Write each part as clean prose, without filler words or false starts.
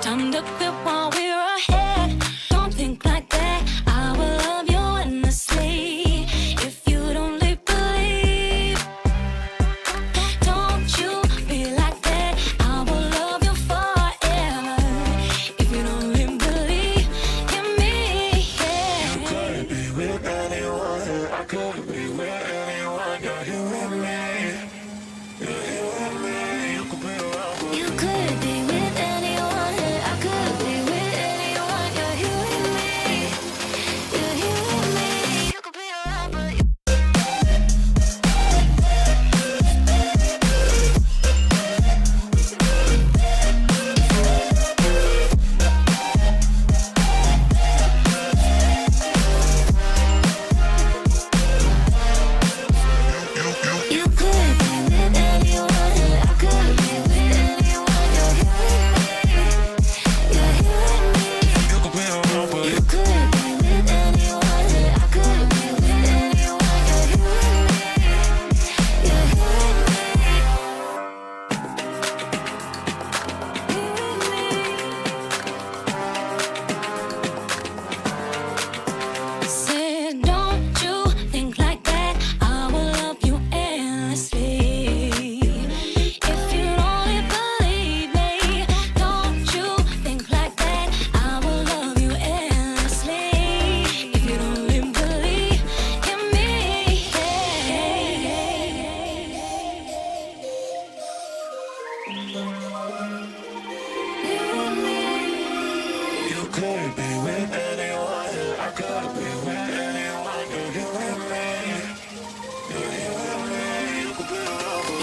Time to quit while we're ahead. Don't think like that. I will love you endlessly. If you don't believe, don't you be like that. I will love you forever. If you don't believe in me, yeah. You could be with anyone. I could be with anyone. You're here with me. You're here with me. You could be around for You could be with anyone. I could be with anyone. You're here with me. You're here with me. You could be around for you. You could be with anyone. I could be with anyone. You're here with me. You're here with me. you could be around for You could be with anyone. I could be with anyone. You're here with me. You're here with me. Said, don't you think like that. I will love you endlessly. If you only believe me, don't you think like that. I will love you endlessly. If you only believe in me, You could be with anyone. I could be with anyone. You're here with me. You're here with me. You could be around for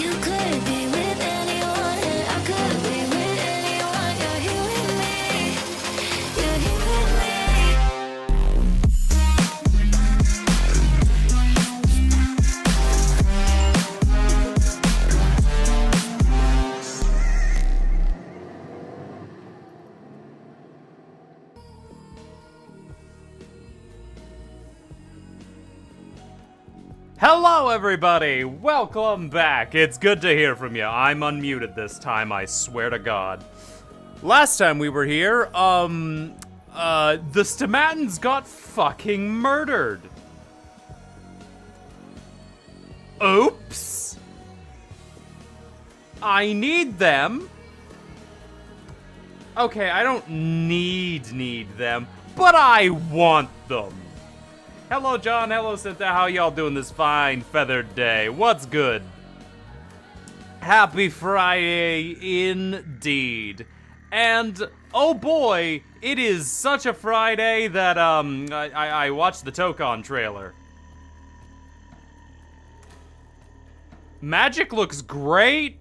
You could be with anyone. I could be with anyone. You're here with me. You're here with me. Hello, everybody! Welcome back. It's good to hear from you. I'm unmuted this time, I swear to God. Last time we were here, the Stomatans got fucking murdered. Oops. I need them. Okay, I don't need them, but I want them. Hello, John. Hello, Cynthia. How y'all doing this fine feathered day? What's good? Happy Friday indeed. And, oh boy, it is such a Friday that, I watched the Tokon trailer. Magic looks great.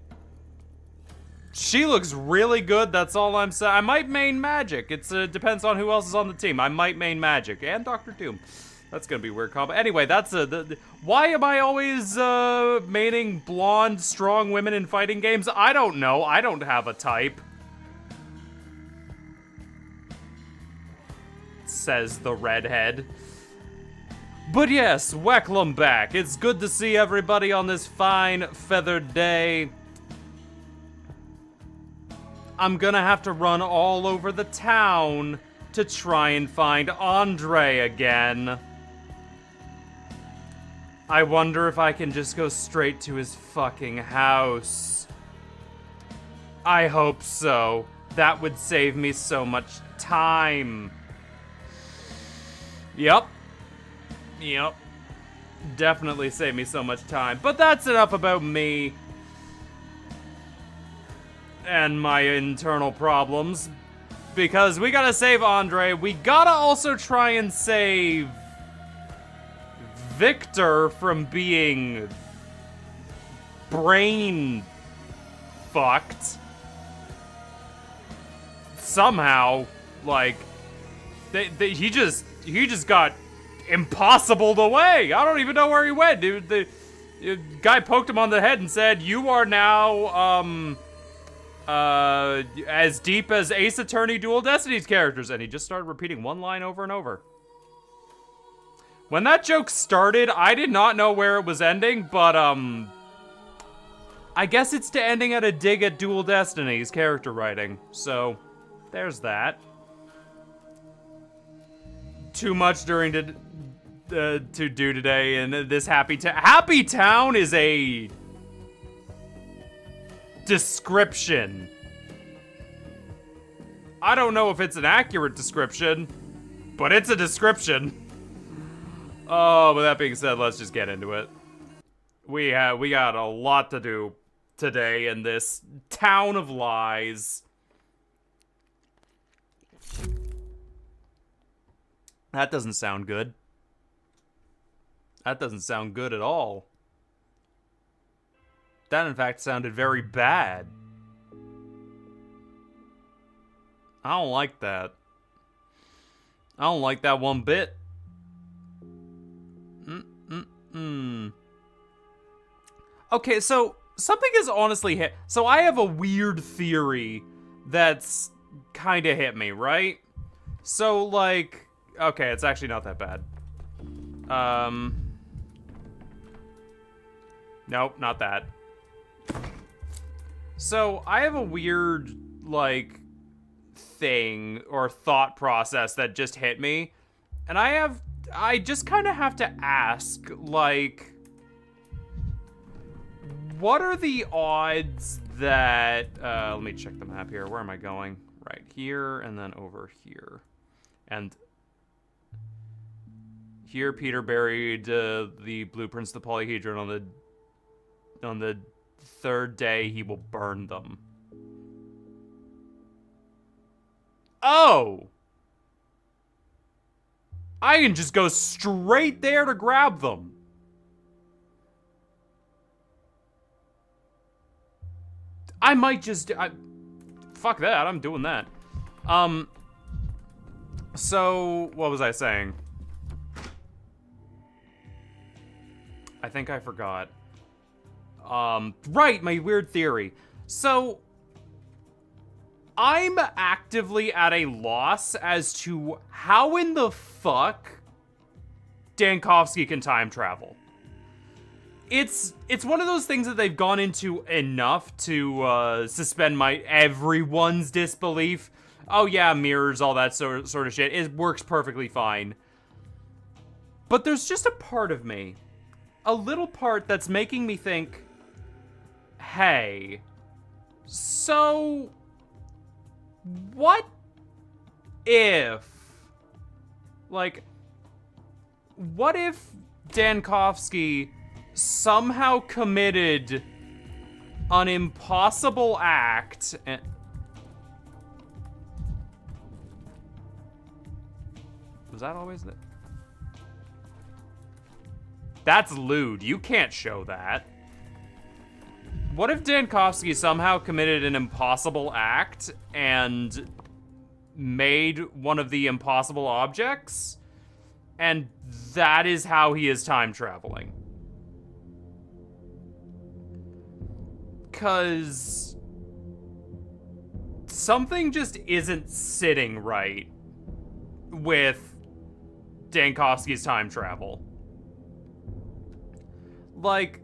She looks really good, that's all I'm saying. I might main Magic. It depends on who else is on the team. I might main Magic. And Dr. Doom. That's gonna be a weird combo. Anyway, that's why am I always maining blonde, strong women in fighting games? I don't know. I don't have a type. Says the redhead. But yes, welcome back. It's good to see everybody on this fine feathered day. I'm gonna have to run all over the town to try and find Andre again. I wonder if I can just go straight to his fucking house. I hope so. That would save me so much time. Yep. Definitely save me so much time. But that's enough about me and my internal problems. Because we gotta save Andre. We gotta also try and save Victor from being brain fucked. Somehow, like, he just got impossibled away. I don't even know where he went. Dude, the guy poked him on the head and said, "You are now, as deep as Ace Attorney Dual Destinies characters," and he just started repeating one line over and over. When that joke started, I did not know where it was ending, but, I guess it's ending at a dig at Dual Destinies character writing, so There's that. Too much during to do today in this happy town. Happy town is a description. I don't know if it's an accurate description, but it's a description. Oh, with that being said, let's just get into it. We got a lot to do today in this town of lies. That doesn't sound good. That doesn't sound good at all. That, in fact, sounded very bad. I don't like that. I don't like that one bit. Okay, so something has honestly hit. So I have a weird theory that's kind of hit me, right? So, like, okay, it's actually not that bad. Nope, not that. So I have a weird, like, thing or thought process that just hit me. And I just kind of have to ask, like, what are the odds that, let me check the map here. Where am I going? Right here and then over here. And here Peter buried the blueprints to the polyhedron. On the third day, he will burn them. Oh! I can just go straight there to grab them. I might just... fuck that, I'm doing that. So, what was I saying? I think I forgot. Right, my weird theory. So, I'm actively at a loss as to how in the fuck Dankovsky can time travel. It's one of those things that they've gone into enough to suspend everyone's disbelief. Oh yeah, mirrors, all that sort of shit. It works perfectly fine. But there's just a part of me, a little part that's making me think, hey, so what if, like, what if Dankovsky somehow committed an impossible act and... Was that always the... That's lewd. You can't show that. What if Dankovsky somehow committed an impossible act and made one of the impossible objects? And that is how he is time traveling. Because something just isn't sitting right with Dankovsky's time travel. Like,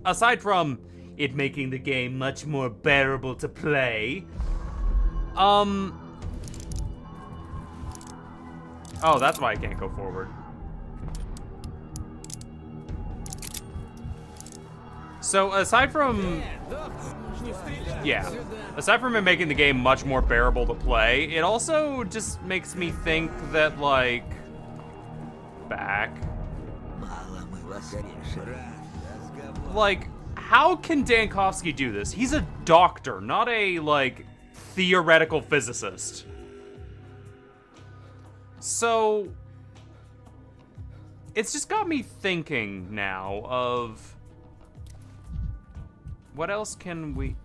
aside from it making the game much more bearable to play, oh, that's why I can't go forward. So, aside from it making the game much more bearable to play, it also just makes me think that, like, like, how can Dankovsky do this? He's a doctor, not a, like, theoretical physicist. So, it's just got me thinking now of... What else can we...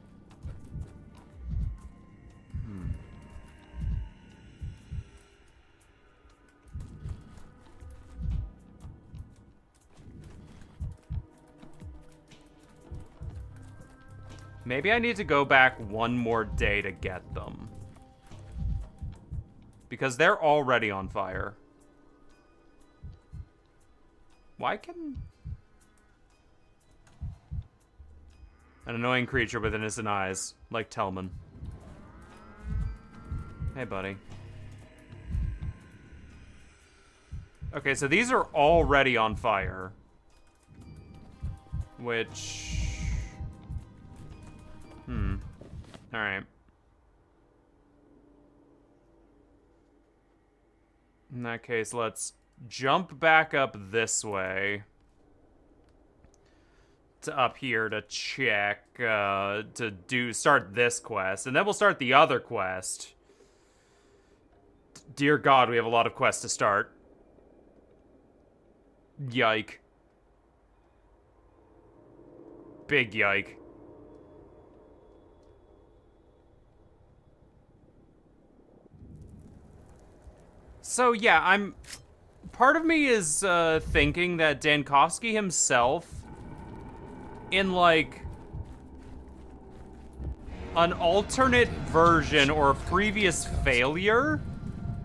Maybe I need to go back one more day to get them. Because they're already on fire. Why can... An annoying creature with innocent eyes, like Tellman. Hey, buddy. Okay, so these are already on fire. Which... Alright. In that case, let's jump back up this way. To up here to check, start this quest. And then we'll start the other quest. Dear God, we have a lot of quests to start. Yike. Big yike. So yeah, part of me is thinking that Dankovsky himself, in like an alternate version or a previous failure,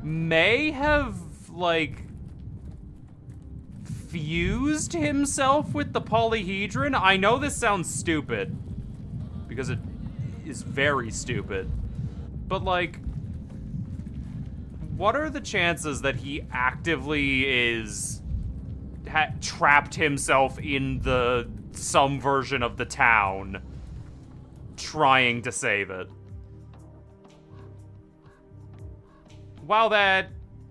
may have like fused himself with the polyhedron. I know this sounds stupid, because it is very stupid, but like, what are the chances that he actively trapped himself in some version of the town, trying to save it? While that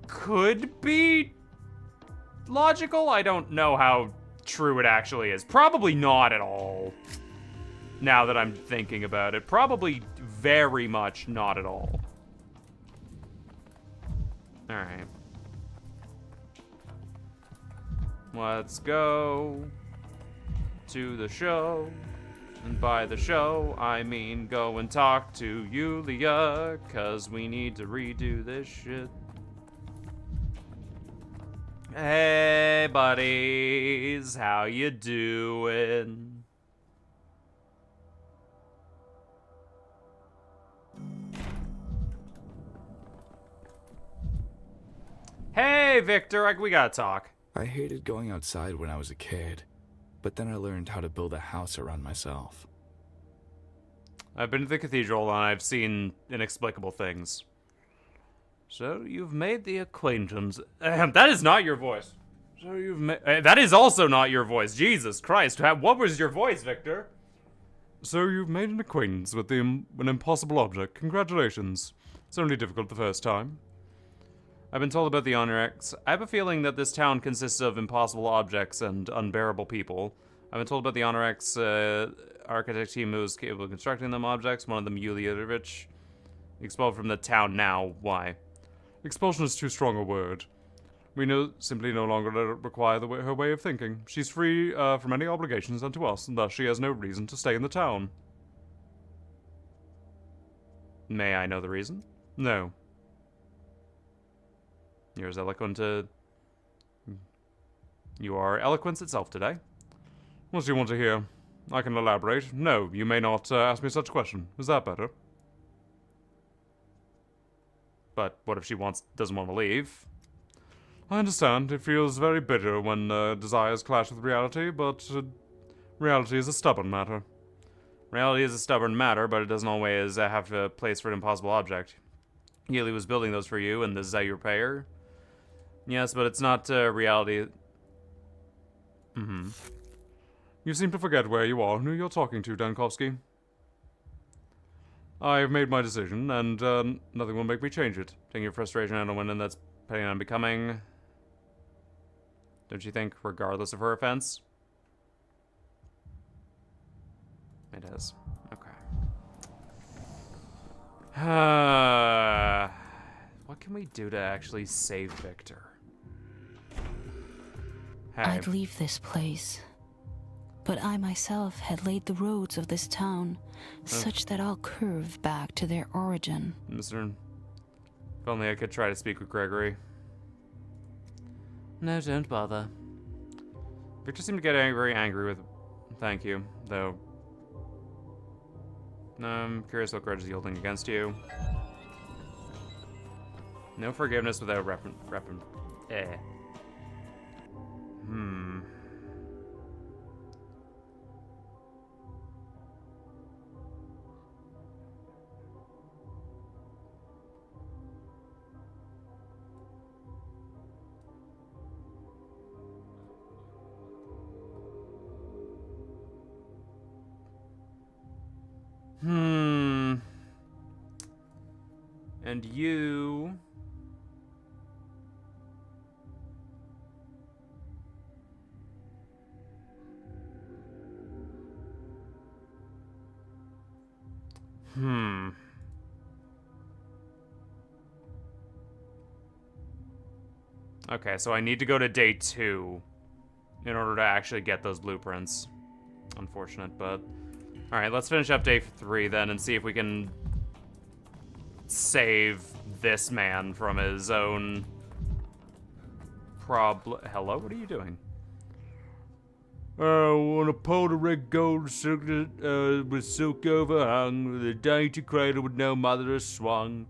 could be logical, I don't know how true it actually is. Probably not at all. Now that I'm thinking about it, probably very much not at all. Alright. Let's go to the show. And by the show, I mean go and talk to Yulia, 'cause we need to redo this shit. Hey, buddies. How you doing? Hey, Victor, we gotta talk. I hated going outside when I was a kid, but then I learned how to build a house around myself. I've been to the cathedral and I've seen inexplicable things. So you've made the acquaintance. That is not your voice. So you've made. That is also not your voice. Jesus Christ! What was your voice, Victor? So you've made an acquaintance with an impossible object. Congratulations. It's only difficult the first time. I've been told about the Onyx. I have a feeling that this town consists of impossible objects and unbearable people. I've been told about the Onyx architect team who was capable of constructing them objects. One of them, Yulievich, expelled from the town now. Why? Expulsion is too strong a word. We simply no longer require her way of thinking. She's free from any obligations unto us, and thus she has no reason to stay in the town. May I know the reason? No. You're as eloquent You are eloquence itself today. What do you want to hear? I can elaborate. No, you may not ask me such a question. Is that better? But what if she doesn't want to leave? I understand. It feels very bitter when desires clash with reality, but reality is a stubborn matter. Reality is a stubborn matter, but it doesn't always have a place for an impossible object. Yuli was building those for you, and this is how you repay her. Yes, but it's not reality. You seem to forget where you are and who you're talking to, Dankovsky. I have made my decision, and nothing will make me change it. Taking your frustration out on women that's planning on becoming... Don't you think, regardless of her offense? It is. Okay. What can we do to actually save Victor? Hey. I'd leave this place, but I myself had laid the roads of this town such that I'll curve back to their origin. Mister, if only I could try to speak with Gregory. No, don't bother. Victor seemed to get very angry with... Thank you, though. I'm curious what grudge is holding against you. No forgiveness without And you... Okay, so I need to go to day 2 in order to actually get those blueprints. Unfortunate, but... Alright, let's finish up day 3 then and see if we can save this man from his own problem. Hello, what are you doing? I want to pull the red gold silk, with silk overhung, with a dainty cradle with no mother swung,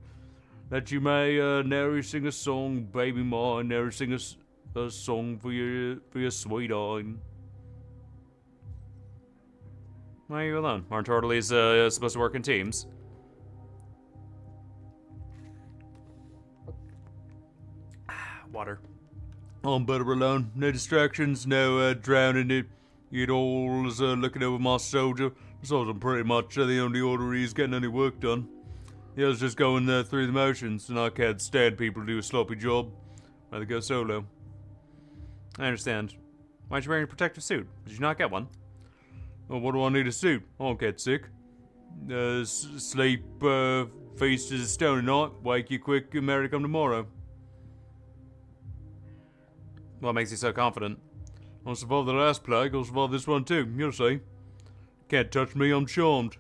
that you may nary sing a song, baby mine, nary sing a song for your sweetheart. Why are you alone? Aren't orderlies supposed to work in teams? Water. I'm better alone. No distractions, no drowning it all is looking over my soldier. So I'm pretty much the only orderly getting any work done. He was just going through the motions, and I can't stand people who do a sloppy job. Rather go solo. I understand. Why'd you wear a protective suit? Did you not get one? Well, what do I need a suit? I don't get sick. Sleep, feast as a stone at night, wake you quick, and marry come tomorrow. What makes you so confident? I survived the last plague, I'll survive this one too, you'll see. Can't touch me, I'm charmed.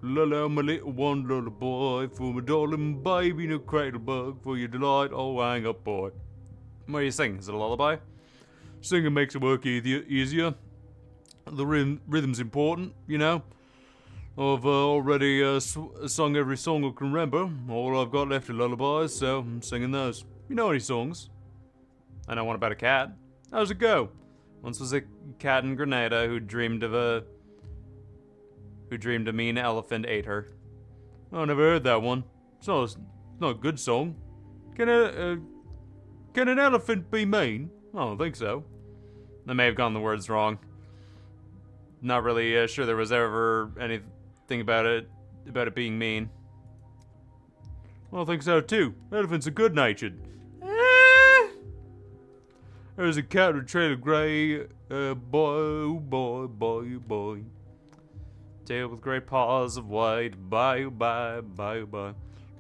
Lulla, my little one, little boy, for my darling baby, no cradle bug, for your delight, oh hang up, boy. What are you singing? Is it a lullaby? Singing makes it work easier. The rhythm's important, you know. I've already sung every song I can remember. All I've got left are lullabies, so I'm singing those. You know any songs? I know one about a cat. How's it go? Once was a cat in Grenada who dreamed a mean elephant ate her. Oh, I never heard that one. It's not a good song. Can an elephant be mean? I don't think so. I may have gotten the words wrong. Not really sure there was ever anything about it being mean. I don't think so too. Elephants are good-natured. There's a cat with a trail of grey, boy. Tail with grey paws of white, bye.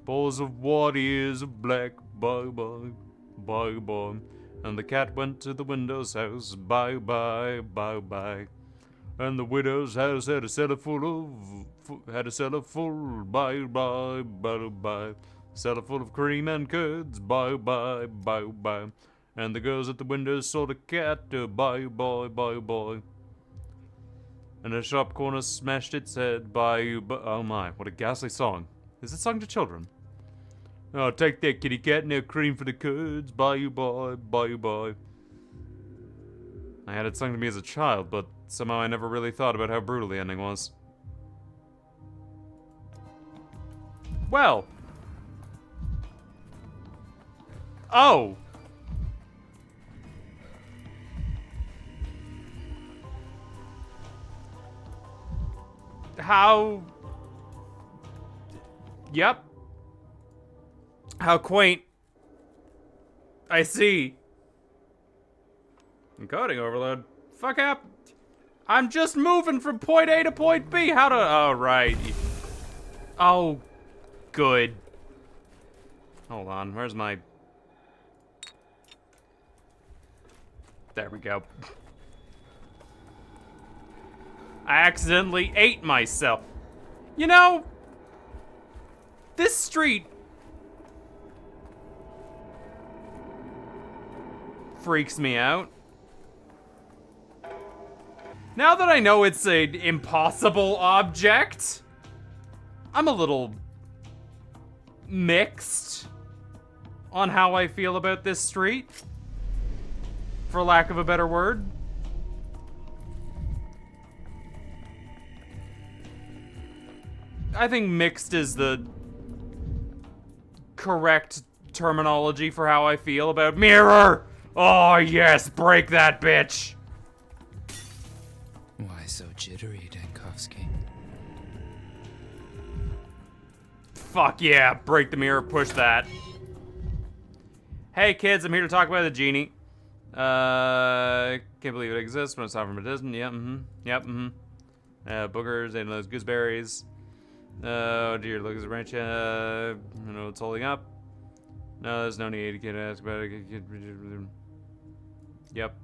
Paws of white, ears of black, bye. And the cat went to the widow's house, bye. And the widow's house had a cellar full, bye. Cellar full of cream and curds, bye. And the girls at the windows saw the cat, bye. And a sharp corner smashed its head, bye. Oh my, what a ghastly song. Is it sung to children? Oh, take that, kitty cat, no cream for the curds, bye. I had it sung to me as a child, but somehow I never really thought about how brutal the ending was. Well. Oh! How... Yep. How quaint. I see. Encoding overload. Fuck up. I'm just moving from point A to point B. How to... Oh, right. Oh, good. Hold on. Where's my... There we go. I accidentally ate myself. You know, this street freaks me out. Now that I know it's an impossible object, I'm a little mixed on how I feel about this street, for lack of a better word. I think mixed is the correct terminology for how I feel about mirror. Oh yes, break that bitch. Why so jittery, Dankovsky? Fuck yeah, break the mirror, push that. Hey kids, I'm here to talk about the genie. Can't believe it exists when it's not from a distance. Yep, yep, boogers and those gooseberries. Oh dear, look at the branch. I don't know what's holding up. No, there's no need. You can't ask about it. Yep.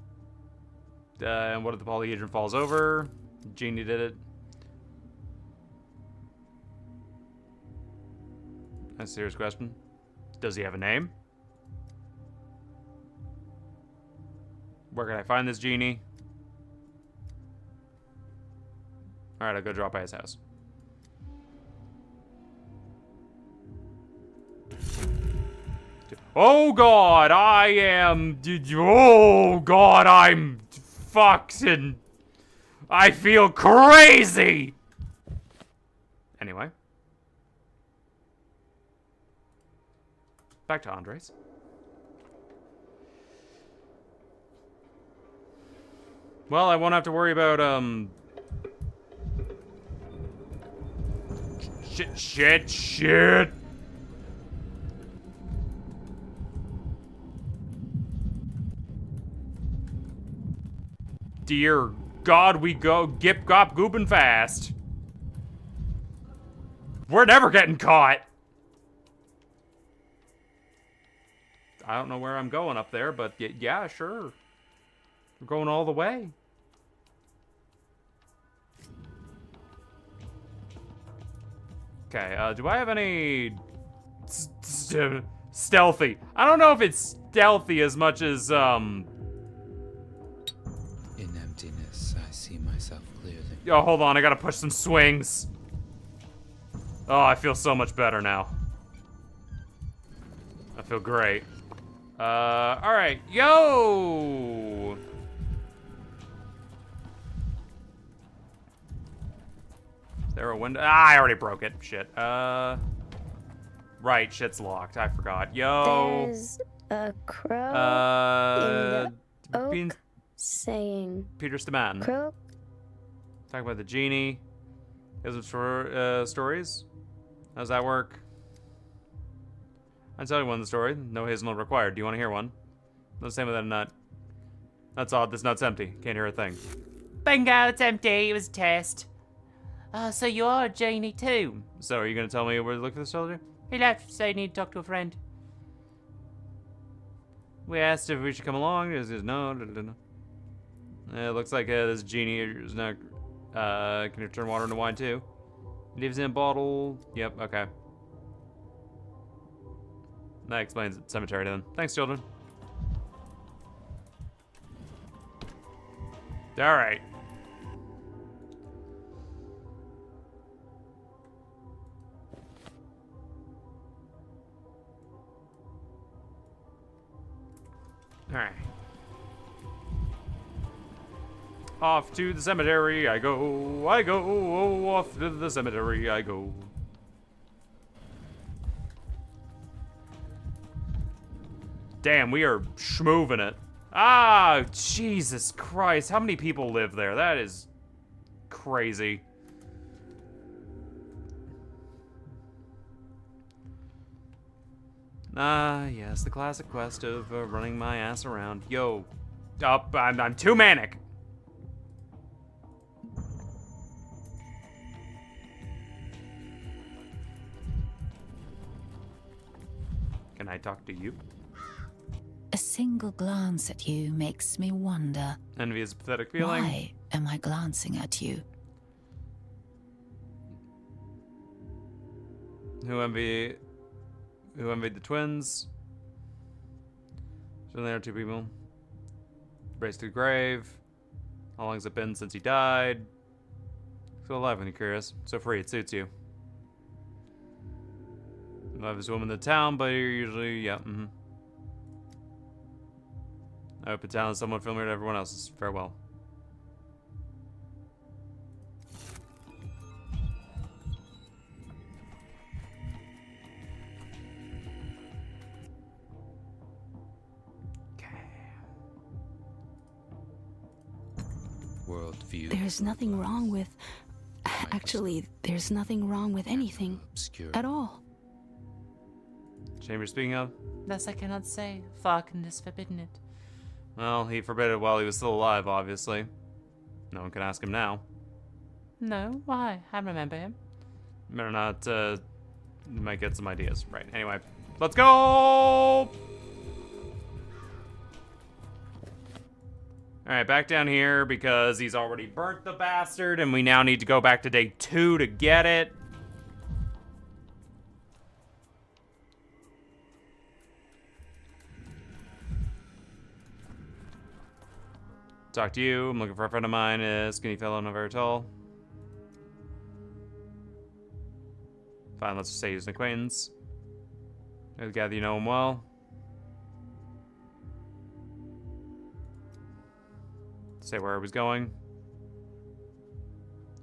And what if the polyhedron falls over? Genie did it. That's a serious question. Does he have a name? Where can I find this genie? Alright, I'll go drop by his house. Oh god, I am... Oh god, I'm fucked and... I feel crazy! Anyway. Back to Andres. Well, I won't have to worry about, Shit. Dear God, we go gip gop gooping fast. We're never getting caught. I don't know where I'm going up there, but yeah, sure. We're going all the way. Okay, do I have any stealthy? I don't know if it's stealthy as much as, In emptiness, I see myself clearly. Oh, hold on, I gotta push some swings. Oh, I feel so much better now. I feel great. Alright, yo! Is there a window? Ah, I already broke it. Shit. Right, shit's locked. I forgot. Yo! There's a crow in the oak Bean saying, Peter Staman. croak. Talk about the genie. Is it for, stories? How does that work? I'll tell you one the story. No hazelnut required. Do you want to hear one? No, same with that nut. That's odd. This nut's empty. Can't hear a thing. Bingo, it's empty. It was a test. So you are a genie too. So are you going to tell me where to look for the soldier? He left, so you need to talk to a friend. We asked if we should come along. He says no. It looks like this genie is not... can you turn water into wine too? Leaves in a bottle. Yep, okay. That explains the cemetery then. Thanks, children. Alright. Alright. Off to the cemetery I go, off to the cemetery I go. Damn, we are schmoving it. Ah, Jesus Christ. How many people live there? That is crazy. Ah, yes, the classic quest of running my ass around. Yo, I'm too manic. Can I talk to you? A single glance at you makes me wonder. Envy is a pathetic feeling. Why am I glancing at you? Who envied the twins? So there are two people. Race to the grave. How long has it been since he died? Still alive when you're curious. So free, it suits you. Love this woman in the town, but you're usually, yeah, I hope the town is somewhat familiar to everyone else's. Farewell. Worldview. There's nothing wrong with... Actually, there's nothing wrong with anything. Obscure. At all. chamber speaking of? Thus I cannot say. Falcon has forbidden it. Well, he forbid it while he was still alive, obviously. No one can ask him now. No, why? I remember him. Better not, you might get some ideas. Right, anyway. Let's go! Alright, back down here because he's already burnt the bastard, and we now need to go back to day 2 to get it. Talk to you. I'm looking for a friend of mine, a skinny fellow, not very tall. Fine, let's just say he's an acquaintance. I gather you know him well. Say where I was going.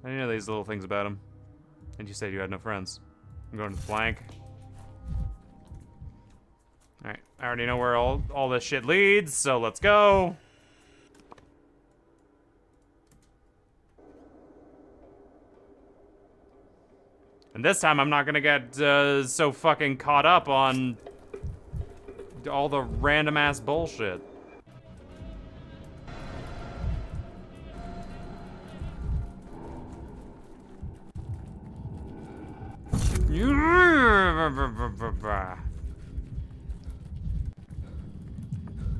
I didn't know these little things about him. And you said you had no friends. I'm going to the blank. Alright, I already know where all this shit leads, so let's go. And this time I'm not gonna get so fucking caught up on all the random ass bullshit.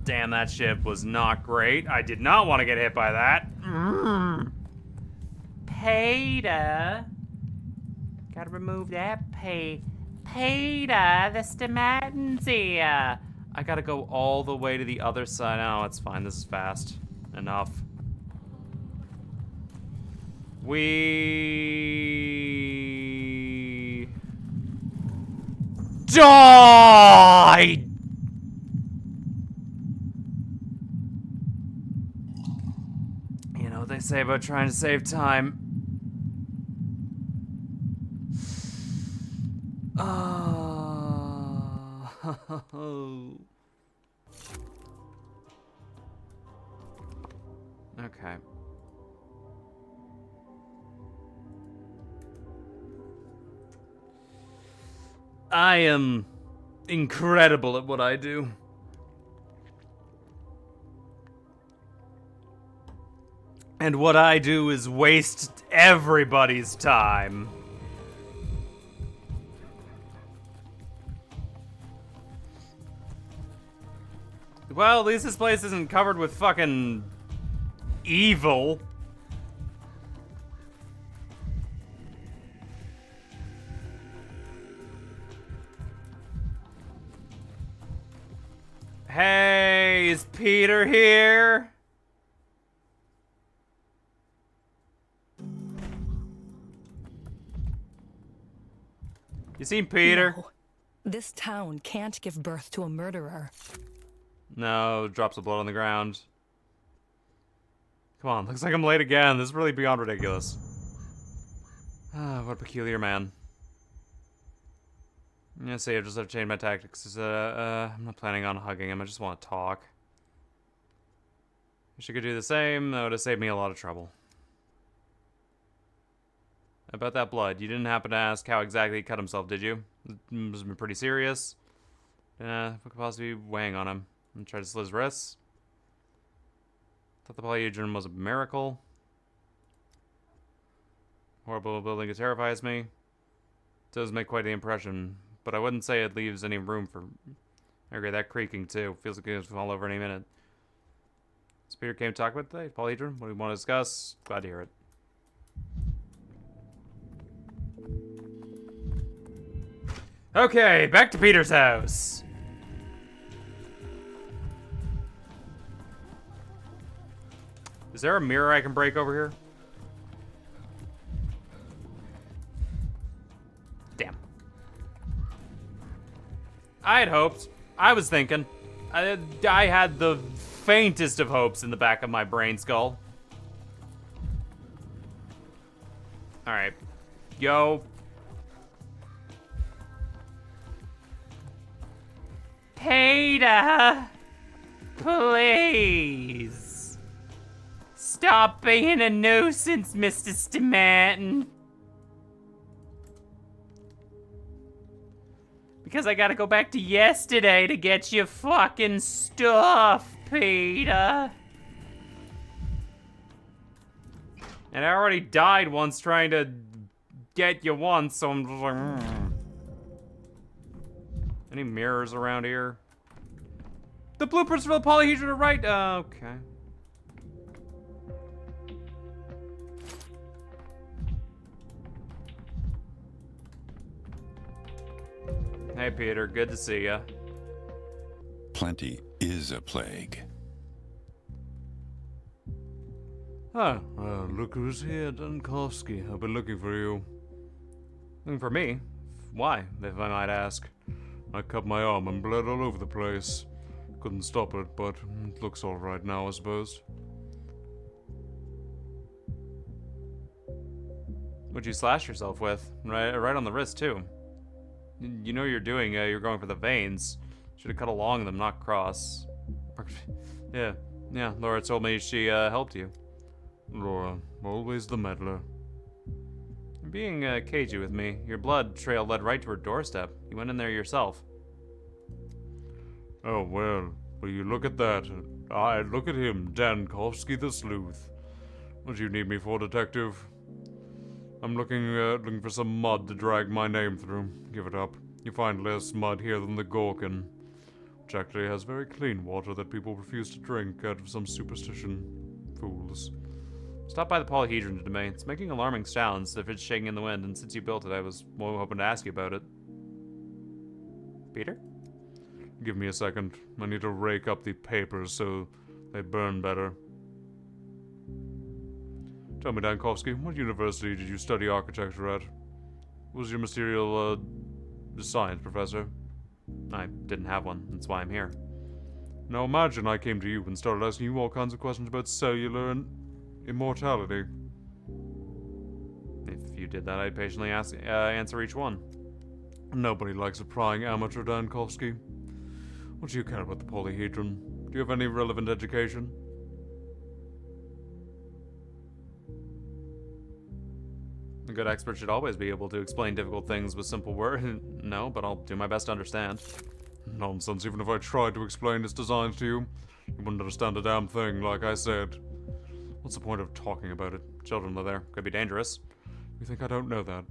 Damn, that ship was not great. I did not want to get hit by that. Peter. Gotta remove that Peter, the stomatins here. I gotta go all the way to the other side. Oh, it's fine. This is fast enough. We died. You know what they say about trying to save time. Oh. Okay. I am incredible at what I do. And what I do is waste everybody's time. Well, at least this place isn't covered with fucking evil. Hey, is Peter here? You seen Peter? No. This town can't give birth to a murderer. No, drops of blood on the ground. Come on, looks like I'm late again. This is really beyond ridiculous. Ah, what a peculiar man. Yeah, see, I just have to change my tactics. I'm not planning on hugging him. I just want to talk. Wish I could do the same. That would have saved me a lot of trouble. About that blood, you didn't happen to ask how exactly he cut himself, did you? It must have been pretty serious. What could possibly be weighing on him? And try to slit his wrists. Thought the polyhedron was a miracle. Horrible building, it terrifies me. It does make quite the impression, but I wouldn't say it leaves any room for. I agree, that creaking too. Feels like it's fall over any minute. So Peter came to talk about today. Polyhedron, what do we want to discuss? Glad to hear it. Okay, back to Peter's house. Is there a mirror I can break over here? Damn. I had hoped. I was thinking. I had the faintest of hopes in the back of my brain skull. Alright. Yo. Peter! Please! Stop being a nuisance, Mr. Stomatin. because I gotta go back to yesterday to get your fucking stuff, Peter. And I already died once trying to get you once, so I'm just like, Any mirrors around here? The blueprints for the polyhedron are right. Okay. Hey, Peter. Good to see ya. Plenty is a plague. Oh, look who's here, Dunkovsky. I've been looking for you. Looking for me? Why, if I might ask? I cut my arm and bled all over the place. Couldn't stop it, but it looks alright now, I suppose. What'd you slash yourself with? Right on the wrist, too. You know you're doing, you're going for the veins. Should have cut along them, not cross. Yeah, Laura told me she, helped you. Laura, always the meddler. You're being, cagey with me. Your blood trail led right to her doorstep. You went in there yourself. Oh, well, you look at that. Look at him, Dankovsky the Sleuth. What do you need me for, detective? I'm looking for some mud to drag my name through. Give it up. You find less mud here than the Gorkin, which actually has very clean water that people refuse to drink out of some superstition. Fools. Stop by the polyhedron today. It's making alarming sounds if it's shaking in the wind, and since you built it, I was hoping to ask you about it. Peter? Give me a second. I need to rake up the papers so they burn better. Tell me, Dankovsky, what university did you study architecture at? Who was your material, science professor? I didn't have one, that's why I'm here. Now imagine I came to you and started asking you all kinds of questions about cellular and immortality. If you did that, I'd patiently answer each one. Nobody likes a prying amateur, Dankovsky. What do you care about the polyhedron? Do you have any relevant education? A good expert should always be able to explain difficult things with simple words. No, but I'll do my best to understand. Nonsense, even if I tried to explain its designs to you, you wouldn't understand a damn thing, like I said. What's the point of talking about it? Children live there. Could be dangerous. You think I don't know that?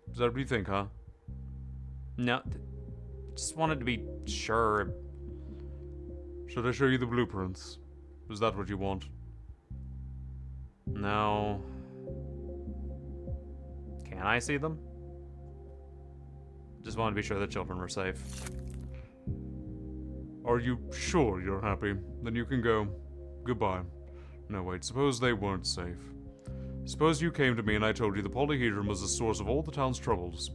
Is that what you think, huh? No, just wanted to be sure. Should I show you the blueprints? Is that what you want? No. Can I see them? Just wanted to be sure the children were safe. Are you sure you're happy? Then you can go. Goodbye. No, wait, suppose they weren't safe. Suppose you came to me and I told you the polyhedron was the source of all the town's troubles.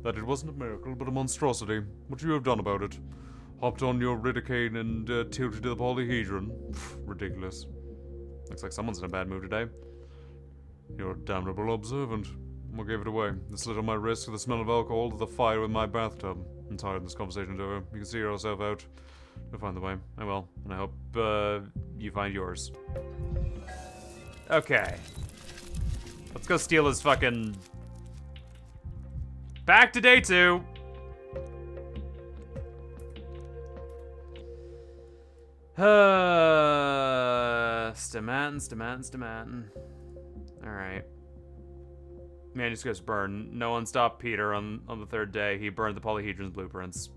That it wasn't a miracle, but a monstrosity. What would you have done about it? Hopped on your Ridicane and tilted to the polyhedron? Pfft, ridiculous. Looks like someone's in a bad mood today. You're a damnable observant. What gave it away? The slit on my wrist, the smell of alcohol, to the fire in my bathtub. I'm tired of this conversation, over. You can see yourself out. You'll find the way. I will. And I hope you find yours. Okay. Let's go steal his fucking... Back to day 2. Stamatin. Alright. Manuscripts burn. No one stopped Peter on the 3rd day. He burned the polyhedron's blueprints.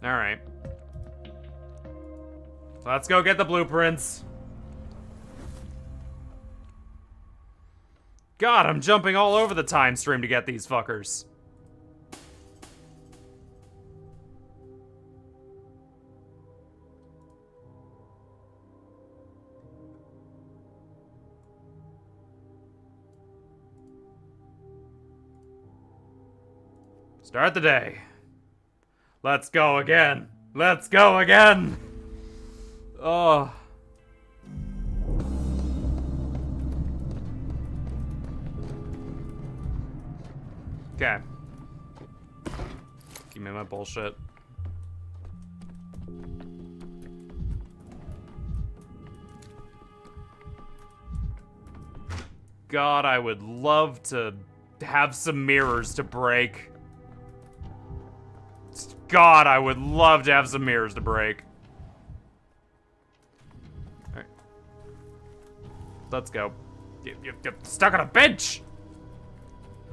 Alright. Let's go get the blueprints. God, I'm jumping all over the time stream to get these fuckers. Start the day. Let's go again. Let's go again. Oh. Okay. me my bullshit. God, I would love to have some mirrors to break. God, I would love to have some mirrors to break. Alright. Let's go. You're stuck on a bench!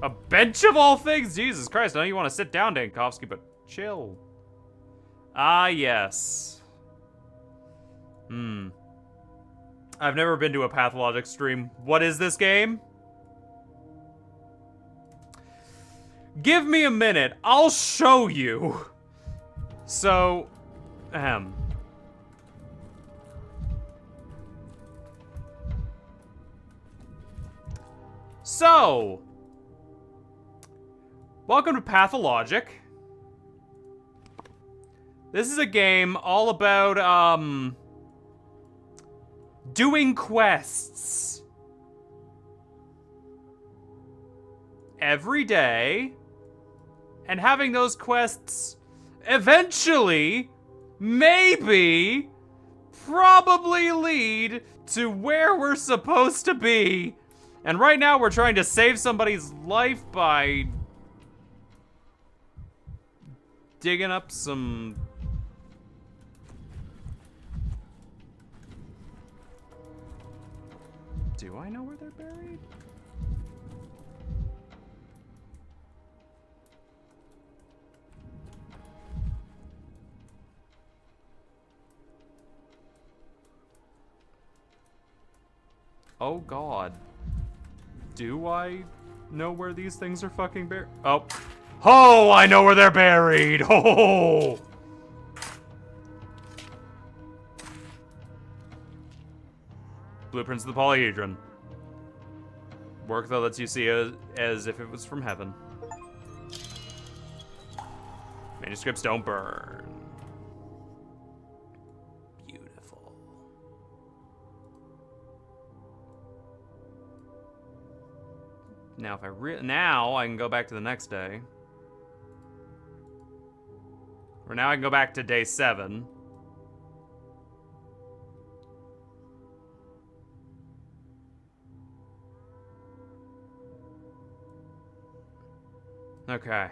A bench of all things? Jesus Christ, I know you want to sit down, Dankovsky, but chill. Ah, yes. I've never been to a Pathologic stream. What is this game? Give me a minute. I'll show you. So, So, welcome to Pathologic. This is a game all about, doing quests every day and having those quests eventually, maybe, probably lead to where we're supposed to be. And right now we're trying to save somebody's life by digging up some... Do I know where they're buried? Oh God. Do I know where these things are fucking buried? Oh. Oh, I know where they're buried! Oh! Blueprints of the polyhedron. Work that lets you see as if it was from heaven. Manuscripts don't burn. Beautiful. Now if now I can go back to the next day. Or now I can go back to day 7. Okay.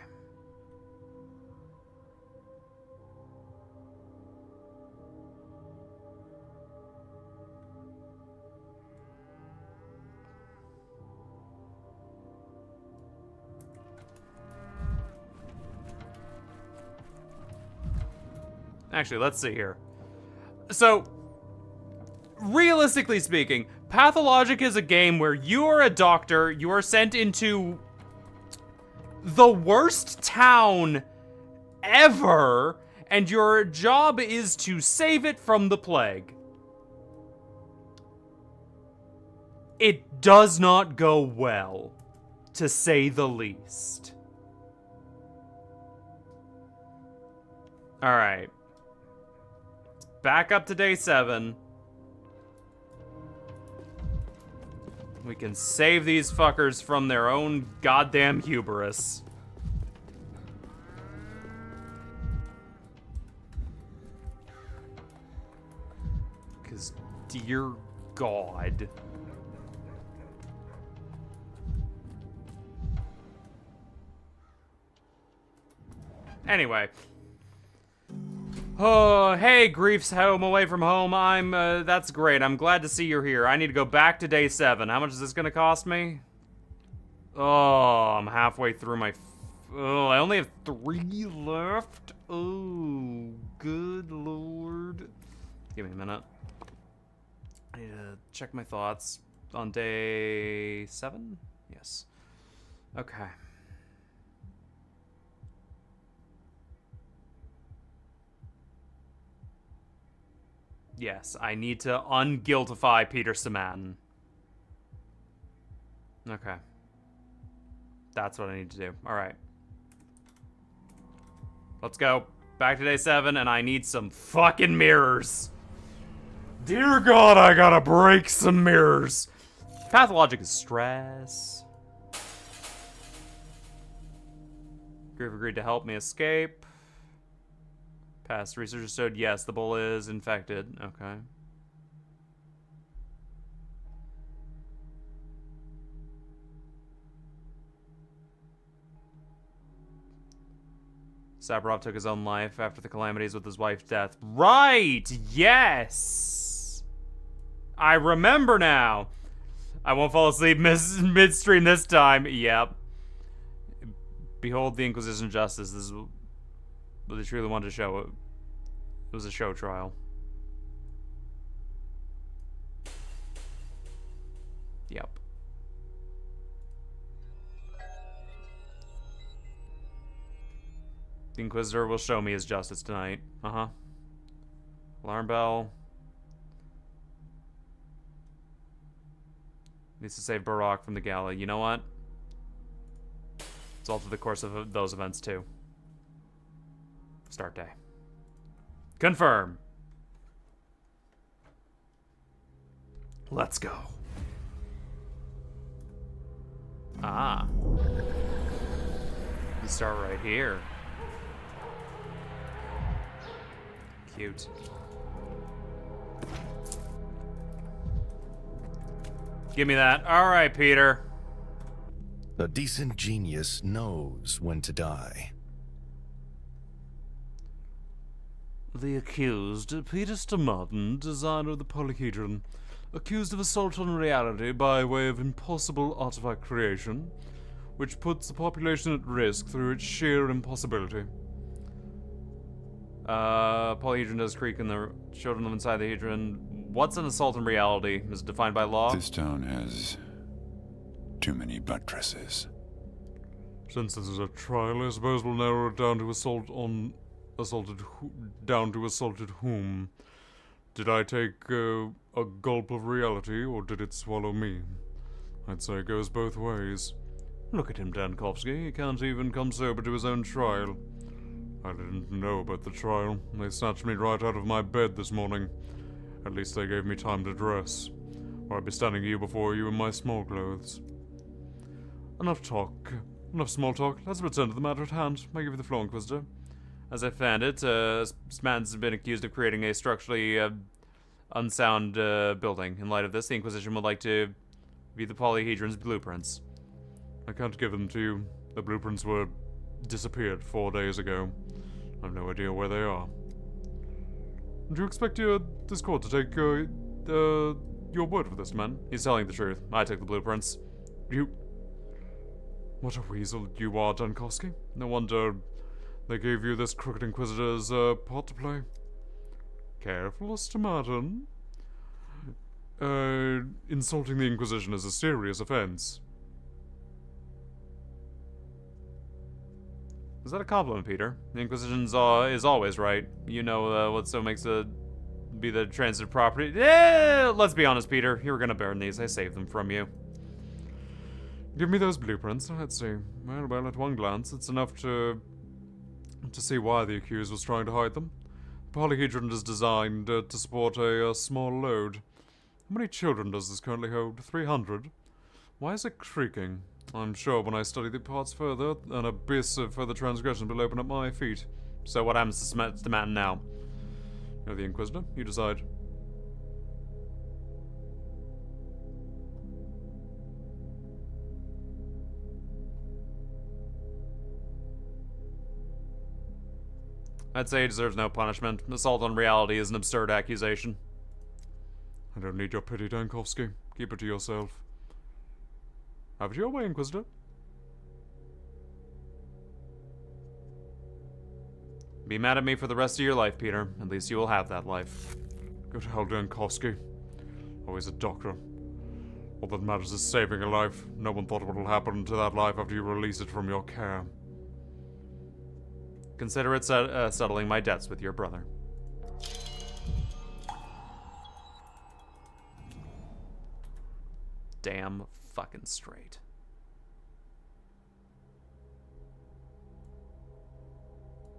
Actually, let's see here. So, realistically speaking, Pathologic is a game where you are a doctor, you are sent into the worst town ever, and your job is to save it from the plague. It does not go well, to say the least. Alright. Back up to day 7. We can save these fuckers from their own goddamn hubris. Because, dear God. Anyway. Oh, hey, Grief's home away from home. That's great. I'm glad to see you're here. I need to go back to day 7. How much is this gonna cost me? Oh, I'm halfway through my... Oh, I only have 3 left. Oh, good lord. Give me a minute. I need to check my thoughts on day 7? Yes. Okay. Yes, I need to unguiltify Peter Saman. Okay. That's what I need to do. Alright. Let's go. Back to day 7, and I need some fucking mirrors. Dear God, I gotta break some mirrors. Pathologic is stress. Grief agreed to help me escape. Past research showed yes, the bull is infected. Okay. Saburov took his own life after the calamities with his wife's death. Right! Yes! I remember now! I won't fall asleep midstream this time. Yep. Behold the Inquisition justice. This is what they truly wanted to show. It was a show trial. Yep. The Inquisitor will show me his justice tonight. Uh-huh. Alarm bell. Needs to save Barak from the gala. You know what? It's alter the course of those events too. Start day. Confirm. Let's go. Ah. We start right here. Cute. Give me that. All right, Peter. A decent genius knows when to die. The accused, Peter Martin, designer of the polyhedron, accused of assault on reality by way of impossible artifact creation, which puts the population at risk through its sheer impossibility. Polyhedron does creak in the children live inside the hedron. What's an assault on reality? Is it defined by law? This town has too many buttresses. Since this is a trial, I suppose we'll narrow it down to assaulted whom? Did I take a gulp of reality, or did it swallow me? I'd say it goes both ways. Look at him, Dankovsky. He can't even come sober to his own trial. I didn't know about the trial. They snatched me right out of my bed this morning. At least they gave me time to dress, or I'd be standing here before you in my small clothes. Enough talk. Enough small talk. Let's return to the matter at hand. I give you the floor, Inquisitor. As I found it, this man's been accused of creating a structurally unsound building. In light of this, the Inquisition would like to view the polyhedron's blueprints. I can't give them to you. The blueprints were disappeared 4 days ago. I have no idea where they are. Do you expect this court to take your word for this, man? He's telling the truth. I took the blueprints. You... What a weasel you are, Dankovsky. No wonder they gave you this crooked Inquisitor's part to play. Careful, Mr. Martin. Insulting the Inquisition is a serious offense. Is that a compliment, Peter? The Inquisition is always right. You know what so makes it be the transitive property. Let's be honest, Peter. You were gonna burn these. I saved them from you. Give me those blueprints. Let's see. Well, at one glance, it's enough to see why the accused was trying to hide them. The polyhedron is designed to support a small load. How many children does this currently hold? 300. Why is it creaking? I'm sure when I study the parts further, an abyss of further transgression will open at my feet. So what happens to the man now? You're the Inquisitor. You decide. I'd say he deserves no punishment. Assault on reality is an absurd accusation. I don't need your pity, Dankovsky. Keep it to yourself. Have it your way, Inquisitor. Be mad at me for the rest of your life, Peter. At least you will have that life. Go to hell, Dankovsky. Always a doctor. All that matters is saving a life. No one thought what will happen to that life after you release it from your care. Consider it settling my debts with your brother. Damn fucking straight.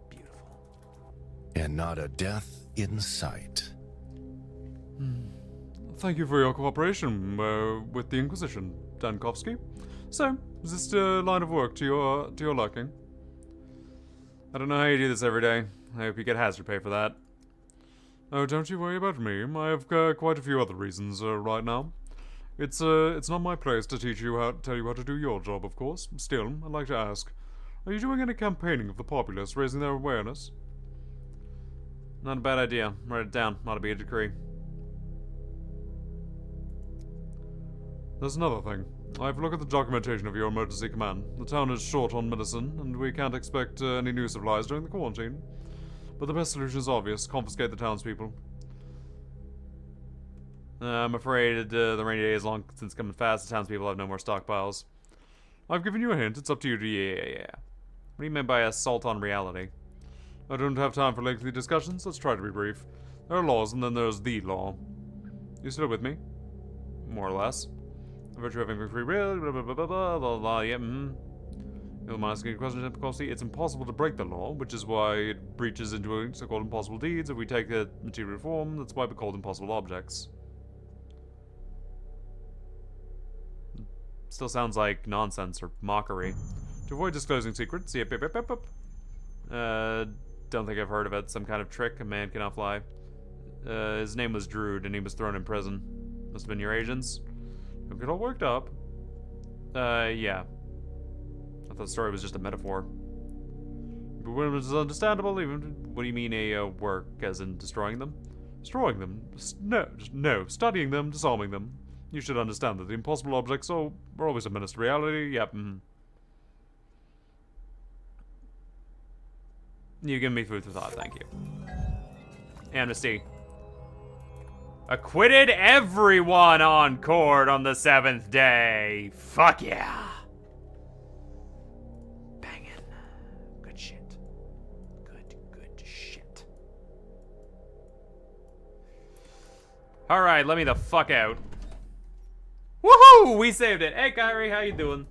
Beautiful. And not a death in sight. Thank you for your cooperation with the Inquisition, Dankovsky. So, is this line of work to your liking? I don't know how you do this every day. I hope you get hazard pay for that. Oh, don't you worry about me. I have quite a few other reasons right now. It's not my place to tell you how to do your job, of course. Still, I'd like to ask, are you doing any campaigning of the populace, raising their awareness? Not a bad idea. Write it down. Ought to be a decree. There's another thing. I've looked at the documentation of your emergency command. The town is short on medicine, and we can't expect any new supplies during the quarantine. But the best solution is obvious. Confiscate the townspeople. I'm afraid the rainy day is long since coming fast. The townspeople have no more stockpiles. I've given you a hint. It's up to you to... Yeah. What do you mean by assault on reality? I don't have time for lengthy discussions. Let's try to be brief. There are laws, and then there's the law. You still with me? More or less. The virtue of having free will, blah blah blah blah blah blah blah, yeah, You'll asking questions of difficulty. It's impossible to break the law, which is why it breaches into so-called impossible deeds. If we take the material form, that's why we're called impossible objects. Still sounds like nonsense or mockery. To avoid disclosing secrets, yep. Don't think I've heard of it. Some kind of trick. A man cannot fly. His name was Drood, and he was thrown in prison. Must have been your agents. Don't get all worked up. Yeah. I thought the story was just a metaphor. But when it was understandable, even... What do you mean a work, as in destroying them? Destroying them? No. Studying them, disarming them. You should understand that the impossible objects are always a menace to reality. Yep. You give me food for thought, thank you. Amnesty. Acquitted everyone on court on the 7th day. Fuck yeah. Bangin'. Good shit. Good shit. Alright, let me the fuck out. Woohoo! We saved it. Hey, Kyrie, how you doing?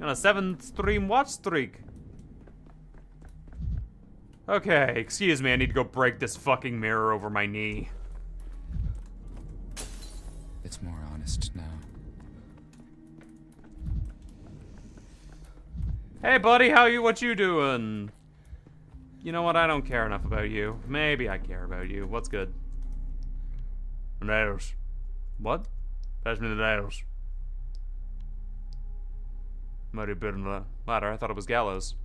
On a 7-stream watch streak. Okay, excuse me, I need to go break this fucking mirror over my knee. It's more honest now. Hey, buddy, what you doing? You know what, I don't care enough about you. Maybe I care about you. What's good? Nails. What? Pass me the nails. Mighty bit on the ladder. I thought it was gallows.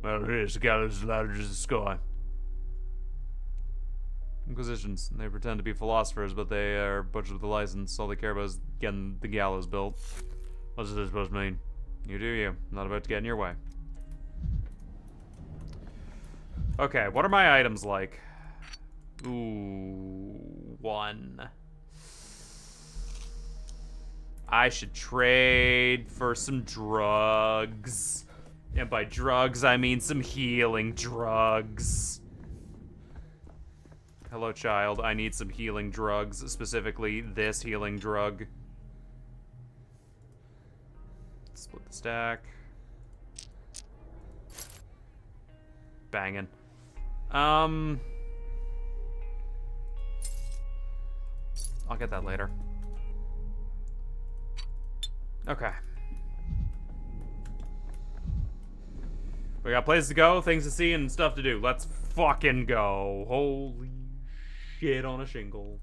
Well, it is. The gallows is ladder as the sky. Inquisitions. They pretend to be philosophers, but they are butchers with a license. All they care about is getting the gallows built. What's this supposed to mean? You do you. I'm not about to get in your way. Okay, what are my items like? Ooh, 1. I should trade for some drugs. And by drugs, I mean some healing drugs. Hello, child. I need some healing drugs. Specifically, this healing drug. Split the stack. Banging. I'll get that later. Okay. We got places to go, things to see, and stuff to do. Let's fucking go. Holy shit on a shingle.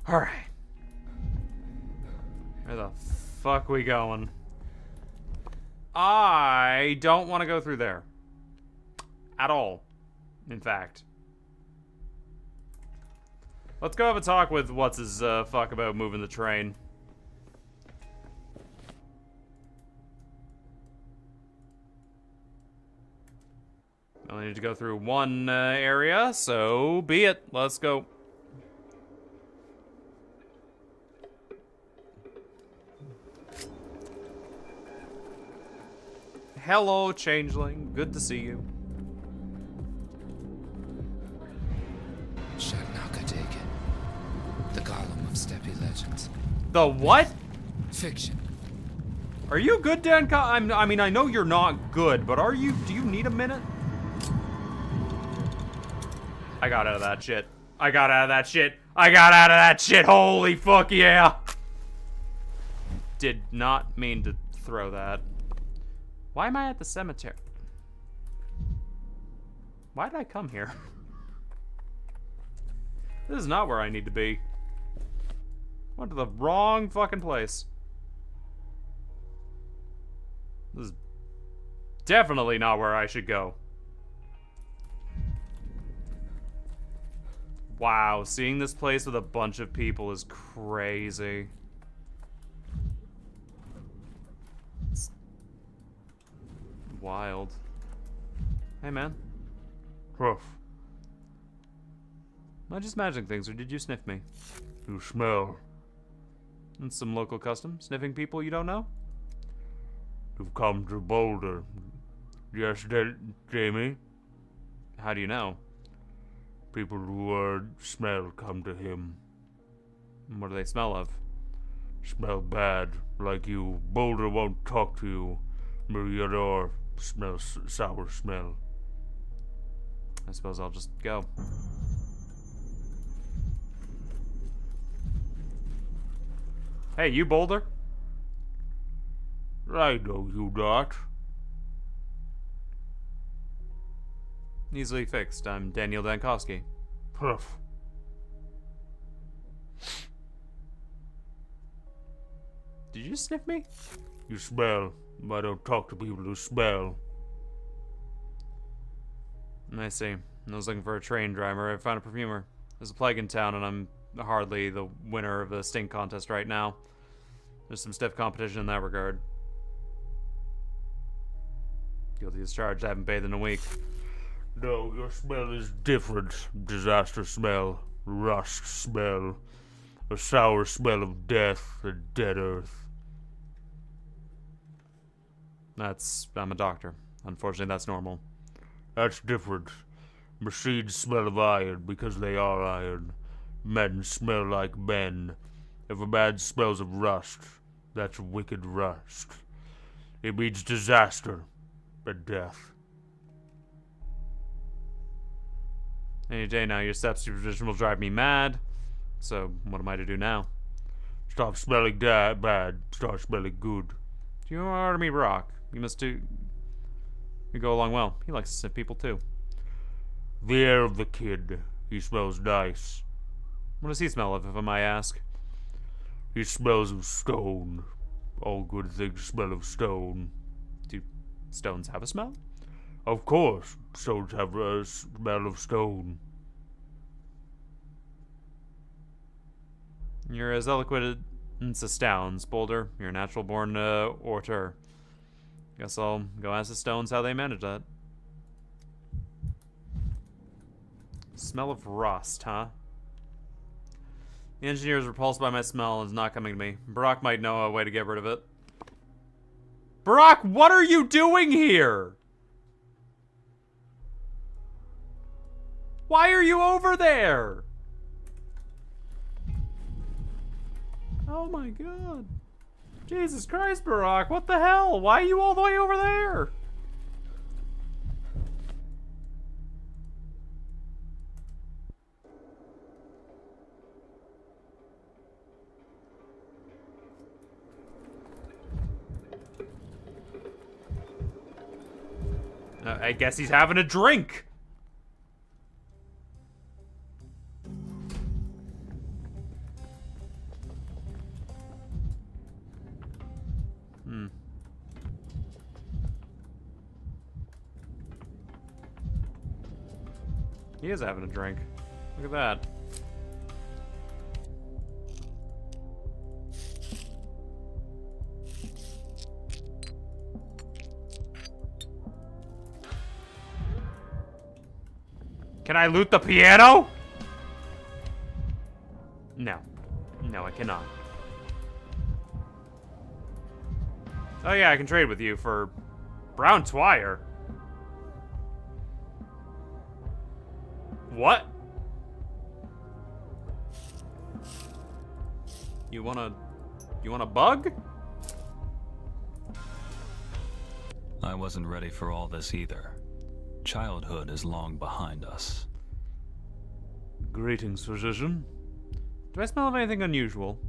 Alright. Where the fuck we going? I don't want to go through there. At all. In fact. Let's go have a talk with what's his fuck about moving the train. I only need to go through one area, so be it. Let's go. Hello, changeling. Good to see you. Shagnaka the Golem of Steppe legends. The what? Fiction. Are you good, Dan? I mean, I know you're not good, but are you? Do you need a minute? I got out of that shit. I got out of that shit. I got out of that shit. Holy fuck yeah. Did not mean to throw that. Why am I at the cemetery? Why did I come here? This is not where I need to be. Went to the wrong fucking place. This is definitely not where I should go. Wow, seeing this place with a bunch of people is crazy. It's wild. Hey, man. Rough. Am I just imagining things, or did you sniff me? You smell. That's some local custom. Sniffing people you don't know? You've come to Boulder. Yes, Jamie? How do you know? People who smell come to him. What do they smell of? Smell bad, like you. Boulder won't talk to you. Meriador smells sour smell. I suppose I'll just go. Hey, you Boulder? I know you not. Easily fixed. I'm Daniel Dankowski. Huff. Did you sniff me? You smell. I don't talk to people who smell. I see. I was looking for a train driver. I found a perfumer. There's a plague in town, and I'm hardly the winner of the stink contest right now. There's some stiff competition in that regard. Guilty as charged. I haven't bathed in a week. No, your smell is different. Disaster smell. Rust smell. A sour smell of death and dead earth. I'm a doctor. Unfortunately, that's normal. That's different. Machines smell of iron because they are iron. Men smell like men. If a man smells of rust, that's wicked rust. It means disaster and death. Any day now, your substitution will drive me mad. So, what am I to do now? Stop smelling bad. Start smelling good. Do you know Artemy Brock? You must do... You go along well. He likes to sniff people too. The air of the kid. He smells nice. What does he smell of, if I may ask? He smells of stone. All good things smell of stone. Do stones have a smell? Of course, stones have a smell of stone. You're as eloquent as astounds, Boulder. You're a natural-born orator. Guess I'll go ask the stones how they manage that. Smell of rust, huh? The engineer is repulsed by my smell and is not coming to me. Brock might know a way to get rid of it. Brock, what are you doing here? Why are you over there? Oh my god. Jesus Christ, Barack, what the hell? Why are you all the way over there? I guess he's having a drink. He is having a drink. Look at that. Can I loot the piano? No. No, I cannot. Oh yeah, I can trade with you for brown twire. What? You want a bug? I wasn't ready for all this either. Childhood is long behind us. Greetings, physician. Do I smell of anything unusual?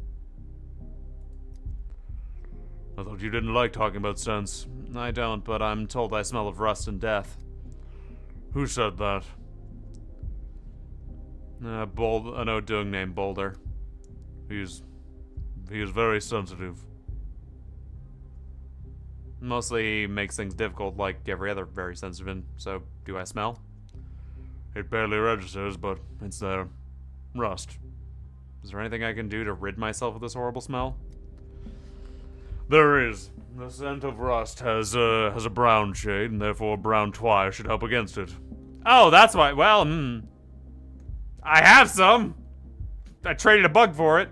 I thought you didn't like talking about sense. I don't, but I'm told I smell of rust and death. Who said that? An Odung named Boulder. He is very sensitive. Mostly he makes things difficult like every other very sensitive. So, do I smell? It barely registers, but it's there. Rust. Is there anything I can do to rid myself of this horrible smell? There is. The scent of rust has a brown shade, and therefore brown twire should help against it. Oh, that's why. Well, I have some. I traded a bug for it.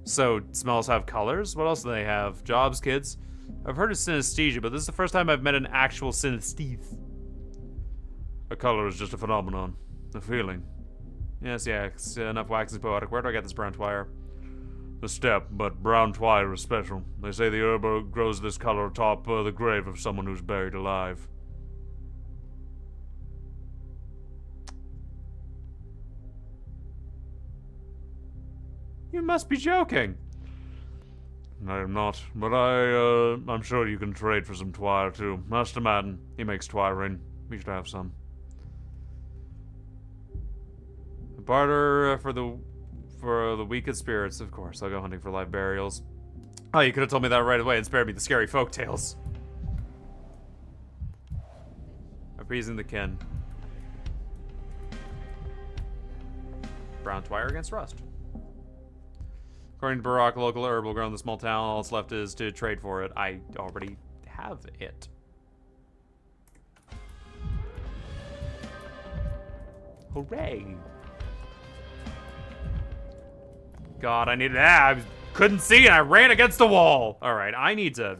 So, smells have colors? What else do they have? Jobs, kids? I've heard of synesthesia, but this is the first time I've met an actual synesthete. A color is just a phenomenon. A feeling. Yes, yeah, enough waxing poetic. Where do I get this brown twire? The steppe, but brown twire is special. They say the herb grows this color atop the grave of someone who's buried alive. You must be joking. I am not, but I'm sure you can trade for some twire too. Master Madden, he makes twiring. We should have some. Barter for the weakest spirits, of course. I'll go hunting for live burials. Oh, you could have told me that right away and spared me the scary folk tales. Appeasing the kin. Brown twire against rust. According to Barack, a local herb will grow in the small town. All that's left is to trade for it. I already have it. Hooray! God, I needed that. I couldn't see and I ran against the wall. All right, I need to.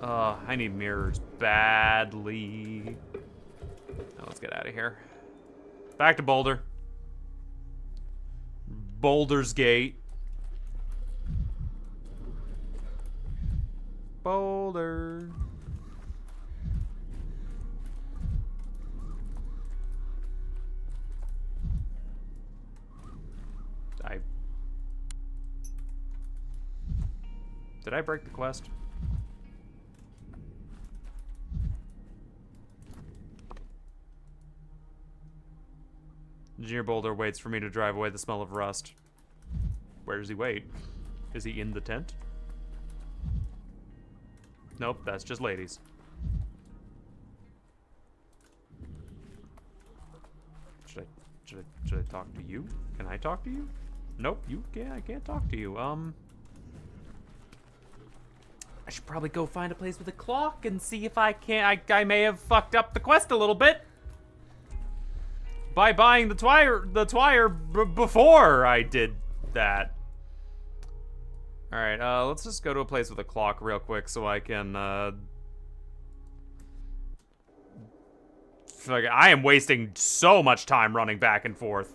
I need mirrors badly. Now let's get out of here. Back to Boulder. Boulder's Gate. Boulder. Did I break the quest? Engineer Boulder waits for me to drive away the smell of rust. Where does he wait? Is he in the tent? Nope, that's just ladies. Should I talk to you? Can I talk to you? Nope, you can't. I can't talk to you. I should probably go find a place with a clock and see if I can. I may have fucked up the quest a little bit by buying the twire before I did that. All right, let's just go to a place with a clock real quick so I can. I am wasting so much time running back and forth.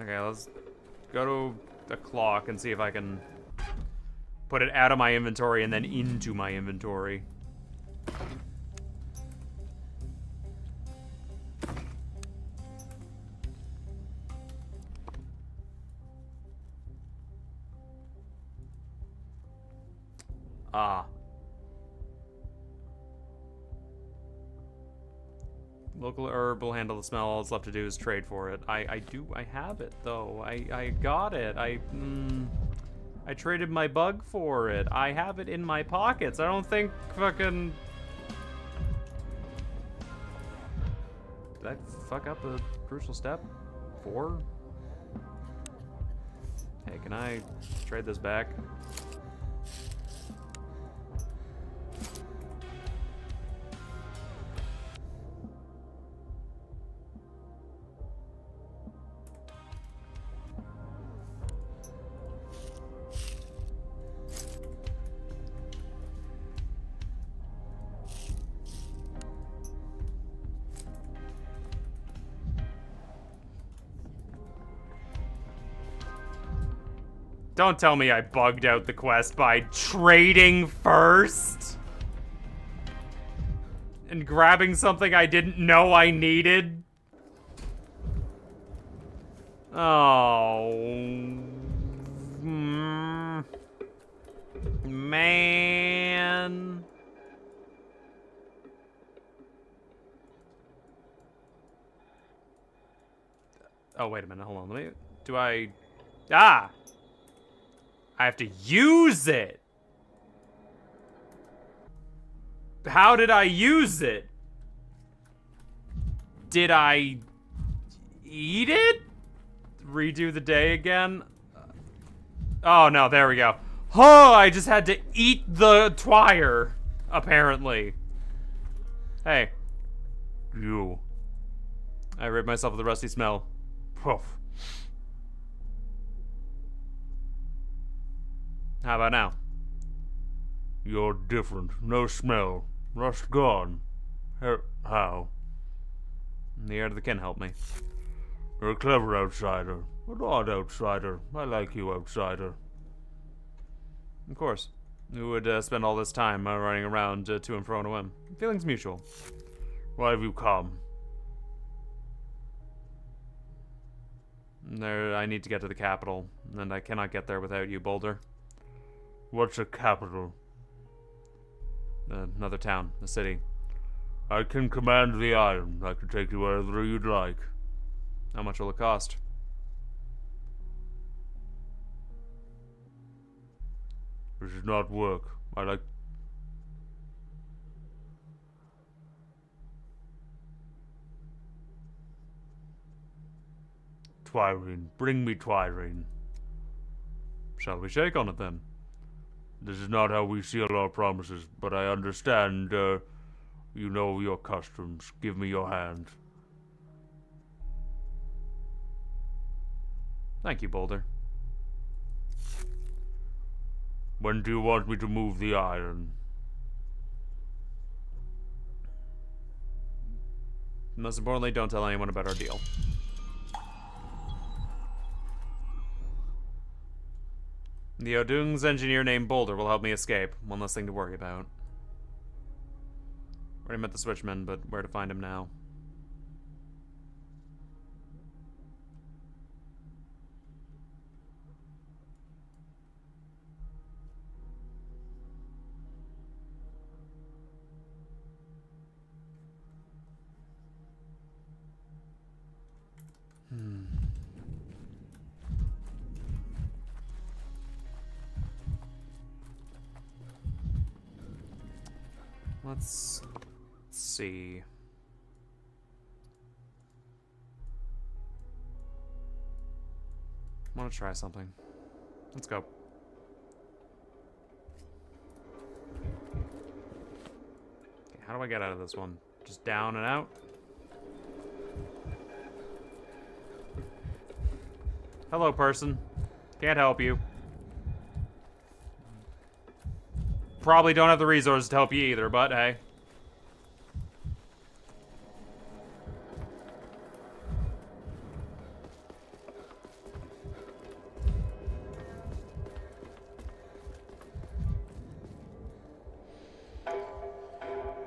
Okay, let's go to the clock and see if I can put it out of my inventory and then into my inventory. Local herb will handle the smell. All that's left to do is trade for it. I have it though. I got it. I traded my bug for it. I have it in my pockets. I don't think fucking... Did I fuck up a crucial step? 4? Hey, can I trade this back? Don't tell me I bugged out the quest by trading first and grabbing something I didn't know I needed. Oh. Man. Oh, wait a minute. Hold on. Let me... Do I... Ah! I have to use it! How did I use it? Did I... eat it? Redo the day again? Oh, no. There we go. Oh, I just had to eat the twire, apparently. Hey. You. I rid myself of the rusty smell. Puff. How about now? You're different. No smell. Rust gone. How? The air to the kin helped me. You're a clever outsider. An odd outsider. I like you, outsider. Of course. Who would spend all this time running around to and fro on a whim? Feelings mutual. Why have you come? I need to get to the capital, and I cannot get there without you, Boulder. What's a capital? Another town, a city. I can command the iron. I can take you wherever you'd like. How much will it cost? This is not work. I like... Twirine. Bring me Twirine. Shall we shake on it then? This is not how we seal our promises, but I understand, you know your customs. Give me your hand. Thank you, Boulder. When do you want me to move the iron? Most importantly, don't tell anyone about our deal. The Odung's engineer named Boulder will help me escape. One less thing to worry about. Already met the switchman, but where to find him now? Let's see. I want to try something. Let's go. Okay, how do I get out of this one? Just down and out? Hello, person. Can't help you. Probably don't have the resources to help you either, but hey.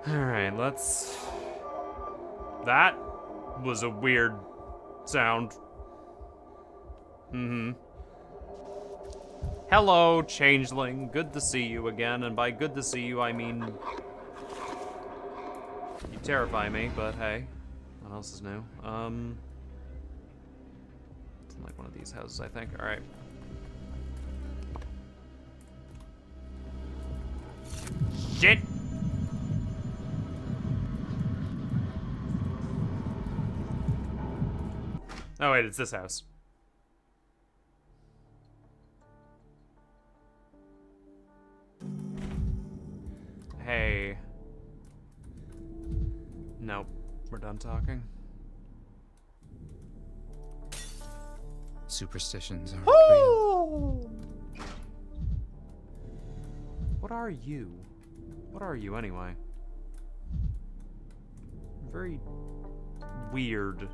Alright, let's... That was a weird sound. Mm-hmm. Hello, changeling. Good to see you again, and by good to see you, I mean... You terrify me, but hey. What else is new? It's in like one of these houses, I think. Alright. Shit! Oh wait, it's this house. Hey. Nope. We're done talking. Superstitions aren't real. What are you? What are you anyway? Very weird.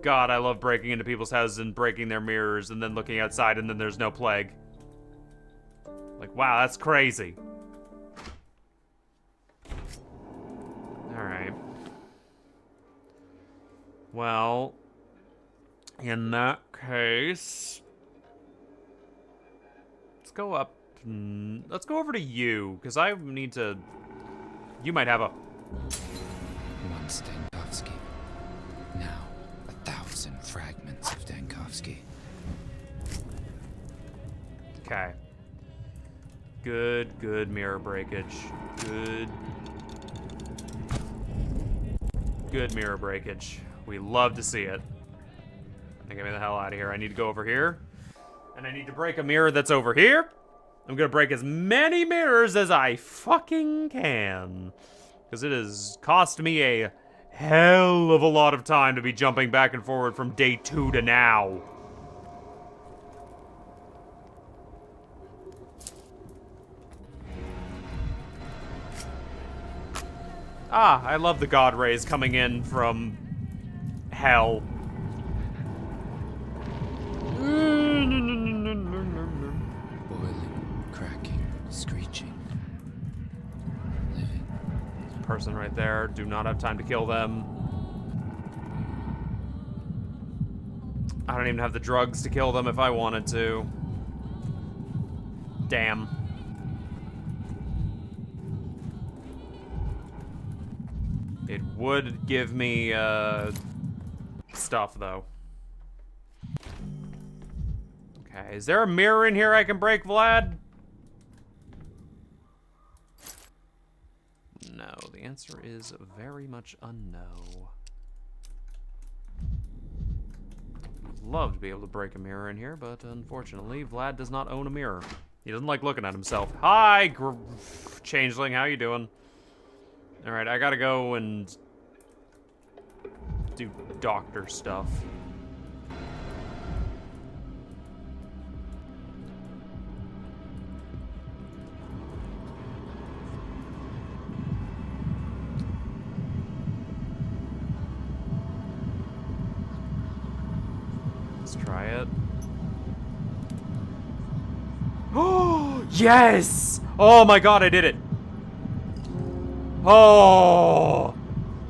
God, I love breaking into people's houses and breaking their mirrors and then looking outside and then there's no plague. Like, wow, that's crazy. Alright. Well, in that case, let's go up. Let's go over to you, because I need to. You might have a. Once Denkovsky. Now 1,000 fragments of Denkovsky. Okay. Good mirror breakage. Good mirror breakage. We love to see it. Now get me the hell out of here. I need to go over here. And I need to break a mirror that's over here. I'm gonna break as many mirrors as I fucking can. Because it has cost me a hell of a lot of time to be jumping back and forward from day 2 to now. Ah, I love the God rays coming in from hell. Boiling, cracking, screeching. Living. Person right there. Do not have time to kill them. I don't even have the drugs to kill them if I wanted to. Damn. It would give me, stuff, though. Okay, is there a mirror in here I can break, Vlad? No, the answer is very much a no. I'd love to be able to break a mirror in here, but unfortunately, Vlad does not own a mirror. He doesn't like looking at himself. Hi, Changeling, how you doing? Alright, I gotta go and do doctor stuff. Let's try it. Oh, yes! Oh my god, I did it! Oh!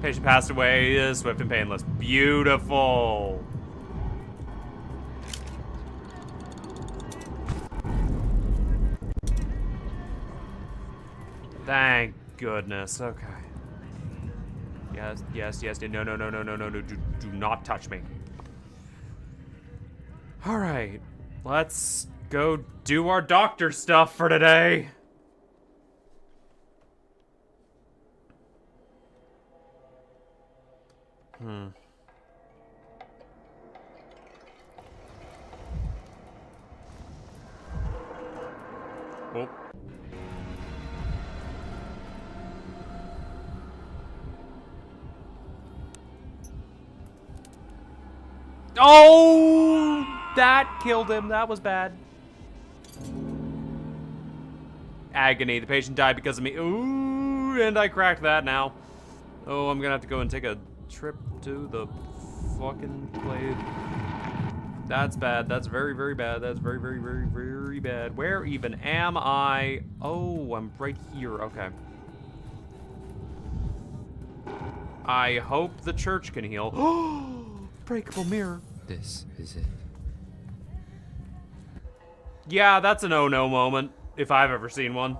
Patient passed away, swift and painless. Beautiful. Thank goodness. Okay. Yes, yes, yes. No, no, no, no, no, no, no. Do not touch me. All right. Let's go do our doctor stuff for today. Oh. Oh! That killed him. That was bad. Agony. The patient died because of me. Ooh, and I cracked that now. Oh, I'm gonna have to go and take a trip to the fucking place. That's bad. That's very, very bad. That's very, very, very, very bad. Where even am I? Oh, I'm right here. Okay. I hope the church can heal. Oh, breakable mirror. This is it. Yeah, that's an oh-no moment, if I've ever seen one.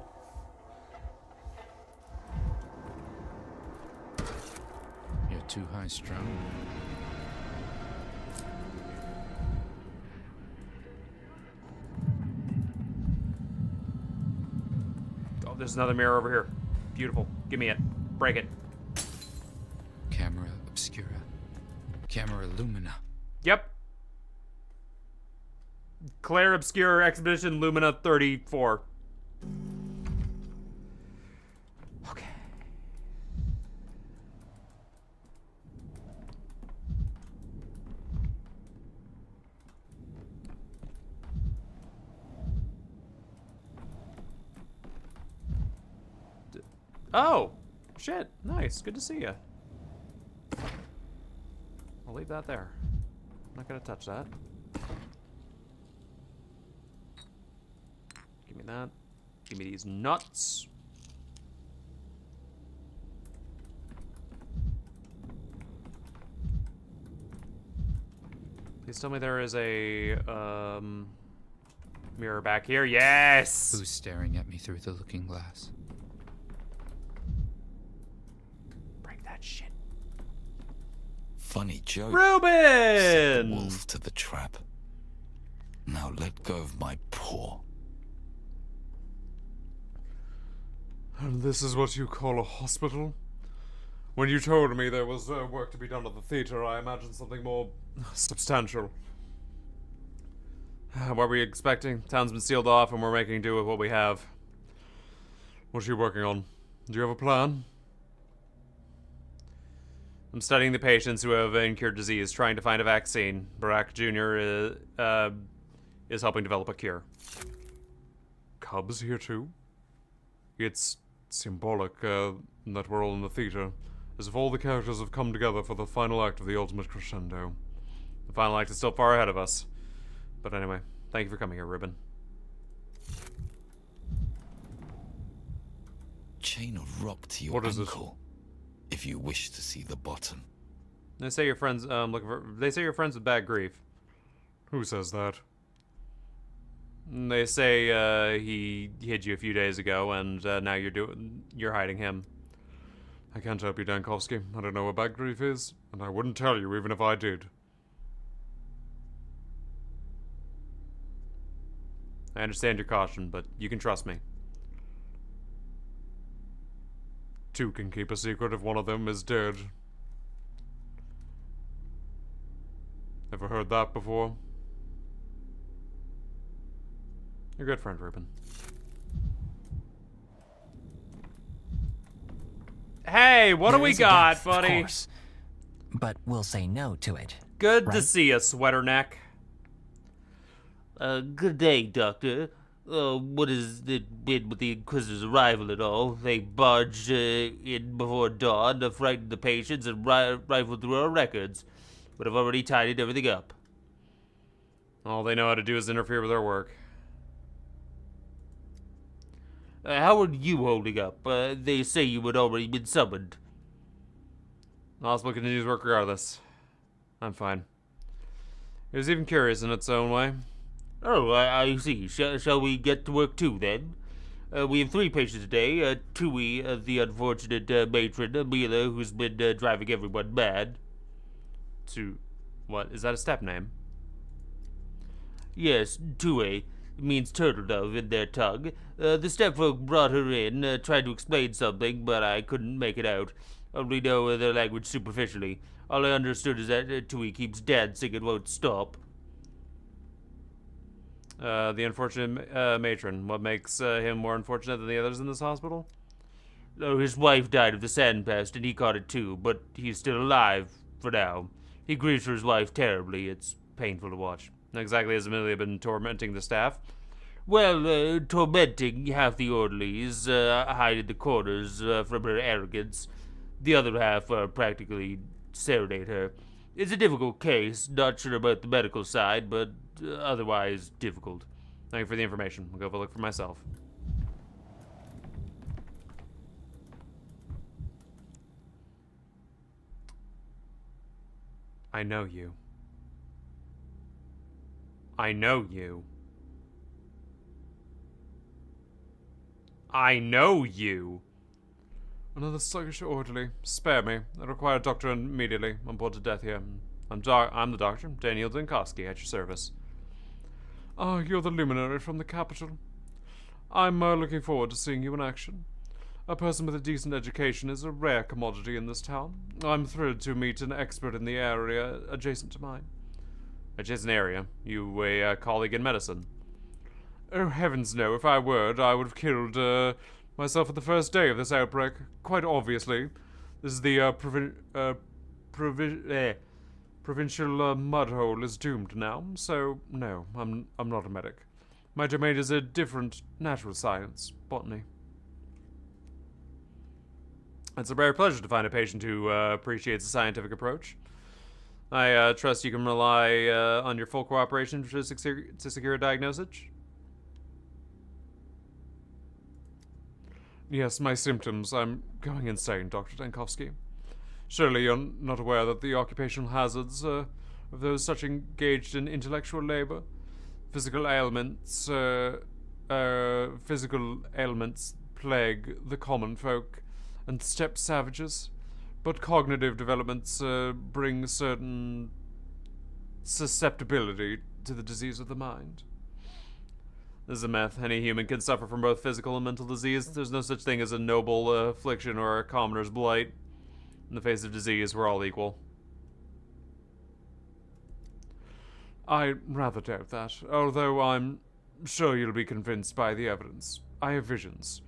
You're too high-strung. Oh, there's another mirror over here. Beautiful. Give me it. Break it. Camera obscura. Camera lumina. Yep. Claire Obscure Expedition Lumina 34. Okay. Oh, shit. Nice. Good to see you. I'll leave that there. I'm not gonna touch that. Give me that. Give me these nuts. Please tell me there is a mirror back here. Yes! Who's staring at me through the looking glass? Break that shit. Funny joke. Ruben! The wolf to the trap. Now let go of my paw. And this is what you call a hospital? When you told me there was work to be done at the theater, I imagined something more substantial. What were you expecting? Town's been sealed off and we're making do with what we have. What are you working on? Do you have a plan? I'm studying the patients who have incurred disease, trying to find a vaccine. Barack Jr. Is helping develop a cure. Cubs here too? It's symbolic that we're all in the theater, as if all the characters have come together for the final act of the ultimate crescendo. The final act is still far ahead of us. But anyway, thank you for coming here, Ruben. Chain of rock to your What is ankle, if you wish to see the bottom. They say your friends They say you're friends with bad grief. Who says that? They say he hid you a few days ago, and now you're hiding him. I can't help you, Dankovsky. I don't know what bad grief is, and I wouldn't tell you even if I did. I understand your caution, but you can trust me. Two can keep a secret if one of them is dead. Ever heard that before? You're a good friend, Ruben. Hey, what do we got, buddy? Of course, but we'll say no to it. Good to see you, Sweater Neck. Good day, Doctor. What has it been with the Inquisitor's arrival at all? They barged in before dawn to frighten the patients and rifled through our records, but I've already tidied everything up. All they know how to do is interfere with our work. How are you holding up? They say you had already been summoned. The hospital continues work regardless. I'm fine. It was even curious in its own way. Oh, I see. Shall we get to work too, then? We have 3 patients today. Tui, the unfortunate matron, Mila, who's been driving everyone mad. What? Is that a step name? Yes, Tui. Means turtle dove in their tongue. The stepfolk brought her in, tried to explain something, but I couldn't make it out. Only know their language superficially. All I understood is that Tui keeps dancing and won't stop. The unfortunate matron. What makes him more unfortunate than the others in this hospital? Oh, his wife died of the sand pest, and he caught it too, but he's still alive, for now. He grieves for his wife terribly. It's painful to watch. Not exactly has Amelia been tormenting the staff? Well, tormenting half the orderlies, hide in the corners from her arrogance. The other half practically serenade her. It's a difficult case, not sure about the medical side, but otherwise difficult. Thank you for the information. I'll go have a look for myself. I know you. I know you. I know you. Another sluggish orderly. Spare me. I require a doctor immediately. I'm bored to death here. I'm the doctor, Daniel Dinkowski, at your service. Ah, you're the luminary from the capital. I'm looking forward to seeing you in action. A person with a decent education is a rare commodity in this town. I'm thrilled to meet an expert in the area adjacent to mine. Adjacent area? You a colleague in medicine? Oh, heavens no. If I were, I would have killed myself at the first day of this outbreak. Quite obviously. This is the provincial mudhole is doomed now, so no, I'm not a medic. My domain is a different natural science, botany. It's a rare pleasure to find a patient who appreciates a scientific approach. I trust you can rely on your full cooperation to secure a diagnosis. Yes, my symptoms. I'm going insane, Dr. Dankovsky. Surely you're not aware that the occupational hazards of those such engaged in intellectual labor. Physical ailments plague the common folk and steppe savages, but cognitive developments bring certain susceptibility to the disease of the mind. This is a myth. Any human can suffer from both physical and mental disease. There's no such thing as a noble affliction or a commoner's blight. In the face of disease, we're all equal. I rather doubt that, although I'm sure you'll be convinced by the evidence. I have visions.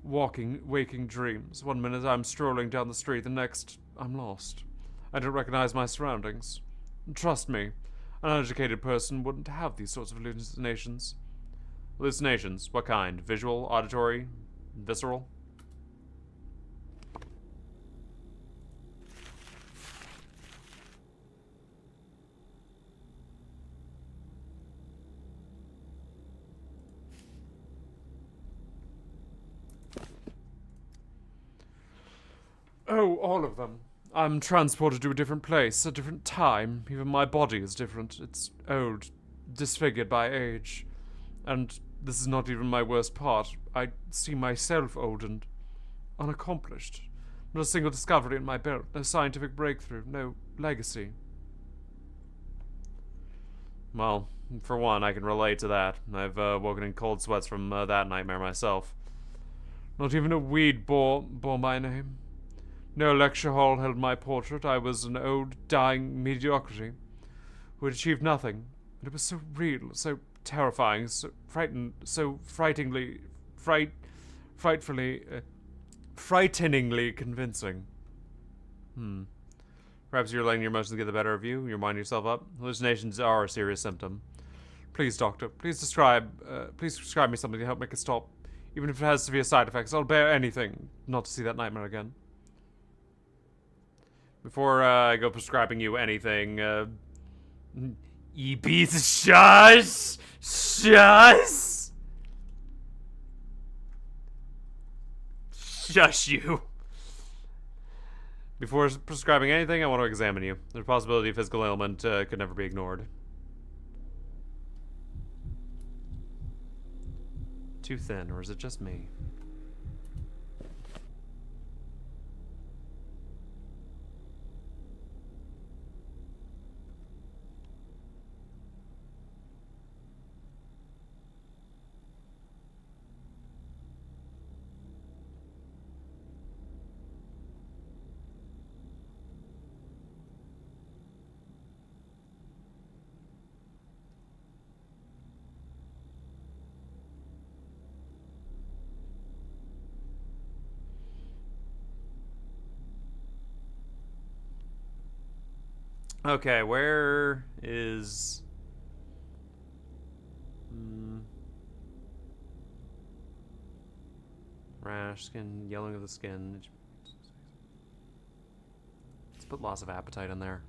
Waking dreams. One minute I'm strolling down the street, the next I'm lost. I don't recognize my surroundings. Trust me, an uneducated person wouldn't have these sorts of hallucinations. Hallucinations? What kind? Visual, auditory, visceral? Oh, all of them. I'm transported to a different place, a different time. Even my body is different. It's old, disfigured by age. And this is not even my worst part. I see myself old and unaccomplished. Not a single discovery in my belt. No scientific breakthrough. No legacy. Well, for one, I can relate to that. I've woken in cold sweats from that nightmare myself. Not even a weed bore my name. No lecture hall held my portrait. I was an old, dying mediocrity who had achieved nothing. And it was so real, so terrifying, so frighteningly convincing. Perhaps you're letting your emotions get the better of you. You're winding yourself up. Hallucinations are a serious symptom. Please, doctor, please prescribe me something to help make it stop. Even if it has severe side effects, I'll bear anything not to see that nightmare again. Before I go prescribing you anything, you piece of shush! Shush! Shush you. Before prescribing anything, I want to examine you. The possibility of physical ailment could never be ignored. Too thin, or is it just me? Okay, where is... rash, skin, yellowing of the skin. Let's put loss of appetite in there.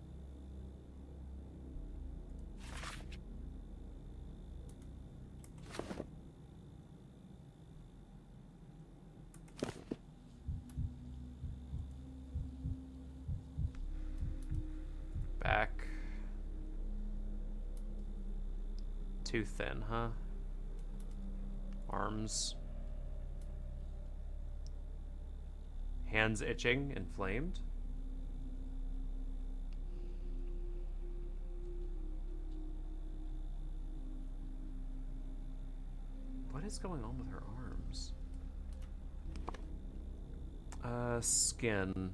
Back. Too thin, huh? Arms. Hands itching, inflamed. What is going on with her arms? Skin.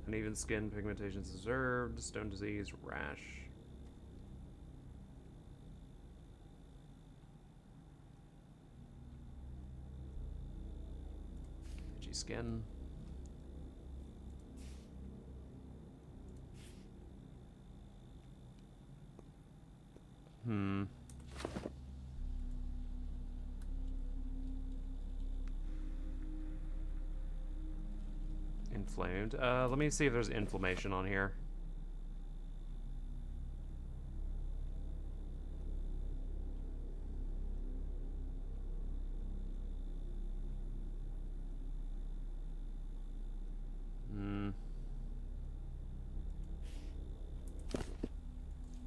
Uneven skin, pigmentations observed, stone disease, rash. Itchy skin. Inflamed. Let me see if there's inflammation on here.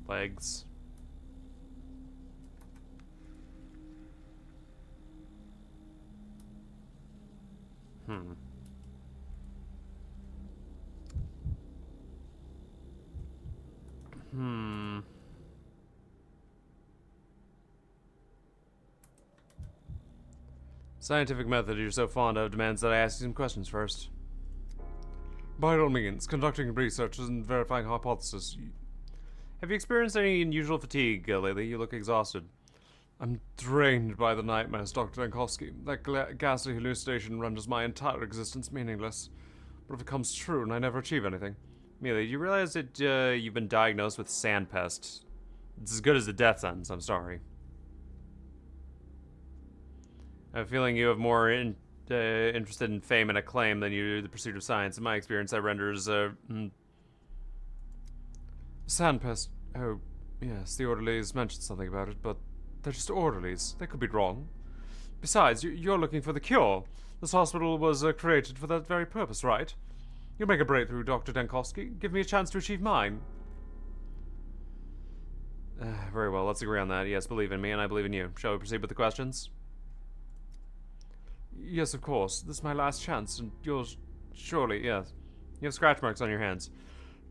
Legs. Hmm. Hmm. Scientific method you're so fond of demands that I ask you some questions first. By all means, conducting research and verifying hypotheses. Have you experienced any unusual fatigue lately? You look exhausted. I'm drained by the nightmares, Dr. Dankowski. That ghastly hallucination renders my entire existence meaningless. But if it comes true and I never achieve anything? Amelia, you realize that you've been diagnosed with sandpest? It's as good as a death sentence, I'm sorry. I have a feeling you have more interested in fame and acclaim than you do the pursuit of science. In my experience, that renders... Sandpest. Oh, yes, the orderlies mentioned something about it, but they're just orderlies. They could be wrong. Besides, you're looking for the cure. This hospital was created for that very purpose, right? You'll make a breakthrough, Dr. Dankowski. Give me a chance to achieve mine. Very well, let's agree on that. Yes, believe in me, and I believe in you. Shall we proceed with the questions? Yes, of course. This is my last chance, and yours, surely, yes. You have scratch marks on your hands.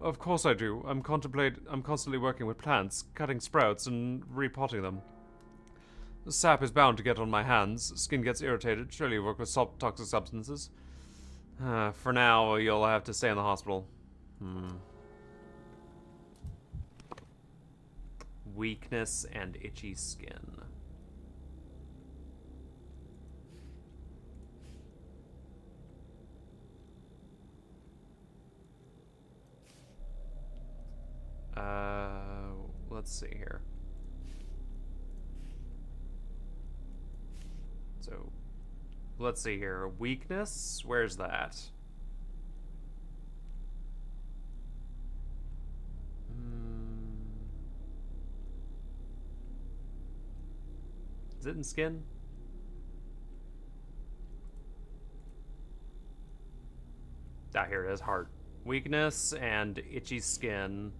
Of course I do. I'm constantly working with plants, cutting sprouts and repotting them. The sap is bound to get on my hands. Skin gets irritated. Surely you work with toxic substances. For now, you'll have to stay in the hospital. Weakness and itchy skin. Let's see here. So, let's see here. Weakness? Where's that? Is it in skin? Ah, here it is. Heart. Weakness and itchy skin.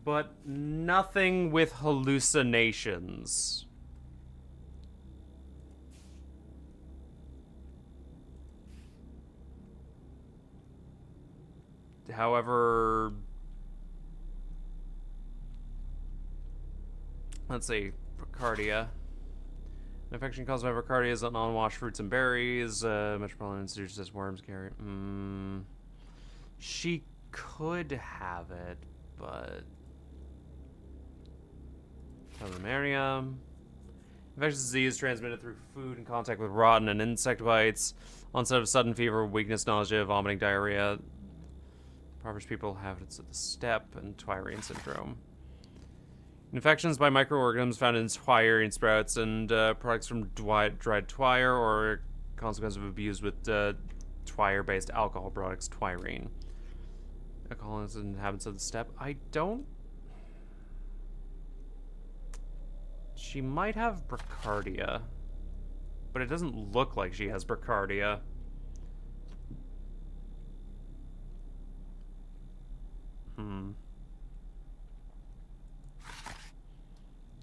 But nothing with hallucinations. However, let's see, Precardia. An infection caused by Precardia is on unwashed fruits and berries. Metropolitan Institute says worms carry. She could have it, but Malaria. Infectious disease transmitted through food in contact with rotten and insect bites. Onset of sudden fever, weakness, nausea, vomiting, diarrhea. Impoverished people have it at the step, and Twirine syndrome. Infections by microorganisms found in twirine sprouts and products from dried twire or consequence of abuse with twire-based alcohol products, Twirine. Alcohol and habits of the step. I don't... She might have Bracardia, but it doesn't look like she has Bracardia.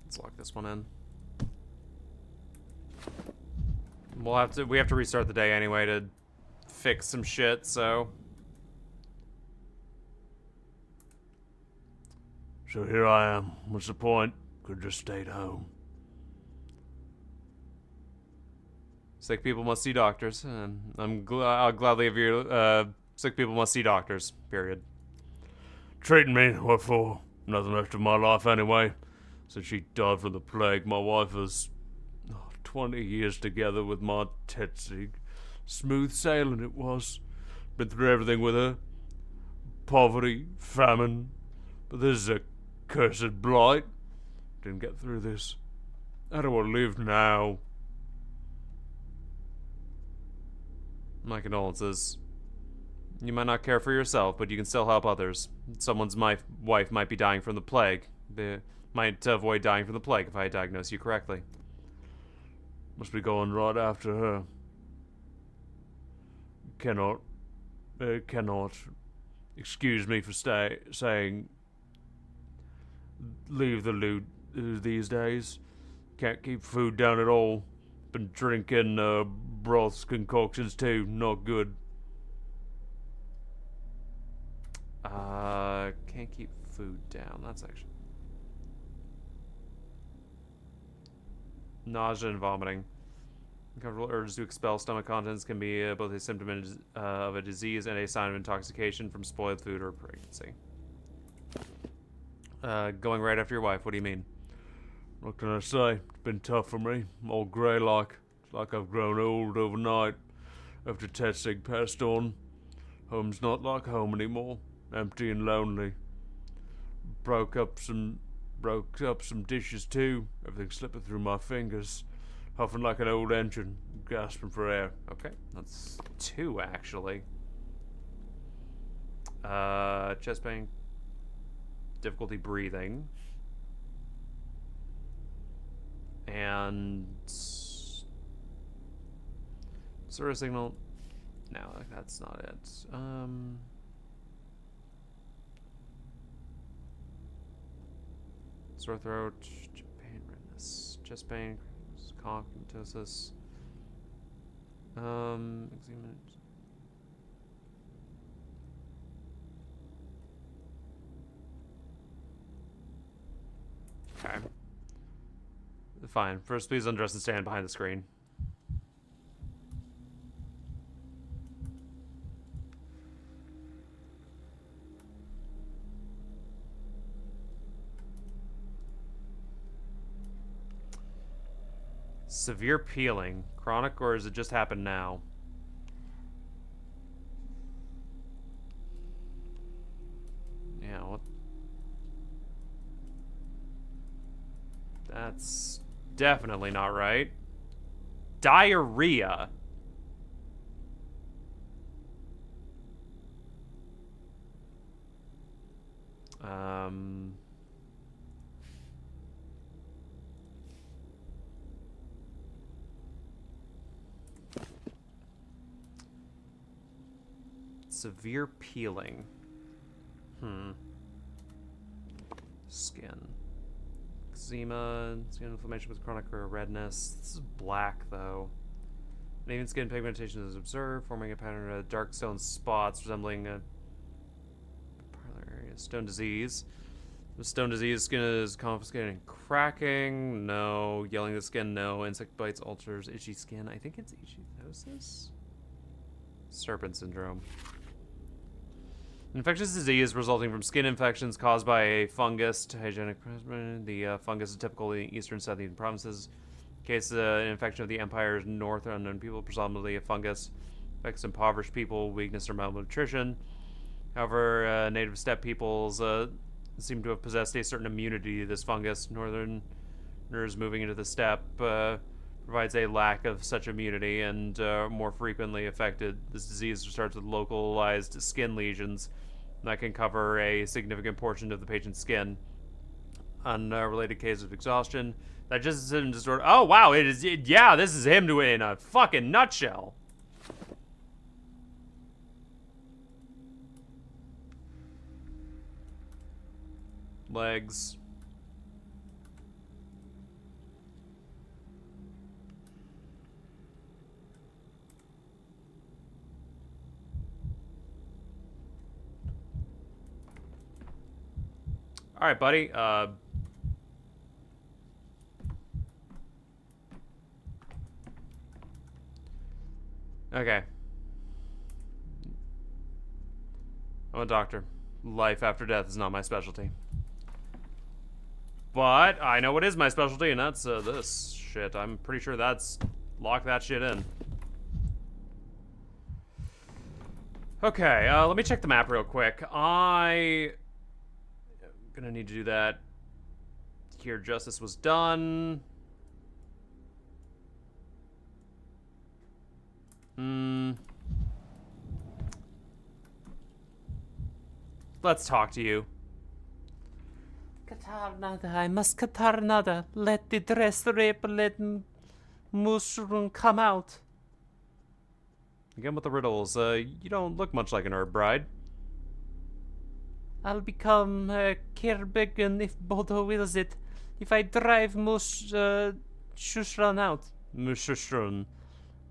Let's lock this one in. We have to restart the day anyway to fix some shit, so. So here I am. What's the point? Could just stayed home. Sick people must see doctors. I'll gladly have you. Sick people must see doctors. Period. Treating me? What for? Nothing left of my life anyway. Since she died from the plague, my wife was 20 years together with my Tetsy. Smooth sailing it was. Been through everything with her. Poverty, famine. But this is a cursed blight. Didn't get through this. How do I live now? My condolences. You might not care for yourself, but you can still help others. Someone's wife might be dying from the plague. They might avoid dying from the plague if I diagnose you correctly. Must be going right after her. Cannot. Excuse me for saying leave the loot these days. Can't keep food down at all. Been drinking broths concoctions too. Not good. Can't keep food down. That's actually nausea and vomiting. Uncomfortable urges to expel stomach contents can be both a symptom of a disease and a sign of intoxication from spoiled food or pregnancy. Going right after your wife. What do you mean? What can I say? It's been tough for me. I'm all grey like. It's like I've grown old overnight. After Tetsig passed on. Home's not like home anymore. Empty and lonely. Broke up some dishes too. Everything slipping through my fingers. Huffing like an old engine. Gasping for air. Okay, that's 2 actually. Chest pain. Difficulty breathing. And sort of signal. No, that's not it. Sore throat, pain, redness, chest pain, cough, comatosis. Eczema. Okay. Fine. First, please undress and stand behind the screen. Severe peeling. Chronic, or has it just happened now? Yeah, what? That's definitely not right. Diarrhea. Severe peeling. Skin. Eczema, skin inflammation with chronic or redness. This is black, though. Uneven skin pigmentation is observed, forming a pattern of dark stone spots resembling a parlor area. Stone disease. The stone disease, skin is confiscated and cracking. No. Yelling the skin, no. Insect bites, ulcers, itchy skin. I think it's ichthyosis? Serpent syndrome. Infectious disease resulting from skin infections caused by a fungus to hygienic. The fungus is typical in eastern and southern provinces. In case an infection of the empire's north or unknown people, presumably a fungus affects impoverished people, weakness or malnutrition. However, native steppe peoples seem to have possessed a certain immunity to this fungus. Northerners moving into the steppe provides a lack of such immunity and more frequently affected. This disease starts with localized skin lesions that can cover a significant portion of the patient's skin. Unrelated cases of exhaustion. That just isn't disorder. Oh wow, yeah, this is him in a fucking nutshell. Legs. All right, buddy. Okay. I'm a doctor. Life after death is not my specialty. But I know what is my specialty, and that's this shit. I'm pretty sure that's... Lock that shit in. Okay, let me check the map real quick. I'm gonna need to do that. Here, justice was done. Let's talk to you. Katarnada, I must Katarnada. Let the dress rip, let mushroom come out. Again with the riddles. You don't look much like an herb bride. I'll become Kerbegan if Bodo wills it. If I drive Shushran out. Mushushun.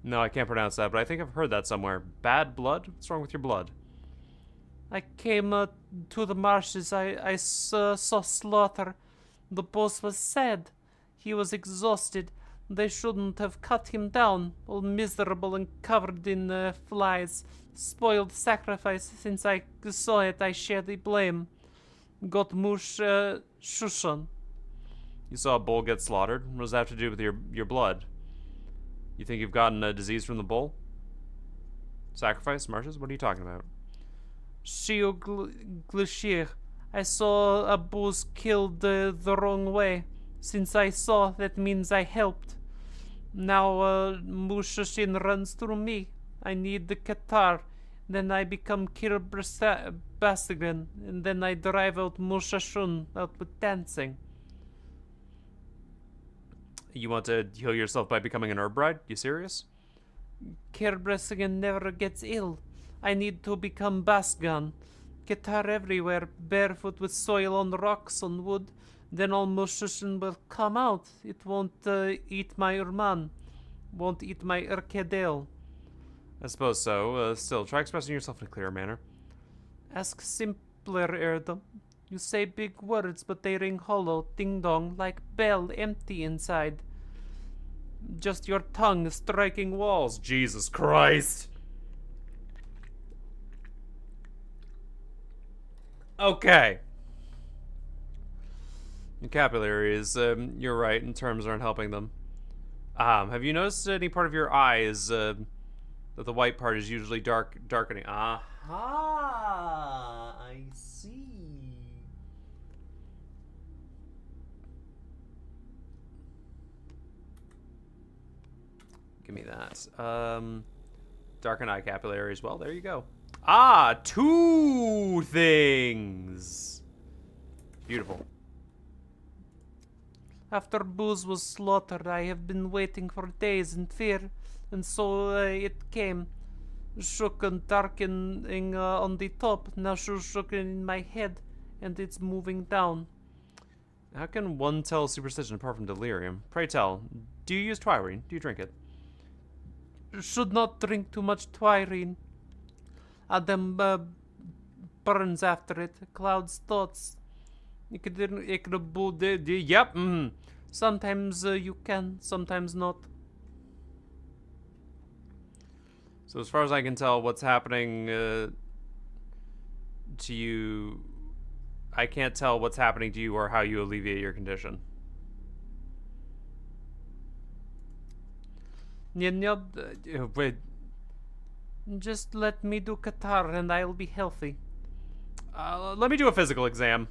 No, I can't pronounce that, but I think I've heard that somewhere. Bad blood? What's wrong with your blood? I came to the marshes. I saw slaughter. The boss was sad. He was exhausted. They shouldn't have cut him down, all miserable and covered in flies. Spoiled sacrifice. Since I saw it, I share the blame. Got Shushan. You saw a bull get slaughtered? What does that have to do with your blood? You think you've gotten a disease from the bull? Sacrifice? Marshes? What are you talking about? Shio Glishir. I saw a boss killed the wrong way. Since I saw, that means I helped. Now Mushashin runs through me. I need the Qatar. Then I become Kir Bastigan. And then I drive out Mushashun out with dancing. You want to heal yourself by becoming an herb bride? You serious? Kir Bastigan never gets ill. I need to become Basgan. Qatar everywhere, barefoot with soil on rocks, on wood. Then all Mushashin will come out. It won't eat my Urman. Won't eat my Urkedel. I suppose so. Still, try expressing yourself in a clearer manner. Ask simpler, Erdom. You say big words, but they ring hollow, ding-dong, like bell, empty inside. Just your tongue striking walls. Jesus Christ! Okay. Vocabulary is, you're right, in terms aren't helping them. Have you noticed any part of your eyes, that the white part is usually darkening? Aha! I see. Give me that. Darken eye capillaries. Well, there you go. Ah, 2 things. Beautiful. After Booz was slaughtered, I have been waiting for days in fear, and so it came. Shook and darkening on the top, now shook in my head, and it's moving down. How can one tell superstition apart from delirium? Pray tell, do you use Twirine? Do you drink it? Should not drink too much Twirine. Adam burns after it, clouds thoughts. Yep. Sometimes you can, sometimes not. So as far as I can tell, what's happening to you, I can't tell what's happening to you or how you alleviate your condition. Wait. Just let me do Qatar and I'll be healthy. Let me do a physical exam.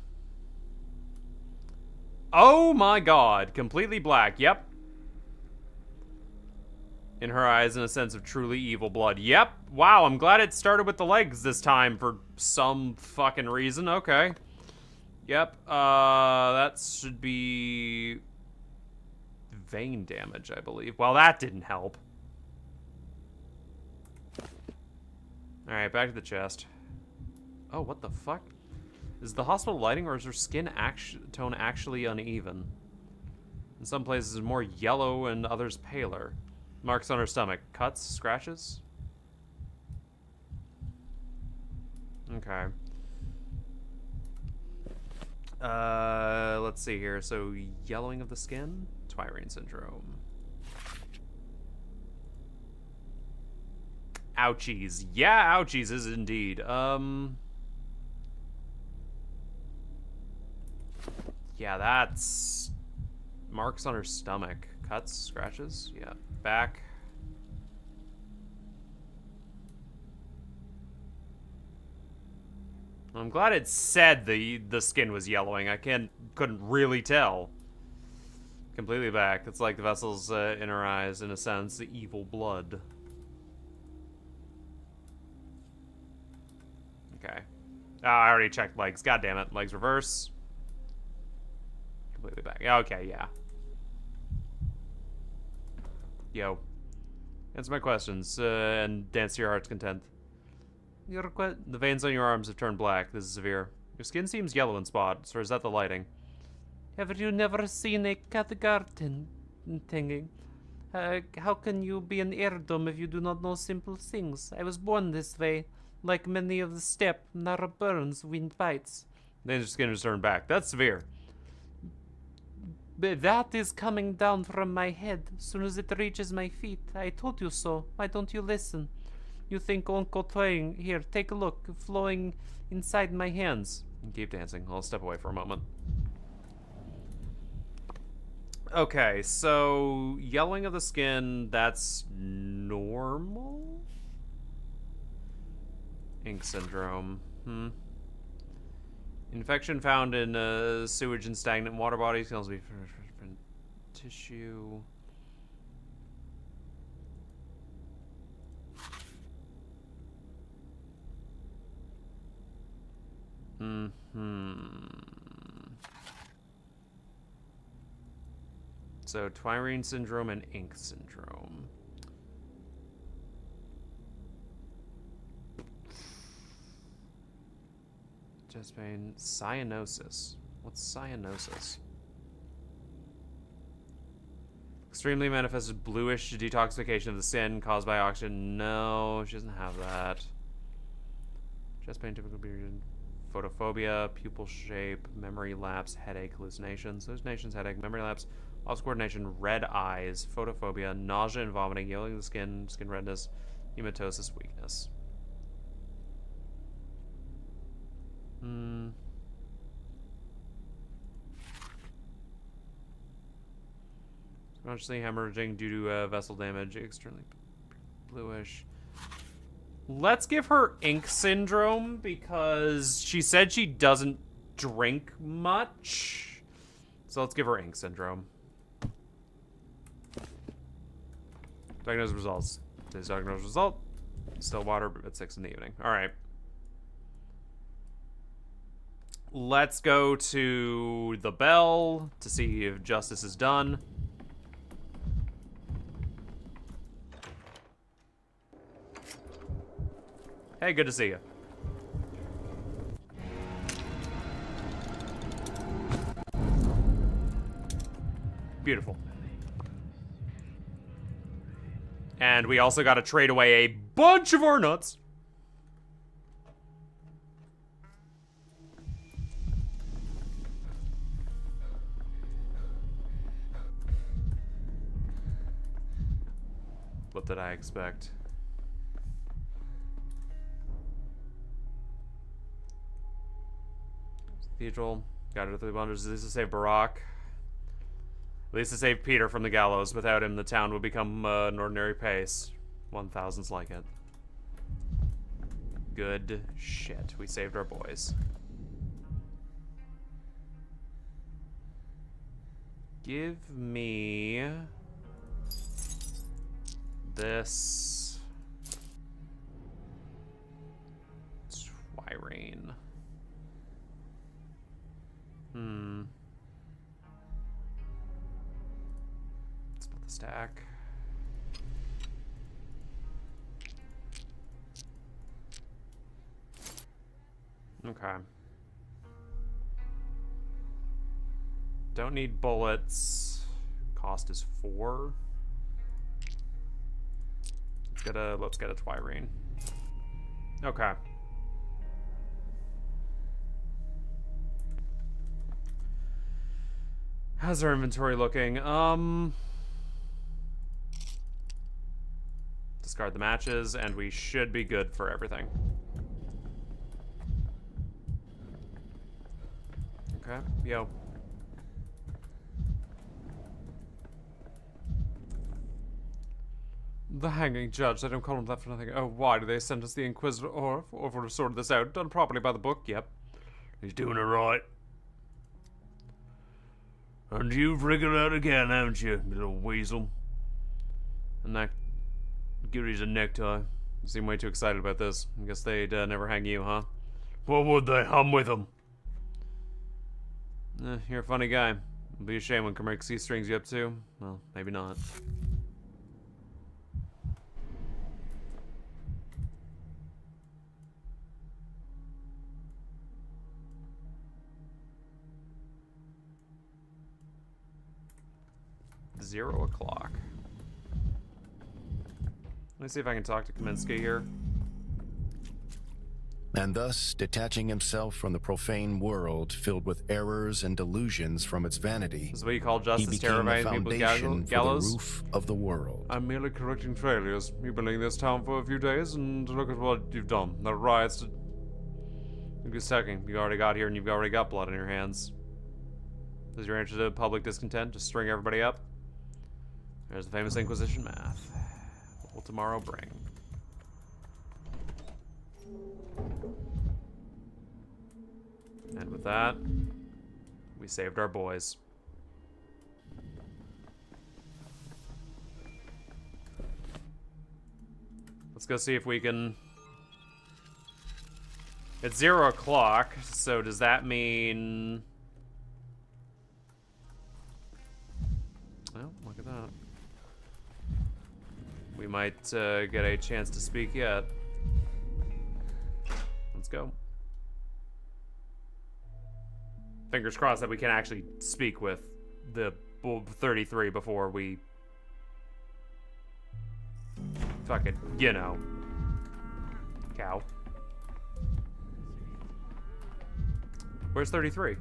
Oh my god, completely black, yep. In her eyes, in a sense of truly evil blood. Yep, wow, I'm glad it started with the legs this time for some fucking reason, okay. Yep, that should be vein damage, I believe. Well, that didn't help. Alright, back to the chest. Oh, what the fuck? Is the hospital lighting, or is her skin tone actually uneven? In some places more yellow and others paler. Marks on her stomach. Cuts? Scratches? Okay. Let's see here. So, yellowing of the skin? Twirine syndrome. Ouchies. Yeah, ouchies is indeed. Yeah, that's marks on her stomach. Cuts, scratches, yeah. Back. I'm glad it said the skin was yellowing. I couldn't really tell. Completely back. It's like the vessels in her eyes, in a sense, the evil blood. Okay. Oh, I already checked legs. God damn it. Legs reverse. Completely back. Okay, yeah. Yo. Answer my questions, and dance to your heart's content. The veins on your arms have turned black. This is severe. Your skin seems yellow in spots, or is that the lighting? Have you never seen a cat garden thingy? How can you be an heirdom if you do not know simple things? I was born this way, like many of the steppe, Nara burns, wind bites. Then your skin is turned back. That's severe. But that is coming down from my head. As soon as it reaches my feet, I told you so. Why don't you listen? You think Uncle Toying? Here, take a look, flowing inside my hands. Keep dancing. I'll step away for a moment. Okay, so yellowing of the skin, that's normal? Ink syndrome. Infection found in sewage and stagnant water bodies can also be from tissue. So, Twirine syndrome and ink syndrome. Chest pain. Cyanosis. What's cyanosis? Extremely manifested bluish detoxification of the skin caused by oxygen. No, she doesn't have that. Chest pain, typical period. Photophobia, pupil shape, memory lapse, headache, hallucinations. Hallucinations, headache, memory lapse, loss of coordination, red eyes, photophobia, nausea and vomiting, yellowing of the skin, skin redness, hematosis, weakness. Consciously hemorrhaging due to vessel damage, externally bluish. Let's give her ink syndrome because she said she doesn't drink much. So let's give her ink syndrome. Diagnosis results. Today's diagnosis result. Still water at 6 in the evening. All right. Let's go to the bell to see if justice is done. Hey, good to see you. Beautiful. And we also got to trade away a bunch of our nuts. What did I expect? Cathedral. Got it through the wonders. At least to save Barack. At least to save Peter from the gallows. Without him, the town would become an ordinary pace. 1,000's like it. Good shit. We saved our boys. Give me this Twirine. Let's put the stack. Okay. Don't need bullets. Cost is 4. Let's get a Twirine. Okay. How's our inventory looking? Discard the matches, and we should be good for everything. Okay, yo. The hanging judge, they don't call him that for nothing. Oh, why do they send us the Inquisitor or to sort this out? Done properly by the book, yep. He's doing it right. And you've wriggled out again, haven't you, little weasel? And that Giri's a necktie. You seem way too excited about this. I guess they'd never hang you, huh? What would they? I'm with them. You're a funny guy. It'll be a shame when Kamerksi strings you up too. Well, maybe not. 0 o'clock. Let me see if I can talk to Kaminsky here. And thus, detaching himself from the profane world filled with errors and delusions from its vanity, This is what you call he justice, became the terrorizing people with foundation for the gallows? roof of the world. I'm merely correcting failures. You've been in this town for a few days, and look at what you've done. The riots... Look at second. You already got here, and you've already got blood on your hands. Is your answer to public discontent to string everybody up? There's the famous Inquisition math. What will tomorrow bring? And with that, we saved our boys. Let's go see if we can... It's 0 o'clock, so does that mean... Oh, look at that. We might get a chance to speak yet. Let's go. Fingers crossed that we can actually speak with the 33 before we... Fucking, you know. Cow. Where's 33?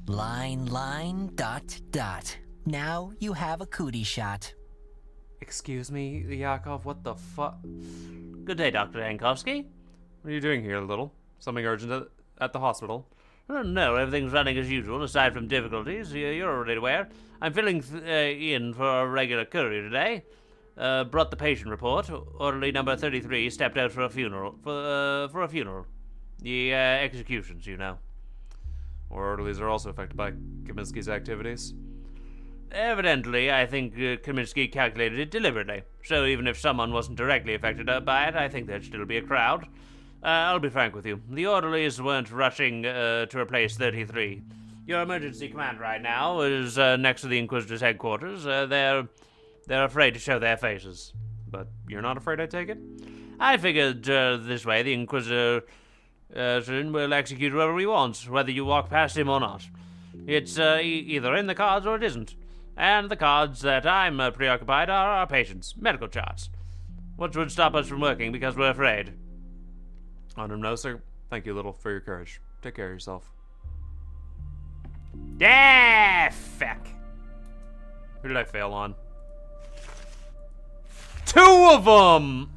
Line, dot, dot. Now you have a cootie shot. Excuse me, Yakov, what the fuck? Good day, Dr. Yankovsky. What are you doing here, little? Something urgent at the hospital? Oh, no, everything's running as usual, aside from difficulties. You're already aware. I'm filling in for a regular courier today. Brought the patient report. Orderly number 33 stepped out for a funeral. For a funeral. The executions, you know. Orderlies are also affected by Kaminsky's activities. Evidently, I think Kaminsky calculated it deliberately. So even if someone wasn't directly affected by it, I think there'd still be a crowd. I'll be frank with you. The orderlies weren't rushing to replace 33. Your emergency command right now is next to the Inquisitor's headquarters. They're afraid to show their faces. But you're not afraid, I take it? I figured this way the Inquisitor will execute whoever he wants, whether you walk past him or not. It's either in the cards or it isn't. And the cards that I'm preoccupied are our patients' medical charts. What would stop us from working because we're afraid? I don't know, sir. Thank you, little, for your courage. Take care of yourself. Ah, fuck. Who did I fail on? 2 of them!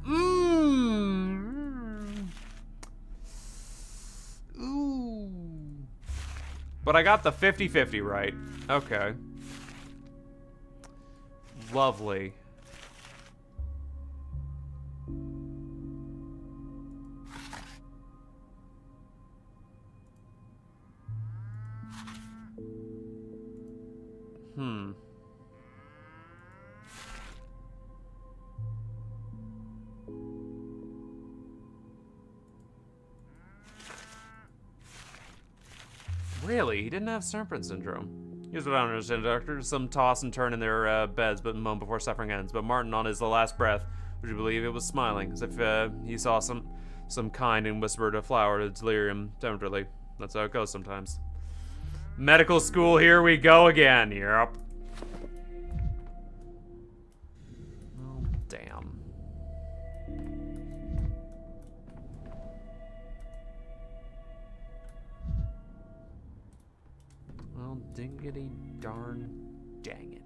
Ooh. But I got the 50-50 right. Okay. Lovely. Really? He didn't have Semprún syndrome. Here's what I don't understand, Doctor. Some toss and turn in their beds but moan before suffering ends. But Martin, on his last breath, would you believe it was smiling, as if he saw some kind and whispered a flower to delirium tenderly. That's how it goes sometimes. Medical school, here we go again. Yep. Oh, damn. Well, dingity darn dang it.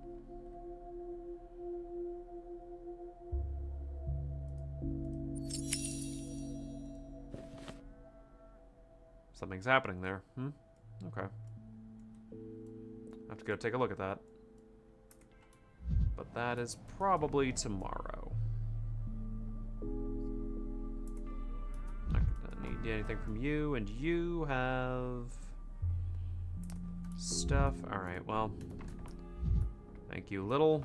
Something's happening there. Okay. I have to go take a look at that. But that is probably tomorrow. Not gonna need anything from you, and you have stuff. Alright, well. Thank you, little.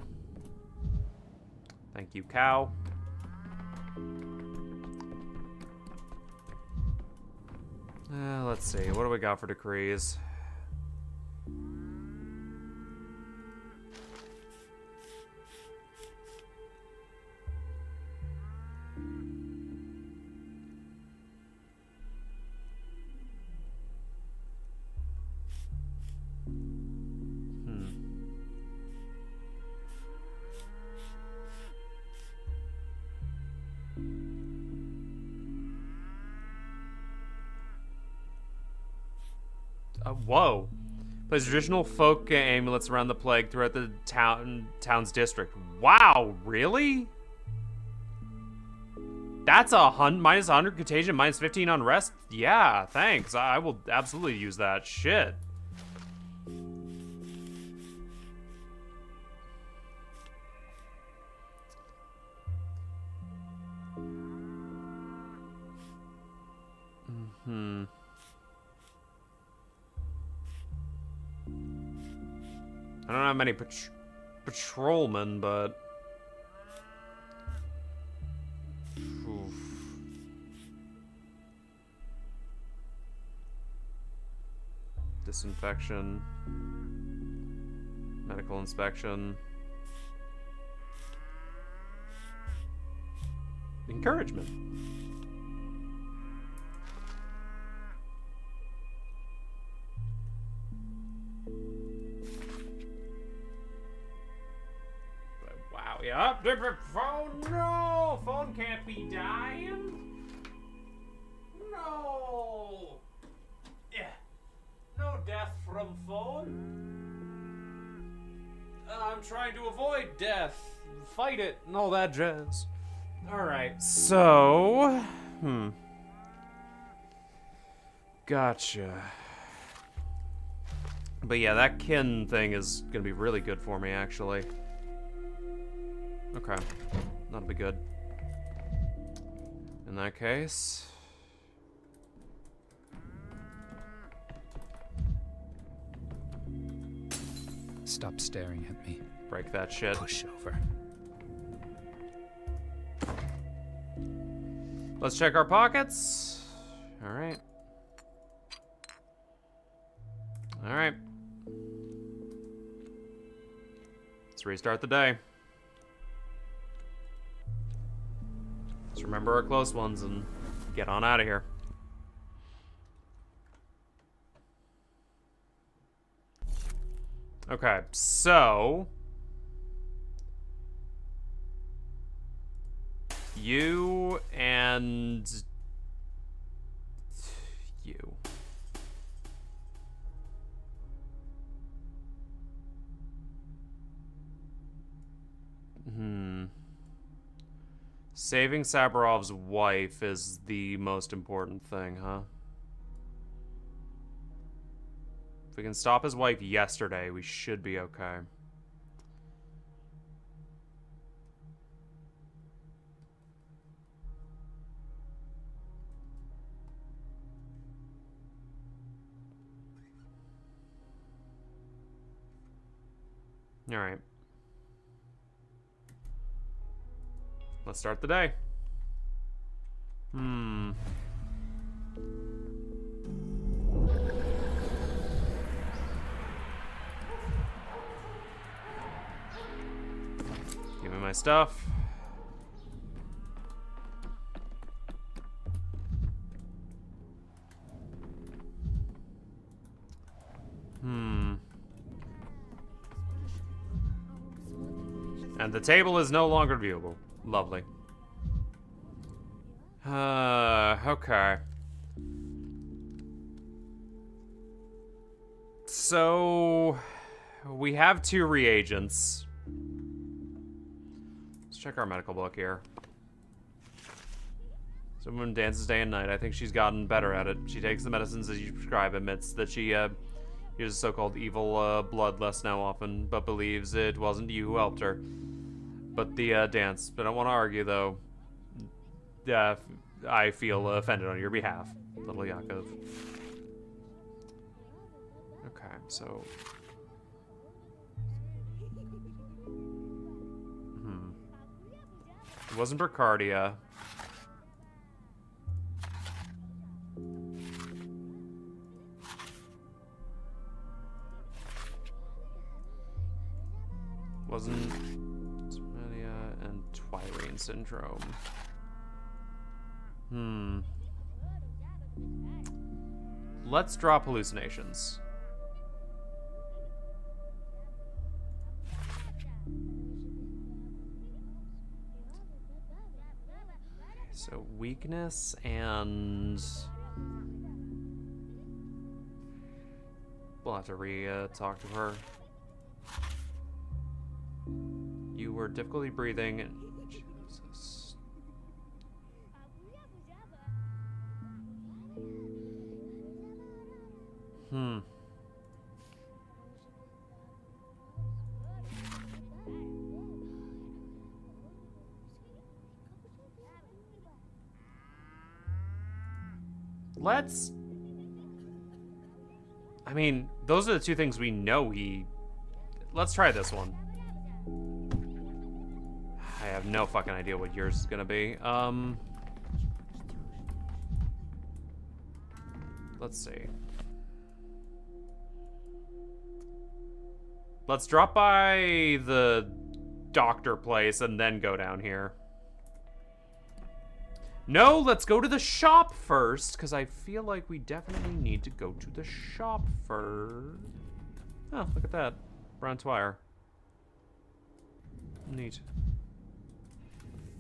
Thank you, cow. Let's see. What do we got for decrees? Whoa. Plays traditional folk amulets around the plague throughout the town's district. Wow, really? That's a minus 100 contagion, minus 15 unrest? Yeah, thanks. I will absolutely use that. Shit. I don't have many patrolmen, but... Oof. Disinfection. Medical inspection. Encouragement. Wow, yeah. Phone, no! Phone can't be dying. No! Yeah. No death from phone. I'm trying to avoid death. Fight it and all that jazz. Alright, so... Gotcha. But yeah, that kin thing is gonna be really good for me, actually. Okay. That'll be good. In that case... Stop staring at me. Break that shit. Push over. Let's check our pockets. Alright. Alright. Let's restart the day. Let's remember our close ones and get on out of here. Okay, so... You and... You. Saving Sabarov's wife is the most important thing, huh? If we can stop his wife yesterday, we should be okay. All right. Let's start the day. Give me my stuff. And the table is no longer viewable. Lovely. Okay. So, we have 2 reagents. Let's check our medical book here. Someone dances day and night. I think she's gotten better at it. She takes the medicines as you prescribe, admits that she uses so-called evil blood less now often, but believes it wasn't you who helped her. But the dance. I don't want to argue, though. I feel offended on your behalf, little Yakov. Okay, so... It wasn't Bracardia. Wasn't Media and Twirene syndrome. Let's drop hallucinations. So weakness and We'll have to talk to her. You were difficulty breathing. Jesus. Let's... I mean, those are the two things we know he... Let's try this one. I have no fucking idea what yours is gonna be. Let's see. Let's drop by the doctor place and then go down here. No, let's go to the shop first, because I feel like we definitely need to go to the shop first. Oh, look at that. Bronze wire. Neat.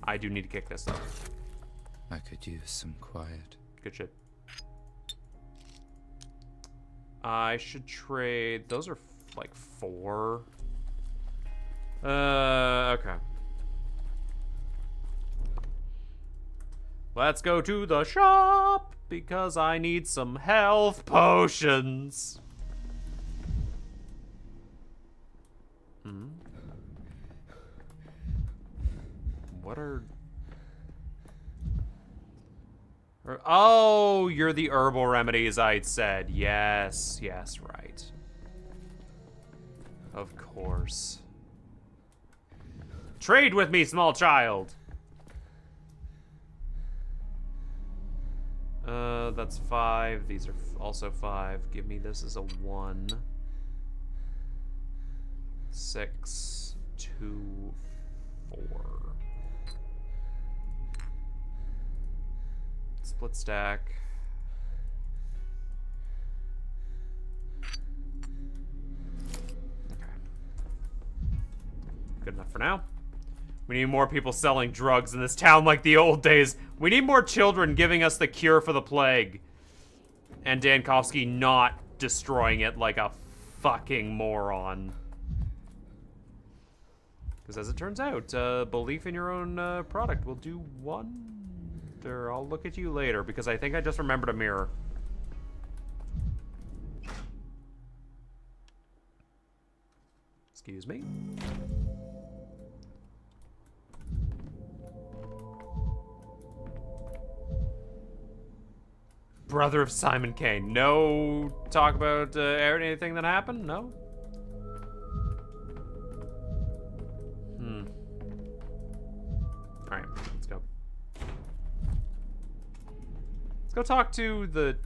I do need to kick this, though. I could use some quiet. Good shit. I should trade... Those are, like, 4. Okay. Let's go to the shop, because I need some health potions. What are... Oh, you're the herbal remedies I'd said. Yes, yes, right. Of course. Trade with me, small child. That's 5. These are also 5. Give me this as a 1. 6, 2, 4. Split stack. Okay. Good enough for now. We need more people selling drugs in this town like the old days. We need more children giving us the cure for the plague. And Dankovsky not destroying it like a fucking moron. Because as it turns out, belief in your own product will do wonder. I'll look at you later, because I think I just remembered a mirror. Excuse me. Brother of Simon Kane. No talk about anything that happened? No? Alright, let's go. Let's go talk to the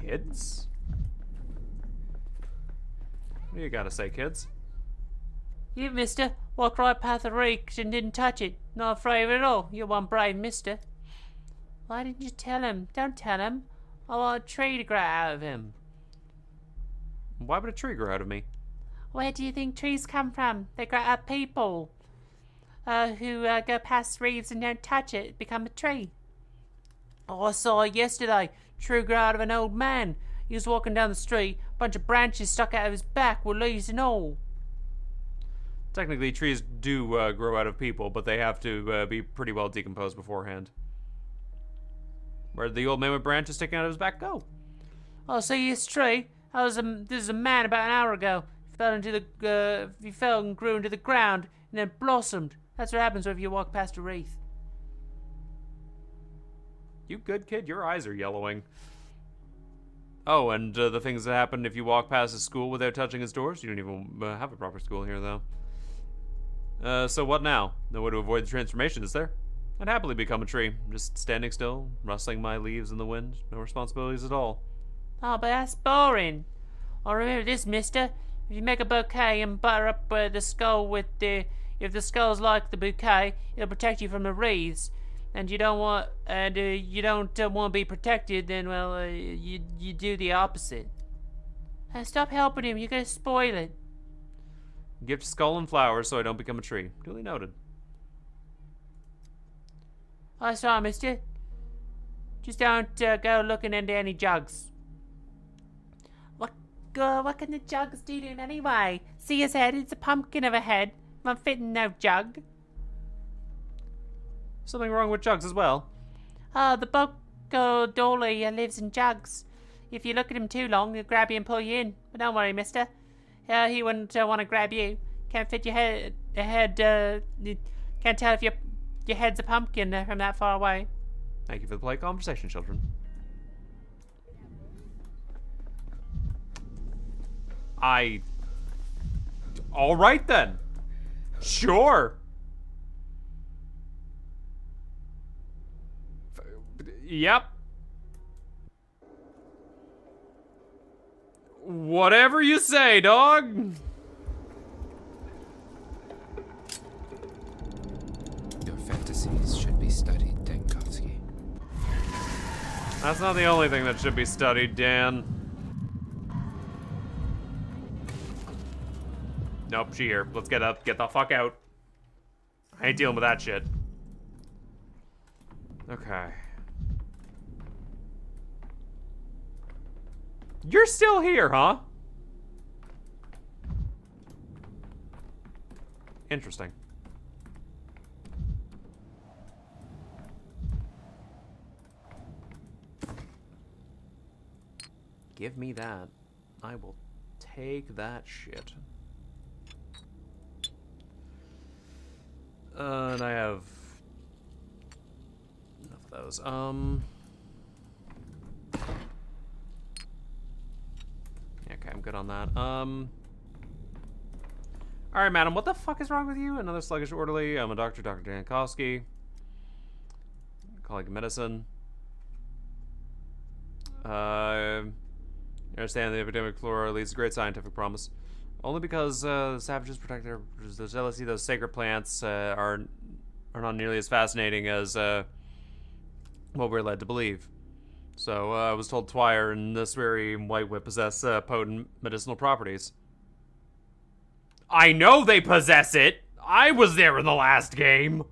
kids. What do you gotta say, kids? You, mister, walked right past the rake and didn't touch it. Not afraid at all. You're one brave mister. Why didn't you tell him? Don't tell him. I want a tree to grow out of him. Why would a tree grow out of me? Where do you think trees come from? They grow out of people who go past reeds and don't touch it, become a tree. Oh, I saw it yesterday. Tree grew out of an old man. He was walking down the street, a bunch of branches stuck out of his back with leaves and all. Technically, trees do grow out of people, but they have to be pretty well decomposed beforehand. Where did the old man with branches sticking out of his back go? Oh, see this tree? This is a man about an hour ago. He fell and grew into the ground and then blossomed. That's what happens if you walk past a wreath. You good kid? Your eyes are yellowing. Oh, and the things that happen if you walk past a school without touching its doors? You don't even have a proper school here, though. So what now? No way to avoid the transformation, is there? I'd happily become a tree, just standing still, rustling my leaves in the wind. No responsibilities at all. Oh, but that's boring. Oh, remember this, mister. If you make a bouquet and butter up the skull with if the skull's like the bouquet, it'll protect you from the wreaths. And you don't want, to be protected, then, well, you do the opposite. Stop helping him, you're gonna spoil it. Gift skull and flowers so I don't become a tree. Duly noted. Oh, sorry, mister. Just don't go looking into any jugs. What what can the jugs do to him anyway? See his head? It's a pumpkin of a head. Not fitting no jug. Something wrong with jugs as well? The Boko Dolly lives in jugs. If you look at him too long, he'll grab you and pull you in. But don't worry, mister. He wouldn't want to grab you. Can't fit your head. You can't tell if your head's a pumpkin from that far away. Thank you for the polite conversation, children. All right then. Sure. Yep. Whatever you say, dog. Your fantasies should be studied, Denkovsky. That's not the only thing that should be studied, Dan. Nope, she here. Let's get up. Get the fuck out. I ain't dealing with that shit. Okay. You're still here, huh? Interesting. Give me that. I will take that shit. And I have enough of those. Okay, I'm good on that. Alright, madam, what the fuck is wrong with you? Another sluggish orderly. I'm a doctor, Dr. Jankowski. Colleague of medicine. You understand the epidemic flora leads to great scientific promise. Only because the savages protect their jealousy. Those sacred plants are not nearly as fascinating as what we're led to believe. So I was told Twire and this very white whip possess potent medicinal properties. I know they possess it! I was there in the last game!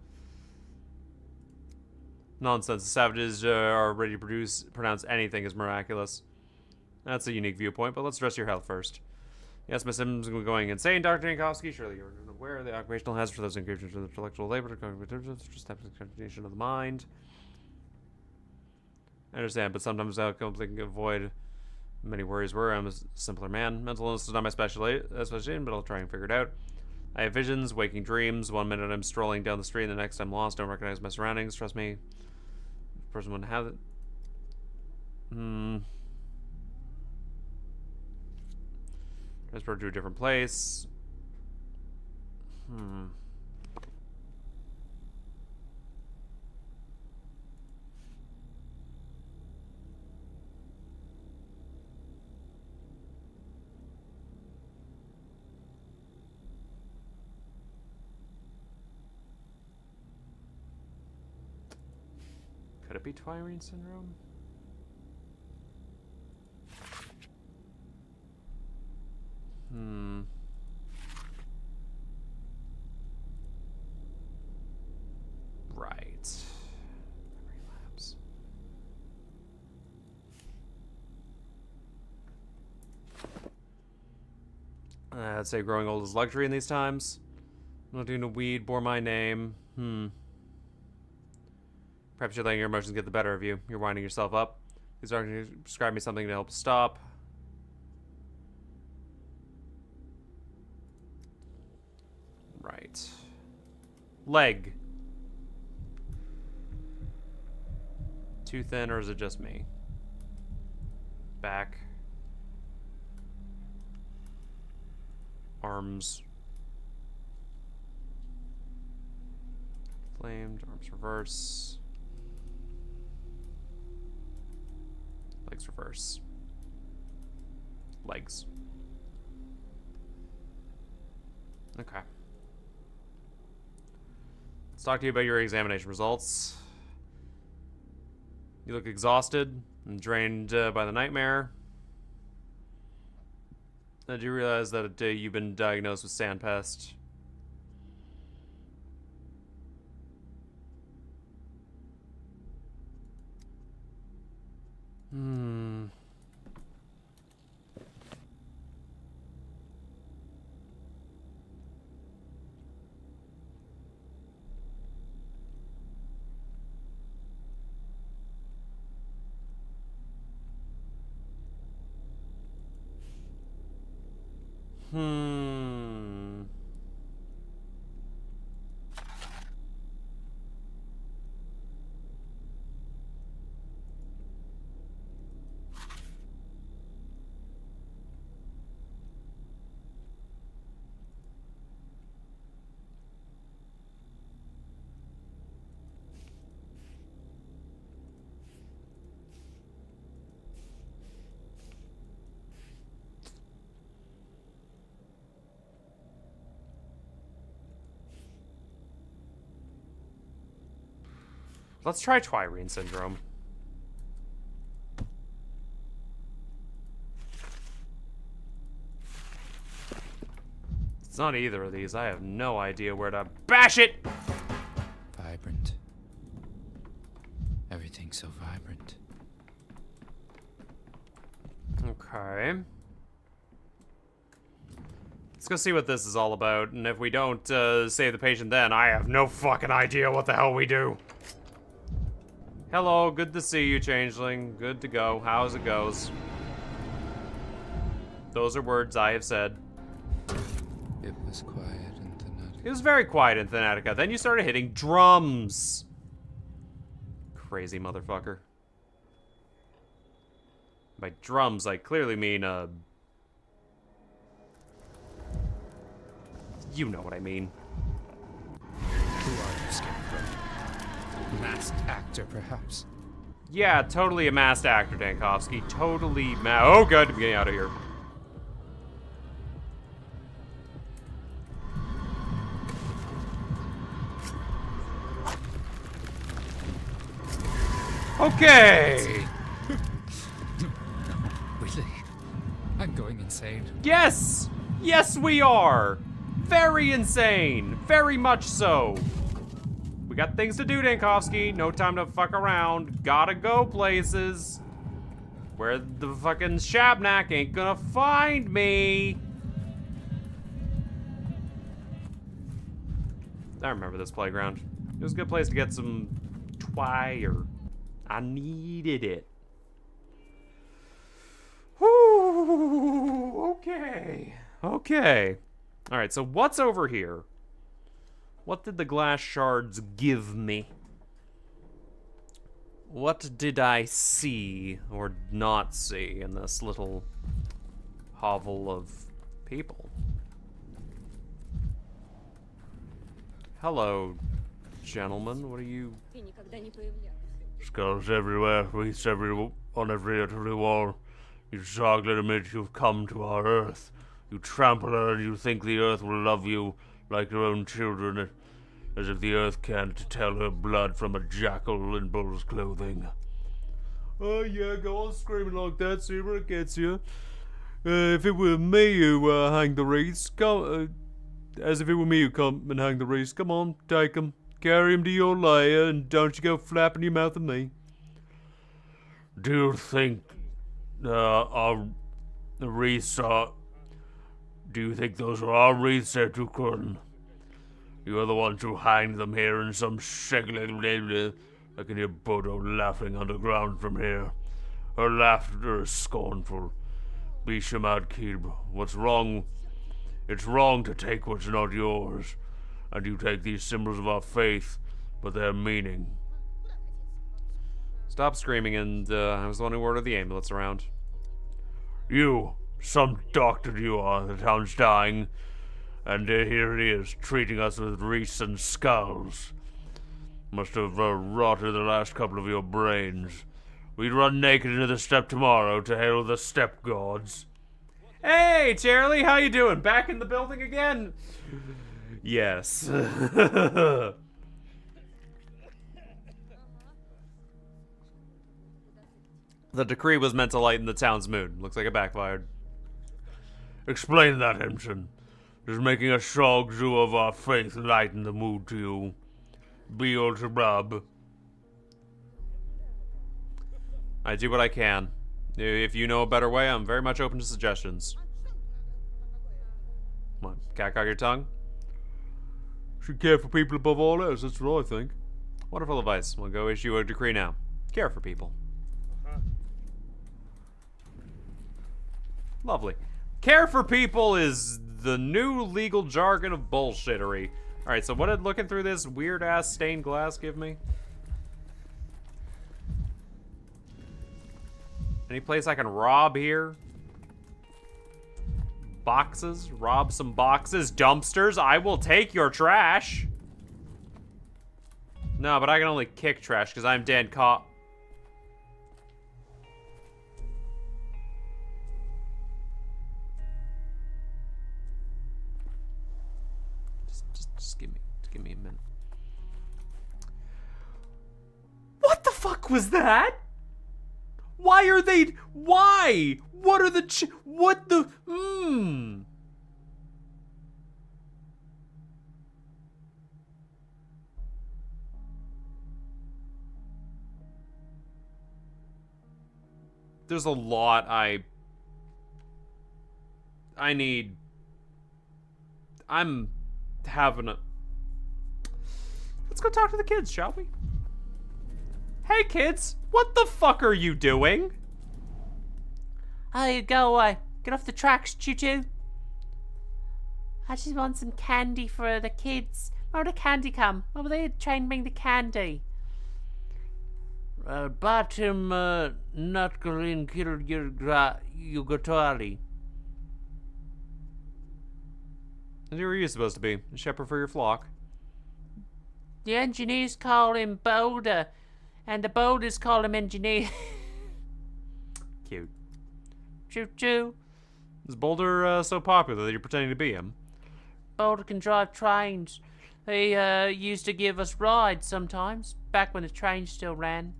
Nonsense. The savages are ready to pronounce anything as miraculous. That's a unique viewpoint, but let's address your health first. Yes, my symptoms are going insane, Dr. Jankowski. Surely you're aware of the occupational hazard for those engaged in intellectual labor, just coordination of the mind. I understand, but sometimes I can avoid many worries where I'm a simpler man. Mental illness is not my specialty, but I'll try and figure it out. I have visions, waking dreams. 1 minute I'm strolling down the street, and the next I'm lost, don't recognize my surroundings. Trust me, the person wouldn't have it. Transport to a different place. Could it be Twirine syndrome? Right. Relapse. I'd say growing old is luxury in these times. I'm not doing a weed, bore my name. Perhaps you're letting your emotions get the better of you. You're winding yourself up. These are going to prescribe me something to help stop. Right. Leg. Too thin, or is it just me? Back. Arms. Flamed. Arms reverse. Legs reverse. Legs. Okay. Let's talk to you about your examination results. You look exhausted and drained by the nightmare. Did you realize that you've been diagnosed with sandpest? Let's try Twirene Syndrome. It's not either of these. I have no idea where to bash it! Vibrant. Everything's so vibrant. Okay. Let's go see what this is all about, and if we don't save the patient then, I have no fucking idea what the hell we do. Hello, good to see you, Changeling. Good to go. How's it goes? Those are words I have said. It was quiet in Thanatica. It was very quiet in Thanatica. Then you started hitting drums. Crazy motherfucker. By drums, I clearly mean, you know what I mean. Who are you, Scarecrow? Masked actor, perhaps? Yeah, totally a masked actor, Dankovsky. Totally oh, good. I'm getting out of here. Okay. Really? I'm going insane. Yes! Yes, we are! Very insane! Very much so! We got things to do, Dankovsky. No time to fuck around. Gotta go places. Where the fucking Shabnak ain't gonna find me. I remember this playground. It was a good place to get some twire. I needed it. Whew, okay. Okay. Alright, so what's over here? What did the glass shards give me? What did I see or not see in this little hovel of people? Hello, gentlemen. What are you... Skulls everywhere, wreaths on every wall. You chocolate admit you've come to our earth. You trample her and you think the earth will love you like your own children, as if the earth can't tell her blood from a jackal in bull's clothing. Oh yeah, go on screaming like that, see where it gets you. If it were me who hang the wreaths, as if it were me who come and hang the wreaths, come on, take 'em. Carry him to your lair, and don't you go flapping your mouth at me. Do you think our wreaths are... Do you think those are our wreaths, Ertugrun? You are the ones who hanged them here in some shegly... I can hear Bodo laughing underground from here. Her laughter is scornful. Bishamad Kib, what's wrong? It's wrong to take what's not yours. And you take these symbols of our faith, but their meaning. Stop screaming, and I was the one who ordered the ambulance around. You, some doctor you are, the town's dying, and here it is, treating us with wreaths and skulls. Must have rotted the last couple of your brains. We'd run naked into the steppe tomorrow to hail the steppe gods. Hey, Charlie, how you doing? Back in the building again? Yes. The decree was meant to lighten the town's mood. Looks like it backfired. Explain that, Henson. Does making a shog zoo of our faith lighten the mood to you? Beelzebub. I do what I can. If you know a better way, I'm very much open to suggestions. What, cat got your tongue? Should care for people above all else, that's what I think. Wonderful advice. We'll go issue a decree now. Care for people. Lovely. Care for people is the new legal jargon of bullshittery. Alright, so what did looking through this weird-ass stained glass give me? Any place I can rob here? Boxes? Rob some boxes? Dumpsters? I will take your trash. No, but I can only kick trash because I'm Dan Cop. Just give me a minute. What the fuck was that? Why are they? Why? What are the? What the? There's a lot I need. I'm having a... Let's go talk to the kids, shall we? Hey kids, what the fuck are you doing? Hey, go away. Get off the tracks, choo-choo. I just want some candy for the kids. Where would the candy come? Where were they trying to bring the candy? Bottom Nutgalin Yugatari. And who are you supposed to be? A shepherd for your flock? The engineers call him Boulder, and the Boulders call him Engineer. Cute. Choo-choo. Is Boulder so popular that you're pretending to be him? Boulder can drive trains. He used to give us rides sometimes, back when the trains still ran.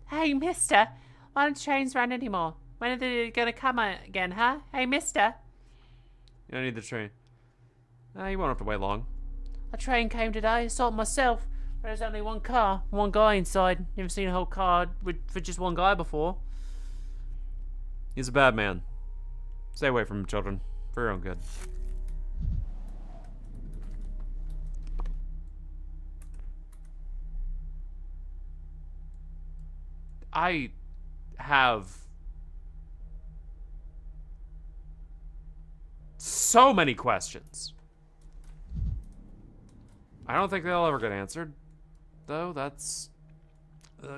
Hey, mister, why don't trains run anymore? When are they gonna come again, huh? Hey, mister. You don't need the train. You won't have to wait long. A train came today, I saw it myself. There's only one car, one guy inside. Never seen a whole car for just one guy before. He's a bad man. Stay away from him, children. For your own good. I have so many questions. I don't think they'll ever get answered, though. That's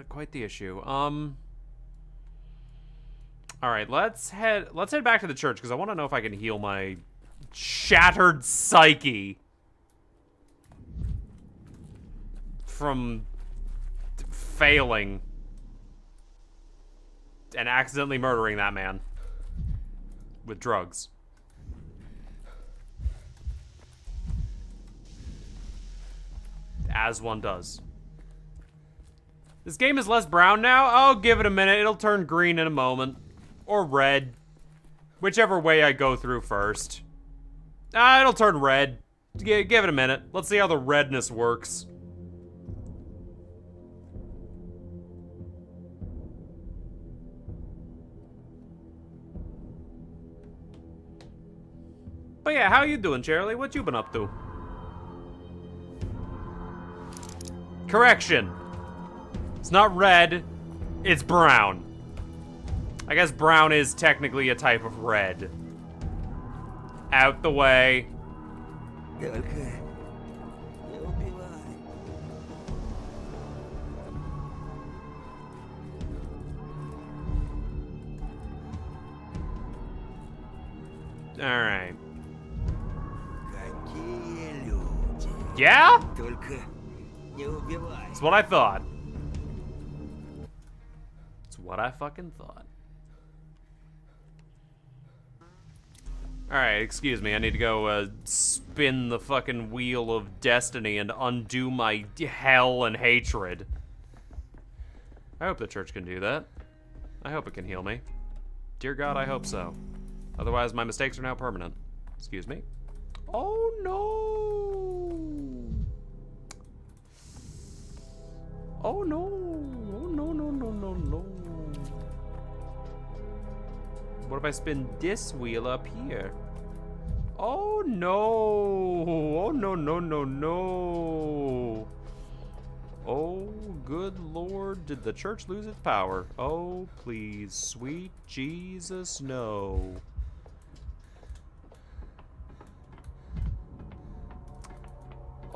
quite the issue. All right, let's head back to the church because I want to know if I can heal my shattered psyche from failing and accidentally murdering that man with drugs. As one does. This game is less brown now. I'll give it a minute. It'll turn green in a moment. Or red. Whichever way I go through first. It'll turn red. Give it a minute. Let's see how the redness works. But yeah, how you doing, Charlie? What you been up to? Correction. It's not red, it's brown. I guess brown is technically a type of red. Out the way. Alright. Yeah? It's what I thought. It's what I fucking thought. Alright, excuse me. I need to go spin the fucking wheel of destiny and undo my hell and hatred. I hope the church can do that. I hope it can heal me. Dear God, I hope so. Otherwise, my mistakes are now permanent. Excuse me. Oh no! Oh no! Oh no, no, no, no, no. What if I spin this wheel up here? Oh no! Oh no, no, no, no! Oh, good Lord, did the church lose its power? Oh, please, sweet Jesus, no.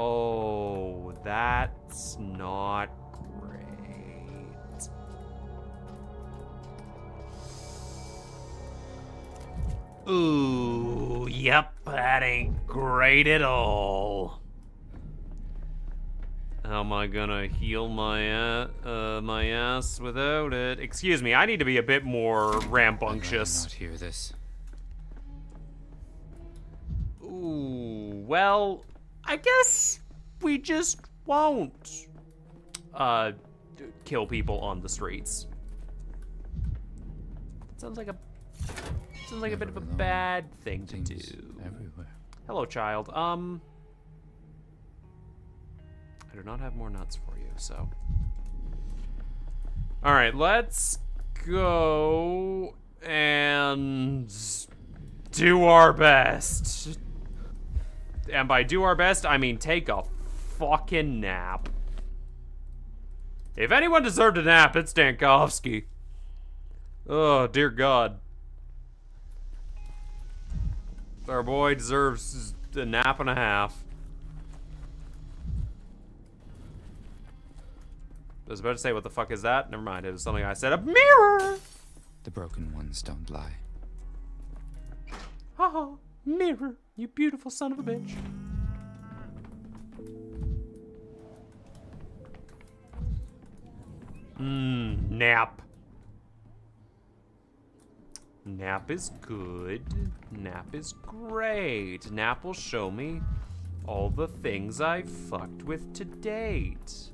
Oh, that's not great. Ooh, yep, that ain't great at all. How am I gonna heal my ass without it? Excuse me, I need to be a bit more rambunctious. Not hear this. Ooh, well, I guess we just won't kill people on the streets. Sounds like a bit of a bad thing to do. Everywhere. Hello, child. I do not have more nuts for you, so. All right, let's go and do our best. And by do our best, I mean take a fucking nap. If anyone deserved a nap, it's Dankovsky. Oh, dear God. Our boy deserves a nap and a half. I was about to say, what the fuck is that? Never mind, it was something I said. A mirror! The broken ones don't lie. Haha, mirror, you beautiful son of a bitch. Nap. Nap is good. Nap is great. Nap will show me all the things I fucked with to date.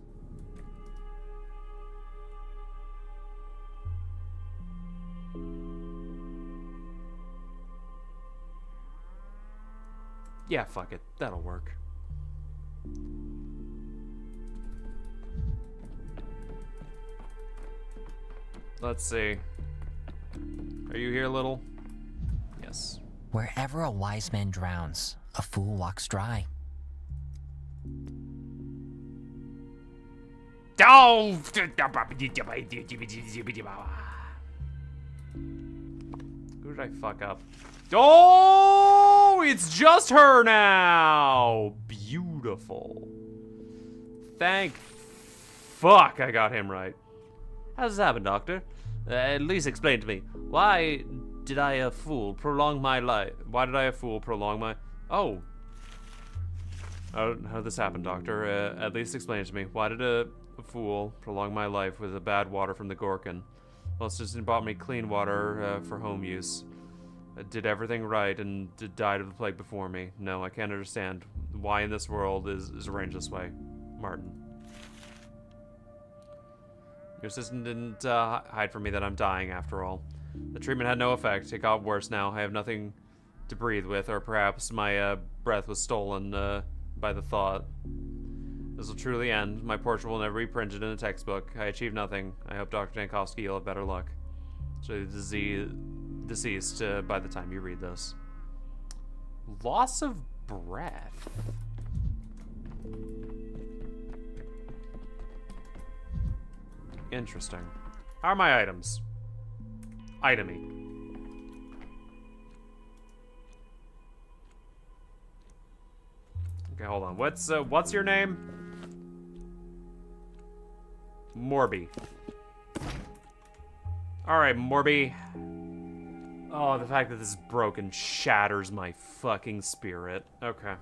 Yeah, fuck it. That'll work. Let's see. Are you here, little? Yes. Wherever a wise man drowns, a fool walks dry. Oh! Who did I fuck up? Oh! It's just her now! Beautiful. Thank fuck I got him right. How does this happen, Doctor? At least explain to me. Why did I, a fool, prolong my life? Why did I, a fool, prolong my... Oh. How did this happen, Doctor? At least explain it to me. Why did a fool prolong my life with the bad water from the Gorkin? Well, it's just bought me clean water for home use. I did everything right and died of the plague before me. No, I can't understand why in this world is arranged this way. Martin. Your assistant didn't hide from me that I'm dying after all. The treatment had no effect. It got worse now. I have nothing to breathe with, or perhaps my breath was stolen by the thought. This will truly end. My portrait will never be printed in a textbook. I achieved nothing. I hope Dr. Dankovsky will have better luck. So deceased by the time you read this. Loss of breath. Interesting. How are my items? Itemy. Okay, hold on. What's your name? Morby. Alright, Morby. Oh, the fact that this is broken shatters my fucking spirit. Okay.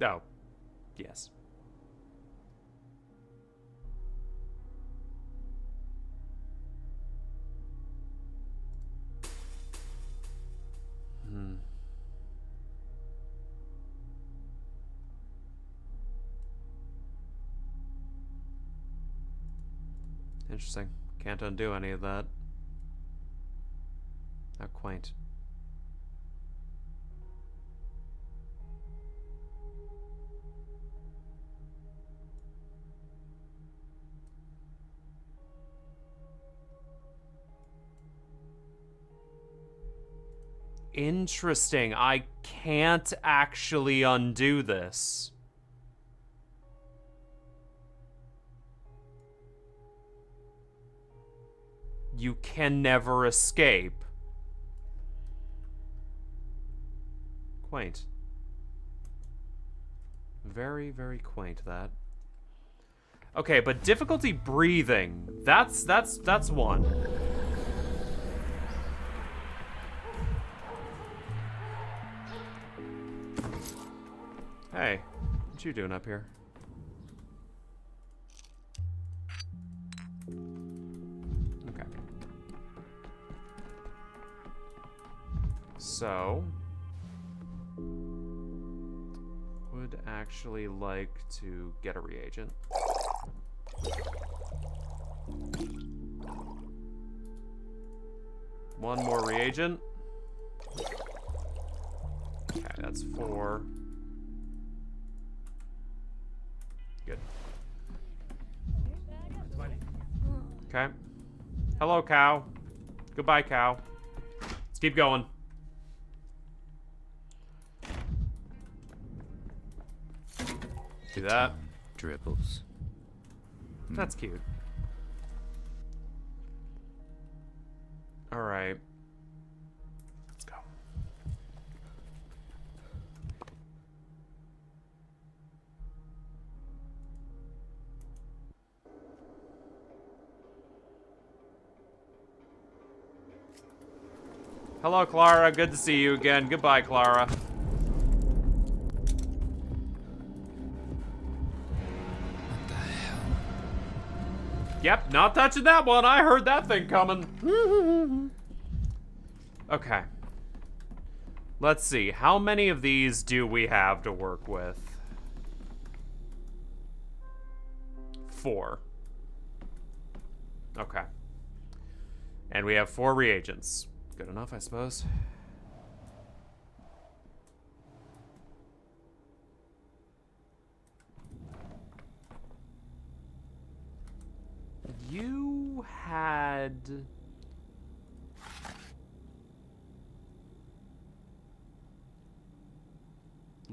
Oh. Yes. Interesting. Can't undo any of that. How quaint. Interesting. I can't actually undo this. you can never escape. Quaint. Very, very quaint, that. Okay, but difficulty breathing. That's one. Hey, what you doing up here? Okay. So, would actually like to get a reagent. One more reagent. Okay, that's 4. Good. Okay. Hello, cow. Goodbye, cow. Let's keep going. Do that. Dribbles. That's cute. All right. Let's go. Hello, Clara. Good to see you again. Goodbye, Clara. Yep, not touching that one. I heard that thing coming. Okay. Let's see. How many of these do we have to work with? 4. Okay. And we have 4 reagents. Good enough, I suppose. You had...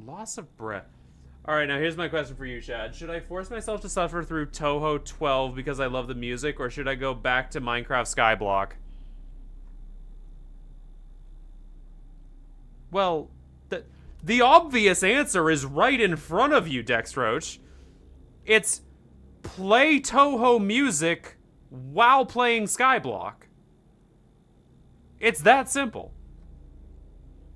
loss of breath. Alright, now here's my question for you, Shad. Should I force myself to suffer through Toho 12 because I love the music, or should I go back to Minecraft Skyblock? Well, the obvious answer is right in front of you, Dexroach. It's play Toho music while playing Skyblock. It's that simple.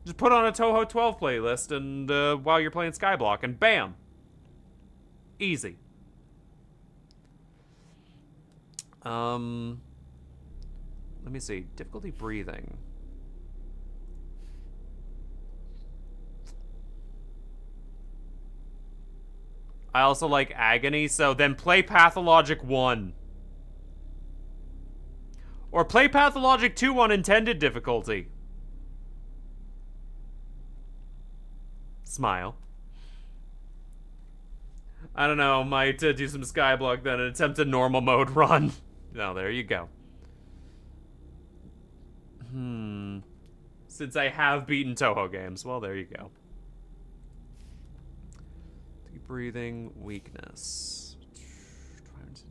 Just put on a Toho 12 playlist and while you're playing Skyblock, and bam. Easy. Let me see. Difficulty breathing. I also like Agony, so then play Pathologic 1. Or play Pathologic 2 on intended difficulty. Smile. I don't know, might do some Skyblock then and attempt a normal mode run. No, there you go. Since I have beaten Toho games, well, there you go. Deep breathing, weakness. Twilight syndrome.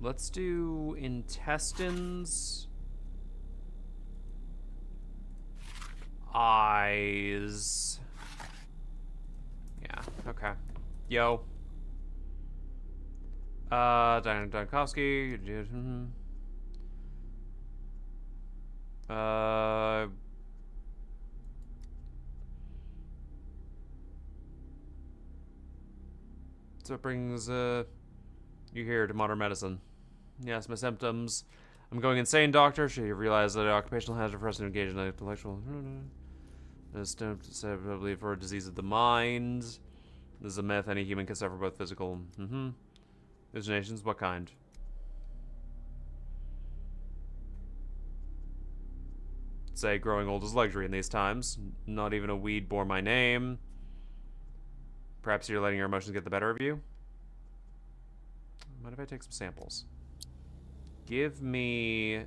Let's do intestines. Eyes. Yeah, okay. Yo. Diana Donkovsky. So it brings, you here to modern medicine. Yes, my symptoms. I'm going insane, doctor. Should you realize that occupational hazard for us to engage in intellectual... This probably for a disease of the mind. This is a myth. Any human can suffer both physical... hallucinations? What kind? Say growing old is luxury in these times. Not even a weed bore my name. Perhaps you're letting your emotions get the better of you? Mind if I take some samples? Give me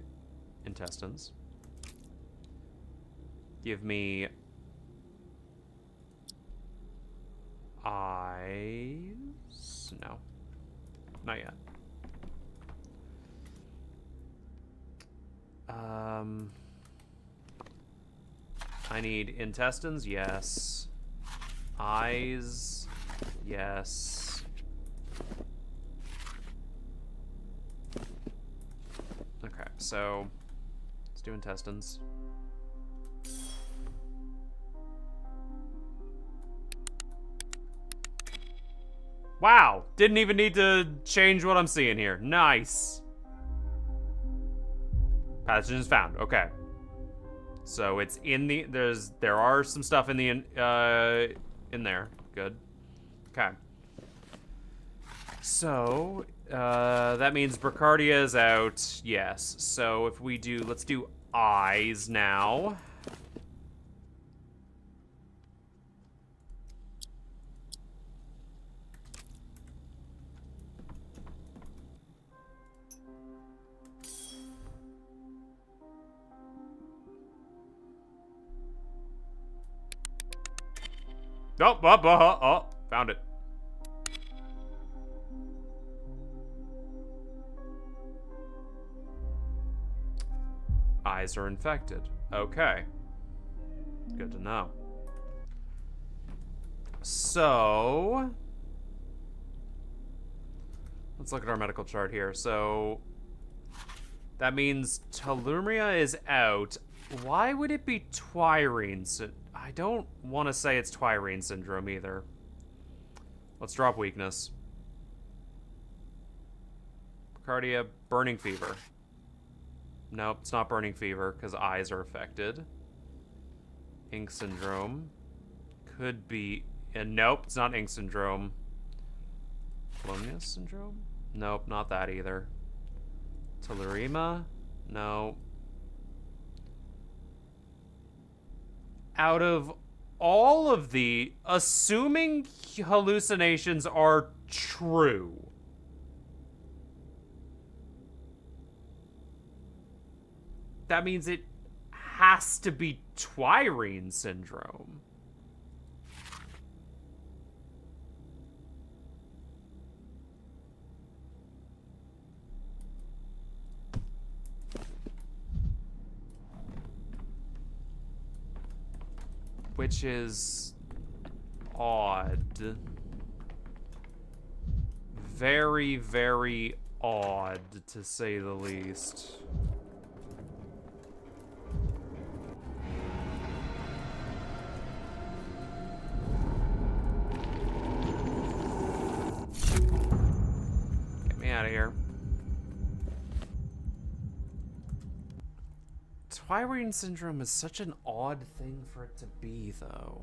intestines. Give me eyes. No, not yet. I need intestines, yes. Eyes, yes. Okay, so let's do intestines. Wow, didn't even need to change what I'm seeing here. Nice. Pathogens found. Okay. So it's in the there are some stuff in the in there. Good. Okay. So that means Bracardia is out. Yes. So if we do, let's do eyes now. Oh, found it. Eyes are infected. Okay. Good to know. So, let's look at our medical chart here. So, that means Telumria is out. Why would it be Twirine? I don't want to say it's Twirine syndrome either. Let's drop weakness. Cardia, burning fever. Nope, it's not burning fever because eyes are affected. Ink syndrome. Could be... nope, it's not ink syndrome. Polonius syndrome? Nope, not that either. Tularema? No. Out of all of the... assuming hallucinations are true... that means it has to be Twirine syndrome. Which is odd. Very, very odd, to say the least. Get me out of here. Twirine syndrome is such an odd thing for it to be, though.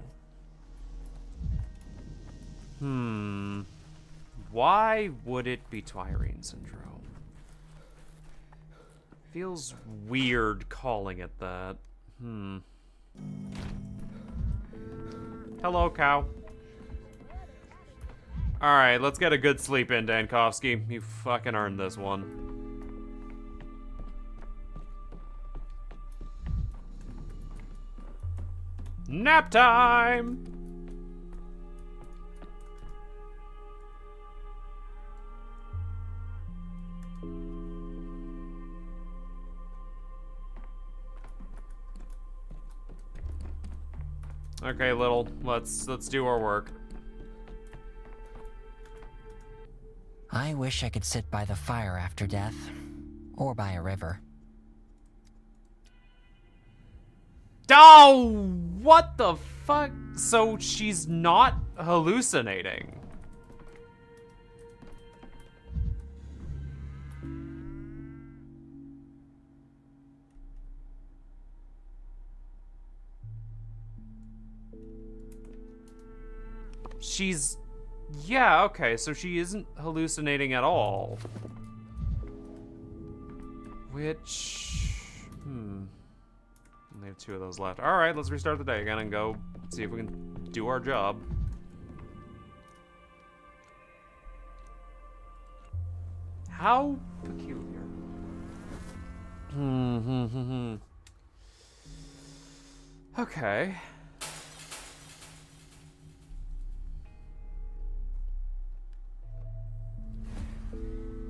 Why would it be Twirine syndrome? Feels weird calling it that. Hello, cow. Alright, let's get a good sleep in, Dankovsky. You fucking earned this one. Nap time! Okay, little, let's do our work. I wish I could sit by the fire after death, or by a river. Oh, what the fuck? So she's not hallucinating. She's... yeah, okay, so she isn't hallucinating at all. Which... only have 2 of those left. Alright, let's restart the day again and go see if we can do our job. How peculiar. Okay.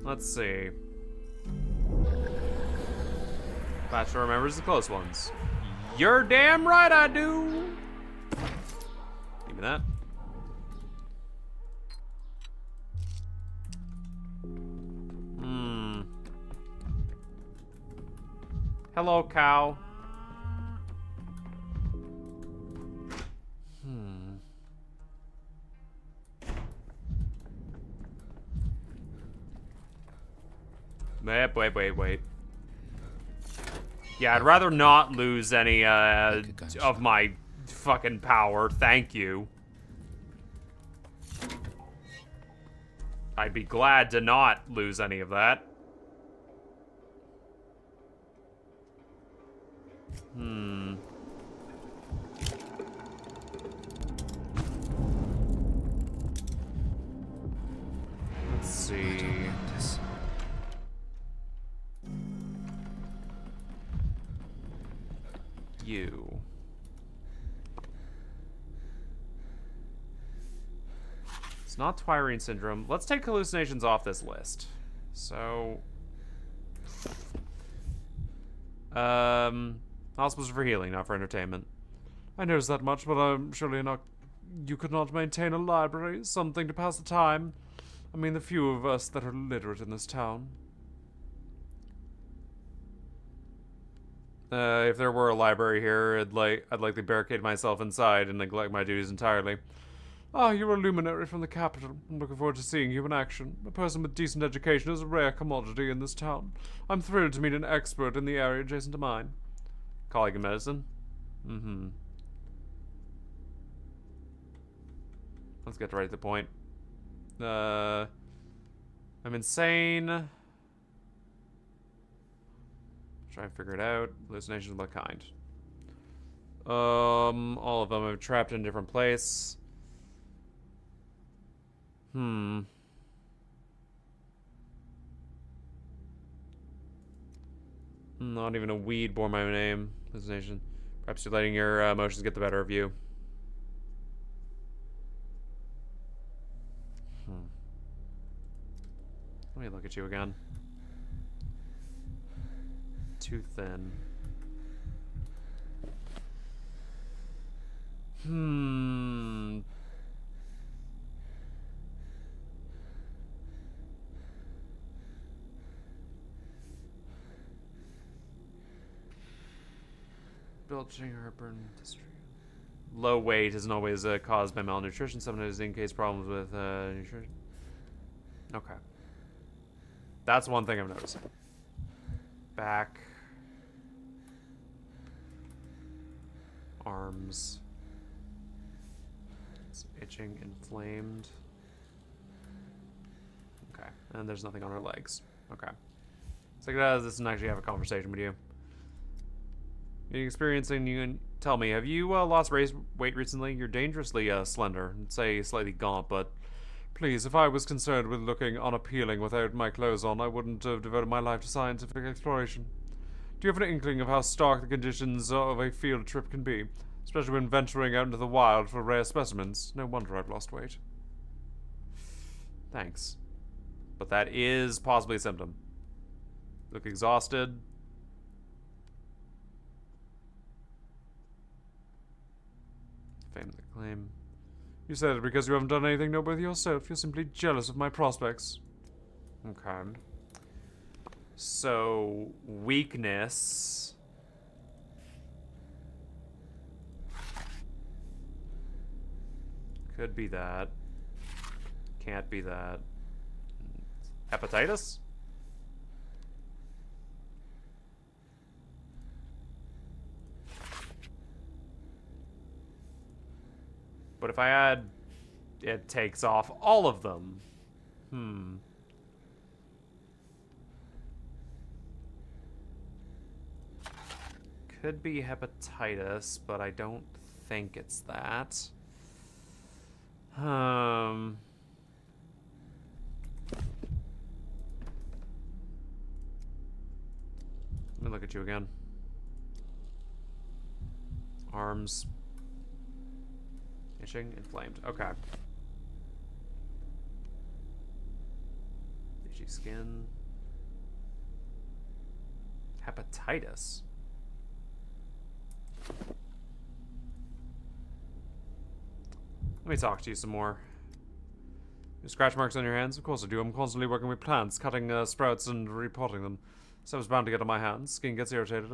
Let's see. Bachelor remembers the close ones. You're damn right I do. Give me that. Hello, cow. Wait. Yeah, I'd rather not lose any of my fucking power. Thank you. I'd be glad to not lose any of that. Let's see. You. It's not Twirine syndrome. Let's take hallucinations off this list. So, hospitals are for healing, not for entertainment. I noticed that much, but I'm surely not. You could not maintain a library, something to pass the time. I mean, the few of us that are literate in this town. If there were a library here, I'd likely barricade myself inside and neglect my duties entirely. Ah, you're a luminary from the capital. I'm looking forward to seeing you in action. A person with decent education is a rare commodity in this town. I'm thrilled to meet an expert in the area adjacent to mine. Colleague in medicine? Let's get right to the point. I'm insane. Try and figure it out. Hallucinations of what kind? All of them. I'm trapped in a different place. Not even a weed bore my name. Hallucination. Perhaps you're letting your emotions get the better of you. Let me look at you again. Too thin. Belching, heartburn, dysentery. Low weight isn't always caused by malnutrition. Sometimes it indicates problems with nutrition. Okay. That's one thing I'm noticing. Back. Arms. It's itching, inflamed. Okay. And there's nothing on her legs. Okay. So this doesn't actually have a conversation with you. You're experiencing, you can tell me, have you lost weight recently? You're dangerously slender. I'd say slightly gaunt, but please, if I was concerned with looking unappealing without my clothes on, I wouldn't have devoted my life to scientific exploration. Do you have an inkling of how stark the conditions of a field trip can be? Especially when venturing out into the wild for rare specimens. No wonder I've lost weight. Thanks. But that is possibly a symptom. Look exhausted. Fame the claim. You said it because you haven't done anything noteworthy yourself. You're simply jealous of my prospects. Okay. So, weakness. Could be that. Can't be that. Hepatitis? But if I add, it takes off all of them. Could be hepatitis, but I don't think it's that. me look at you again. Arms. Itching, inflamed. Okay. Itchy skin. Hepatitis. Let me talk to you some more. You scratch marks on your hands? Of course I do. I'm constantly working with plants, cutting sprouts and repotting them. So it's bound to get on my hands. Skin gets irritated.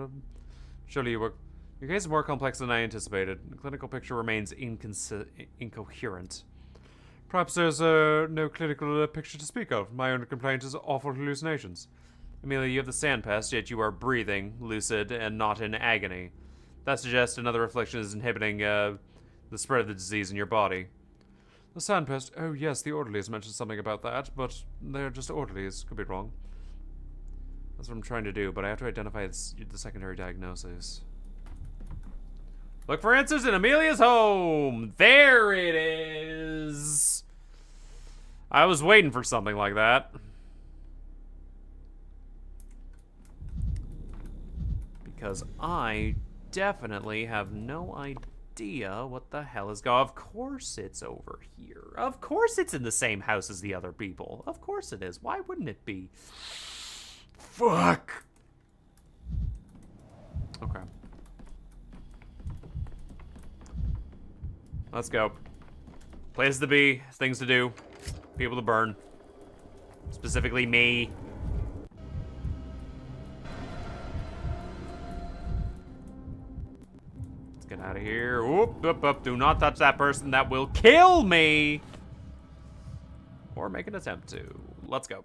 Surely you work. Your case is more complex than I anticipated. The clinical picture remains incoherent. Perhaps there's no clinical picture to speak of. My only complaint is awful hallucinations. Amelia, you have the sand pest, yet you are breathing, lucid, and not in agony. That suggests another affliction is inhibiting the spread of the disease in your body. The sand pest? Oh yes, the orderlies mentioned something about that, but they're just orderlies. Could be wrong. That's what I'm trying to do, but I have to identify the secondary diagnosis. Look for answers in Amelia's home! There it is! I was waiting for something like that. Because I definitely have no idea what the hell is going on. Of course it's over here. Of course it's in the same house as the other people. Of course it is. Why wouldn't it be? Fuck! Okay. Let's go. Places to be, things to do, people to burn. Specifically me. Let's get out of here. Whoop, whoop, whoop. Do not touch that person. That will kill me. Or make an attempt to. Let's go.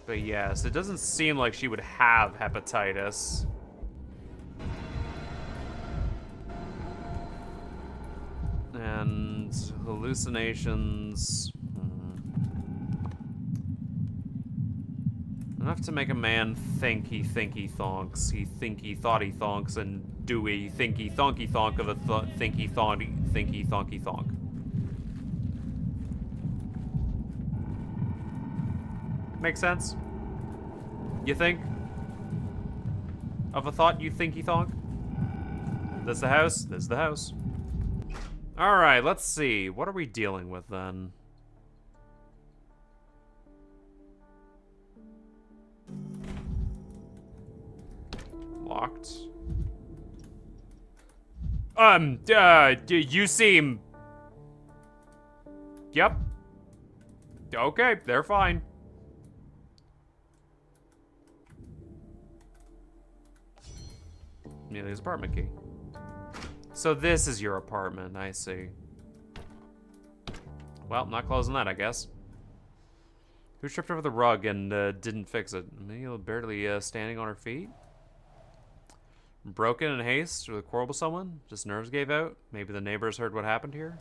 But yes, it doesn't seem like she would have hepatitis. And hallucinations. Enough to make a man think he thonks. He thought he thonks, and do he thinky thonky thonk of a thinky thonky thonk. Makes sense? You think? Of a thought you thinky thonk? This the house? This is the house. Alright, let's see. What are we dealing with then? Locked. You seem... Yep. Okay, they're fine. Amelia's apartment key. So this is your apartment, I see. Well, not closing that, I guess. Who tripped over the rug and didn't fix it? Amelia barely standing on her feet? Broken in haste with a quarrel with someone? Just nerves gave out? Maybe the neighbors heard what happened here?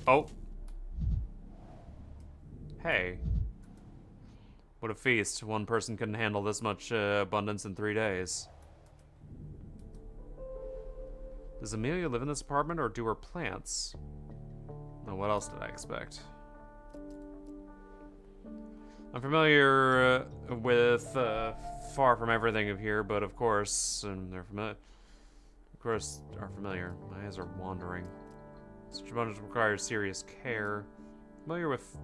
Oh. Hey. What a feast. One person couldn't handle this much abundance in 3 days. Does Amelia live in this apartment or do her plants? No, what else did I expect? I'm familiar with far from everything of here, but of course, they're familiar. Of course, are familiar. My eyes are wandering. Such abundance requires serious care. Familiar with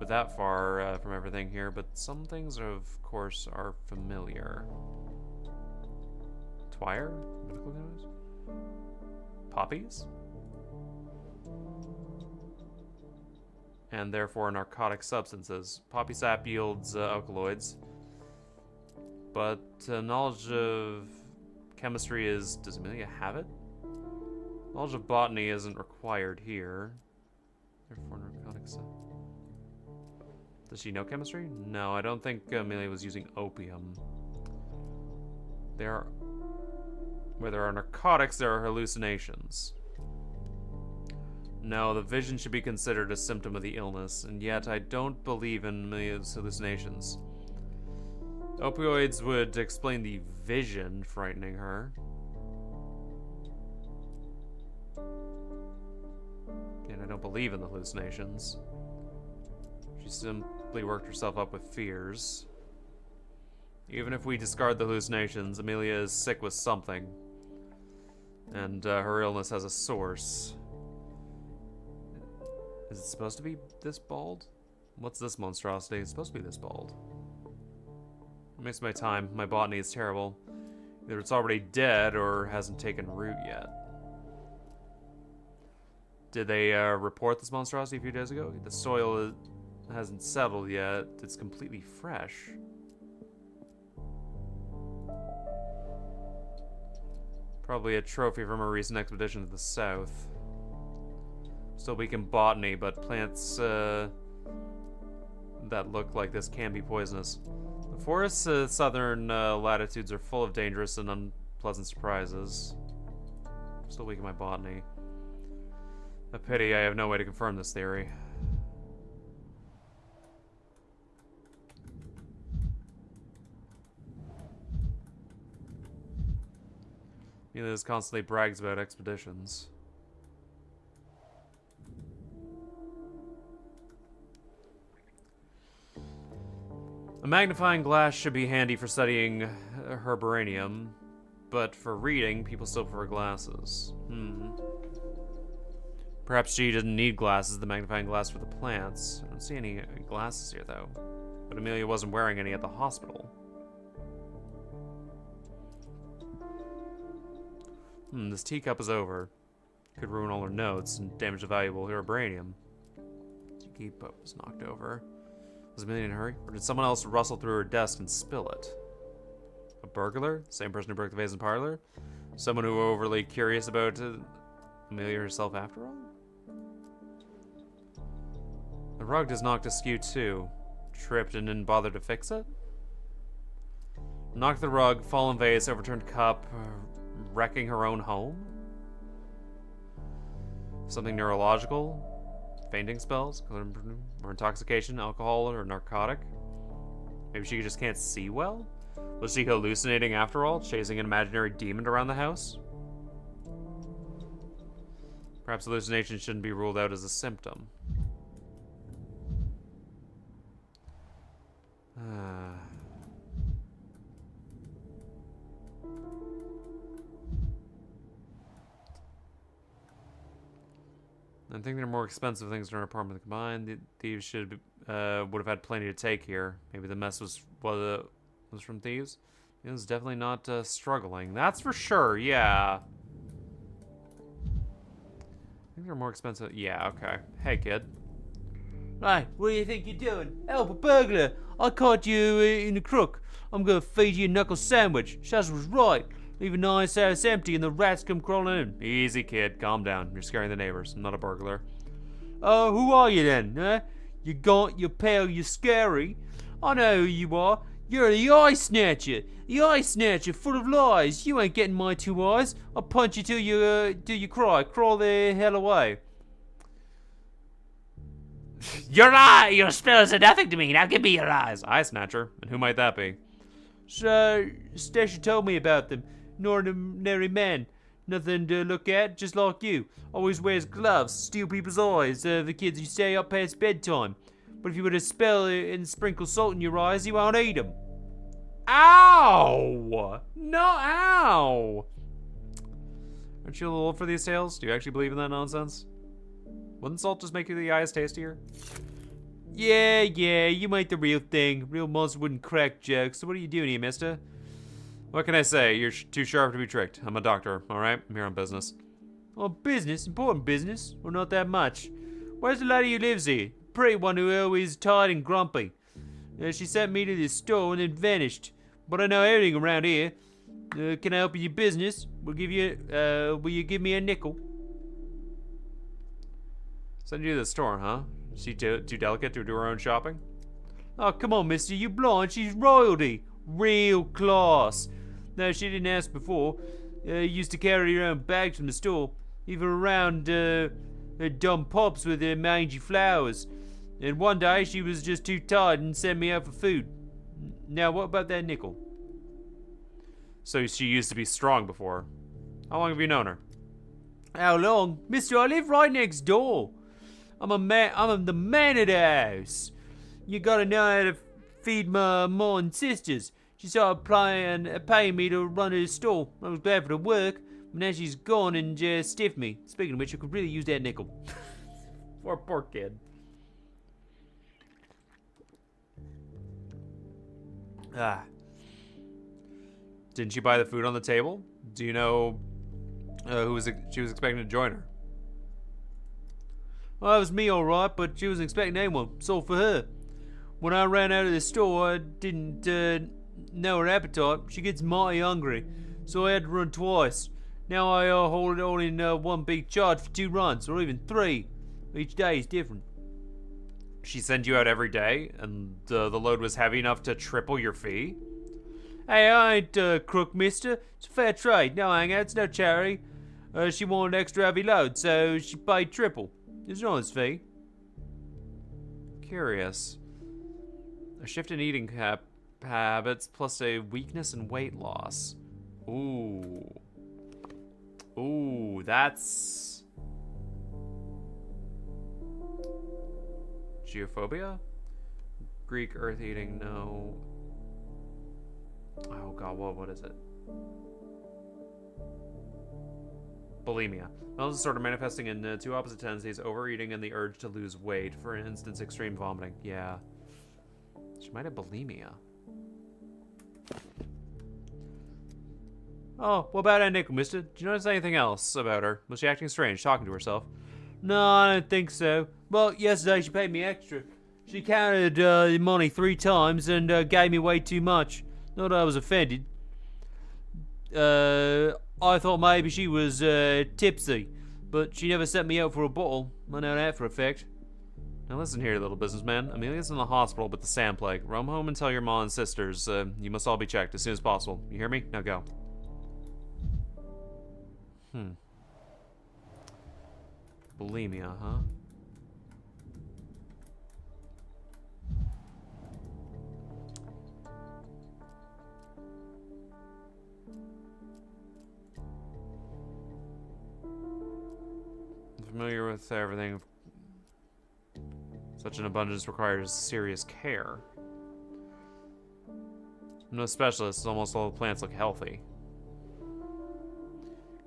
that far from everything here, but some things, of course, are familiar. Twire? Medical news? Poppies? And therefore narcotic substances. Poppy sap yields alkaloids. But knowledge of chemistry is... Does Amelia have it? Knowledge of botany isn't required here. Therefore narcotic sap... Does she know chemistry? No, I don't think Amelia was using opium. Where there are narcotics, there are hallucinations. No, the vision should be considered a symptom of the illness, and yet I don't believe in Amelia's hallucinations. Opioids would explain the vision frightening her. And I don't believe in the hallucinations. She simply worked herself up with fears. Even if we discard the hallucinations, Amelia is sick with something. And her illness has a source. Is it supposed to be this bald? What's this monstrosity? It's supposed to be this bald. It makes my time. My botany is terrible. Either it's already dead or hasn't taken root yet. Did they report this monstrosity a few days ago? The soil hasn't settled yet. It's completely fresh. Probably a trophy from a recent expedition to the south. Still weak in botany, but plants that look like this can be poisonous. The forests southern latitudes are full of dangerous and unpleasant surprises. Still weak in my botany. A pity I have no way to confirm this theory. Amelia constantly brags about expeditions. A magnifying glass should be handy for studying herbaranium, but for reading, people still prefer glasses. Perhaps she doesn't need glasses, the magnifying glass for the plants. I don't see any glasses here, though. But Amelia wasn't wearing any at the hospital. This teacup is over. Could ruin all her notes and damage the valuable herbaranium. Teacup was knocked over. Was Amelia in a hurry? Or did someone else rustle through her desk and spill it? A burglar? Same person who broke the vase in the parlor? Someone who was overly curious about Amelia herself after all? The rug is knocked askew too. Tripped and didn't bother to fix it? Knocked the rug, fallen vase, overturned cup, wrecking her own home? Something neurological? Fainting spells? Or intoxication, alcohol, or narcotic? Maybe she just can't see well? Was she hallucinating after all, chasing an imaginary demon around the house? Perhaps hallucination shouldn't be ruled out as a symptom. I think there are more expensive things in her apartment combined. The thieves would have had plenty to take here. Maybe the mess was from thieves. It was definitely not struggling. That's for sure. Yeah. I think they're more expensive. Yeah. Okay. Hey, kid. Hey, what do you think you're doing? Help, a burglar! I caught you in the crook. I'm gonna feed you a knuckle sandwich. Shaz was right. Leave a nice house empty and the rats come crawling in. Easy, kid. Calm down. You're scaring the neighbors. I'm not a burglar. Who are you then, huh? You gaunt, you're pale, you're scary. I know who you are. You're the eye snatcher. The eye snatcher, full of lies. You ain't getting my 2 eyes. I'll punch you till you cry. Crawl the hell away. Your eye! Your spells are nothing to me. Now give me your eyes. Eye snatcher. And who might that be? So, Stasha told me about them. An ordinary man. Nothing to look at, just like you. Always wears gloves, steal people's eyes, the kids who stay up past bedtime. But if you put a spell and sprinkle salt in your eyes, you won't eat them. Ow! No, ow! Aren't you a little old for these tales? Do you actually believe in that nonsense? Wouldn't salt just make the eyes tastier? Yeah, you ain't the real thing. Real monster wouldn't crack jokes. So what are you doing here, mister? What can I say? You're too sharp to be tricked. I'm a doctor, alright? I'm here on business. On business? Important business? Or not that much? Where's the lady who lives here? Pretty one who always tired and grumpy. She sent me to the store and then vanished. But I know everything around here. Can I help you in your business? Will you give me a nickel? Send you to the store, huh? Is she too delicate to do her own shopping? Oh, come on, mister. You blind? She's royalty. Real class. No, she didn't ask before. Used to carry her own bags from the store. Even around her dumb pops with her mangy flowers. And one day she was just too tired and sent me out for food. Now, what about that nickel? So she used to be strong before. How long have you known her? How long? Mister, I live right next door. I'm the man of the house. You gotta know how to feed my mom and sisters. She started paying me to run her store. I was glad for the work, but now she's gone and just stiffed me. Speaking of which, I could really use that nickel. Poor kid. Didn't she buy the food on the table? Do you know she was expecting to join her? Well, it was me, all right, but she wasn't expecting anyone. So for her. When I ran out of the store, I didn't know her appetite. She gets mighty hungry, so I had to run twice. Now I hold it all in one big charge for 2 runs, or even 3. Each day is different. She sent you out every day, and the load was heavy enough to triple your fee? Hey, I ain't a crook, mister. It's a fair trade. No hangouts, no charity. She wanted extra heavy load, so she paid triple. It's an honest fee. Curious. A shift in eating habits plus a weakness and weight loss. Ooh. Ooh, that's... Geophobia? Greek earth eating, no. Oh god, what is it? Bulimia. Well, this is sort of manifesting in 2 opposite tendencies, overeating and the urge to lose weight. For instance, extreme vomiting. Yeah. She might have bulimia. Oh, what about that nickel, mister? Did you notice anything else about her? Was she acting strange, talking to herself? No, I don't think so. Well, yesterday she paid me extra. She counted the money 3 times and gave me way too much. Not that I was offended. I thought maybe she was tipsy, but she never sent me out for a bottle. I know that for a fact. Now listen here, little businessman. Amelia's in the hospital with the sand plague. Roam home and tell your mom and sisters. You must all be checked as soon as possible. You hear me? Now go. Bulimia, huh? I'm familiar with everything. Such an abundance requires serious care. I'm no specialist, almost all the plants look healthy.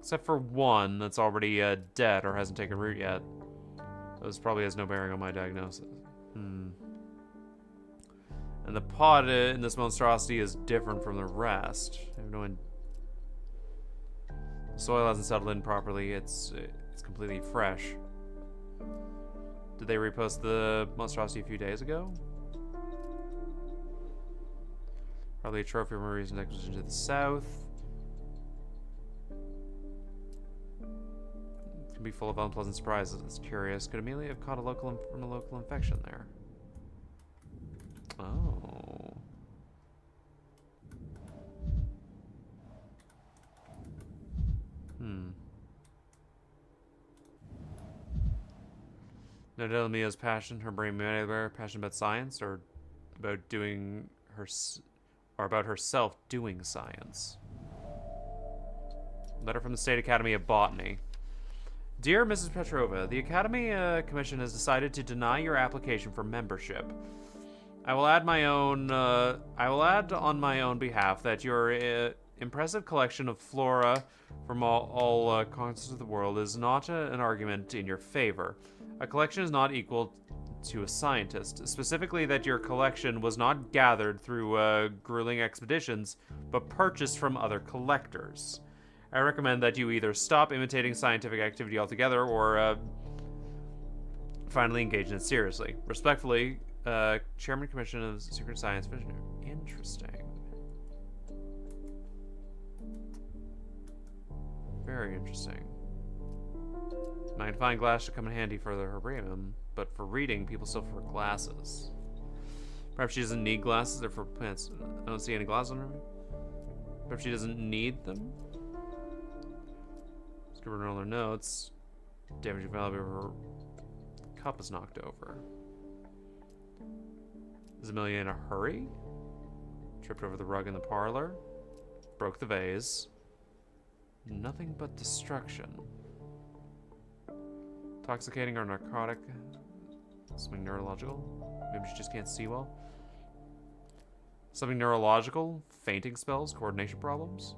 Except for one that's already dead or hasn't taken root yet. This probably has no bearing on my diagnosis. And the pot in this monstrosity is different from the rest. I have no idea. The soil hasn't settled in properly. It's completely fresh. Did they repost the monstrosity a few days ago? Probably a trophy from a recent acquisition to the south. It can be full of unpleasant surprises. It's curious. Could Amelia have caught a local infection there? Oh. No doubt Amelia's passion, her brain anywhere, passion about science, or about about herself doing science. Letter from the State Academy of Botany. Dear Mrs. Petrova, the Academy Commission has decided to deny your application for membership. I will add on my own behalf that your impressive collection of flora from all continents of the world is not an argument in your favor. A collection is not equal to a scientist. Specifically, that your collection was not gathered through grueling expeditions, but purchased from other collectors. I recommend that you either stop imitating scientific activity altogether or finally engage in it seriously. Respectfully, Chairman Commission of Secret Science Visionary. Interesting. Very interesting. Magnifying glass should come in handy for the herbarium, but for reading, people still prefer glasses. Perhaps she doesn't need glasses, they're for plants. I don't see any glasses on her. Perhaps she doesn't need them. Scribbling on their notes. Damaging value of her cup is knocked over. Is Amelia in a hurry? Tripped over the rug in the parlor. Broke the vase. Nothing but destruction. Intoxicating or narcotic. Something neurological. Maybe she just can't see well. Something neurological. Fainting spells. Coordination problems.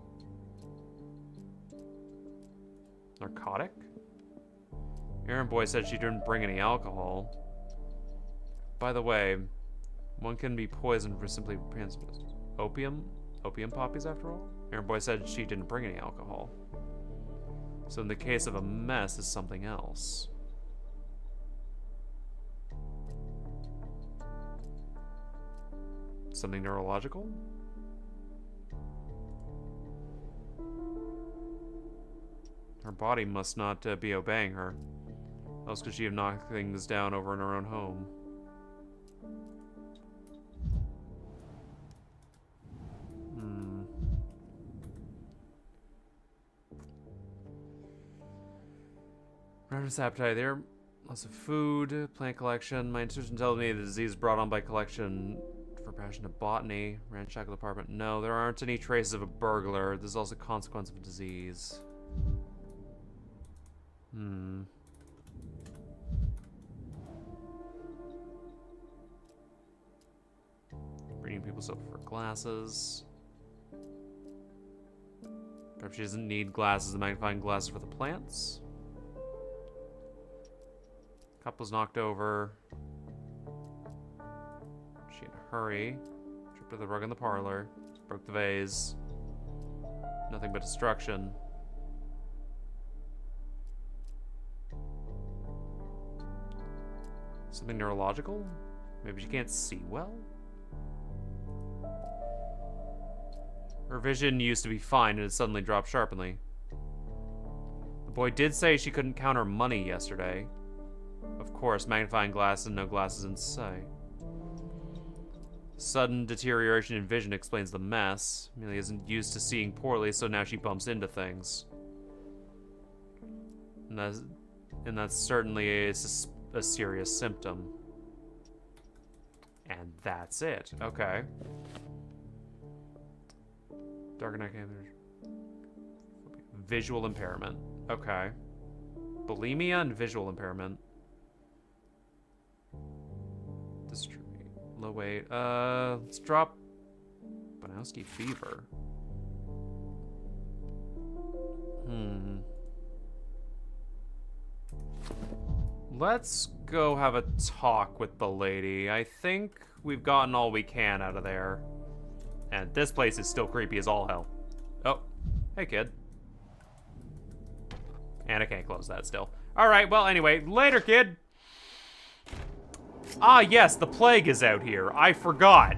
Narcotic? Aaron Boy said she didn't bring any alcohol. By the way, one can be poisoned for simply opium? Opium poppies, after all? Aaron Boy said she didn't bring any alcohol. So in the case of a mess, is something else. Something neurological? Her body must not be obeying her. Else could she have knocked things down over in her own home? Ravenous appetite there. Lots of food, plant collection. My intuition tells me the disease brought on by collection for passion of botany. Ramshackle apartment. No, there aren't any traces of a burglar. There's also consequence of a disease. Bringing people soap for glasses. Perhaps she doesn't need glasses, the magnifying glasses for the plants. Cup was knocked over. She in a hurry. Tripped to the rug in the parlor. Broke the vase. Nothing but destruction. Something neurological? Maybe she can't see well? Her vision used to be fine and it suddenly dropped sharply. The boy did say she couldn't count her money yesterday. Of course, magnifying glass and no glasses in sight. Sudden deterioration in vision explains the mess. Amelia isn't used to seeing poorly, so now she bumps into things. And that's certainly a serious symptom. And that's it. Okay. Dark and visual impairment. Okay. Bulimia and visual impairment. Distribute. Low weight. Let's drop Banowski fever. Let's go have a talk with the lady. I think we've gotten all we can out of there. And this place is still creepy as all hell. Oh, hey kid. And I can't close that still. Alright, well anyway, later kid. Ah yes, the plague is out here. I forgot.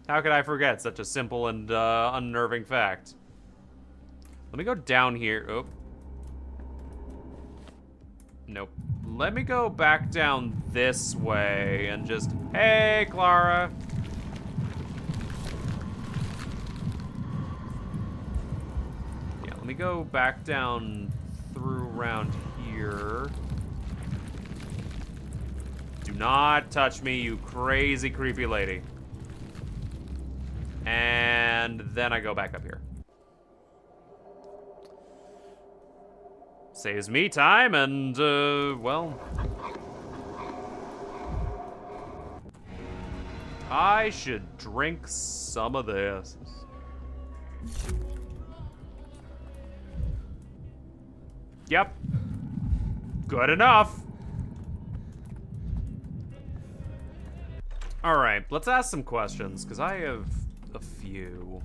How could I forget such a simple and unnerving fact? Let me go down here. Oh. Nope. Let me go back down this way and just... Hey, Clara! Yeah, let me go back down through around here. Do not touch me, you crazy, creepy lady. And then I go back up here. Saves me time and, well... I should drink some of this. Yep. Good enough. Alright, let's ask some questions, because I have a few.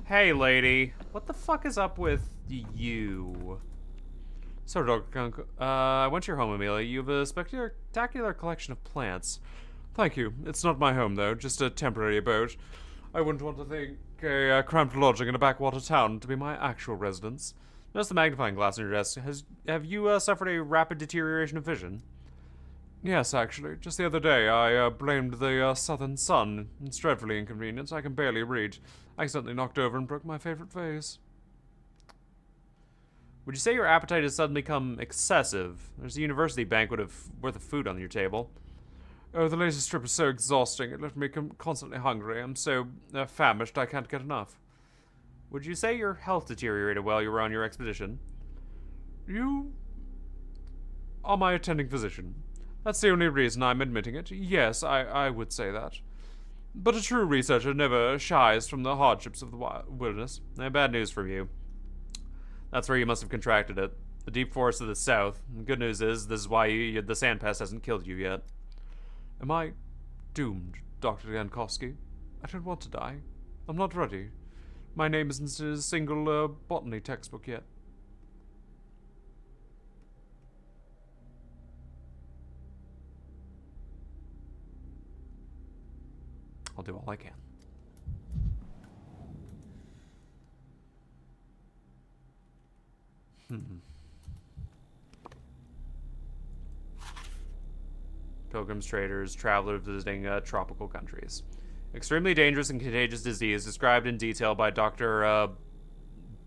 Hey, lady. What the fuck is up with you? So, Dr. Kunk, I went to your home, Amelia. You have a spectacular collection of plants. Thank you. It's not my home, though. Just a temporary abode. I wouldn't want to think a cramped lodging in a backwater town to be my actual residence. Notice the magnifying glass on your desk. Have you suffered a rapid deterioration of vision? Yes, actually. Just the other day, I blamed the southern sun. It's dreadfully inconvenient. I can barely read. I accidentally knocked over and broke my favorite vase. Would you say your appetite has suddenly become excessive? There's a university banquet worth of food on your table. Oh, the latest trip is so exhausting. It left me constantly hungry. I'm so famished I can't get enough. Would you say your health deteriorated while you were on your expedition? You are my attending physician. That's the only reason I'm admitting it. Yes, I would say that. But a true researcher never shies from the hardships of the wilderness. Bad news for you. That's where you must have contracted it. The deep forests of the south. The good news is, this is why the sand pest hasn't killed you yet. Am I doomed, Dr. Jankowski? I don't want to die. I'm not ready. My name isn't in a single botany textbook yet. I'll do all I can. Pilgrims, traders, travelers visiting tropical countries. Extremely dangerous and contagious disease described in detail by Dr.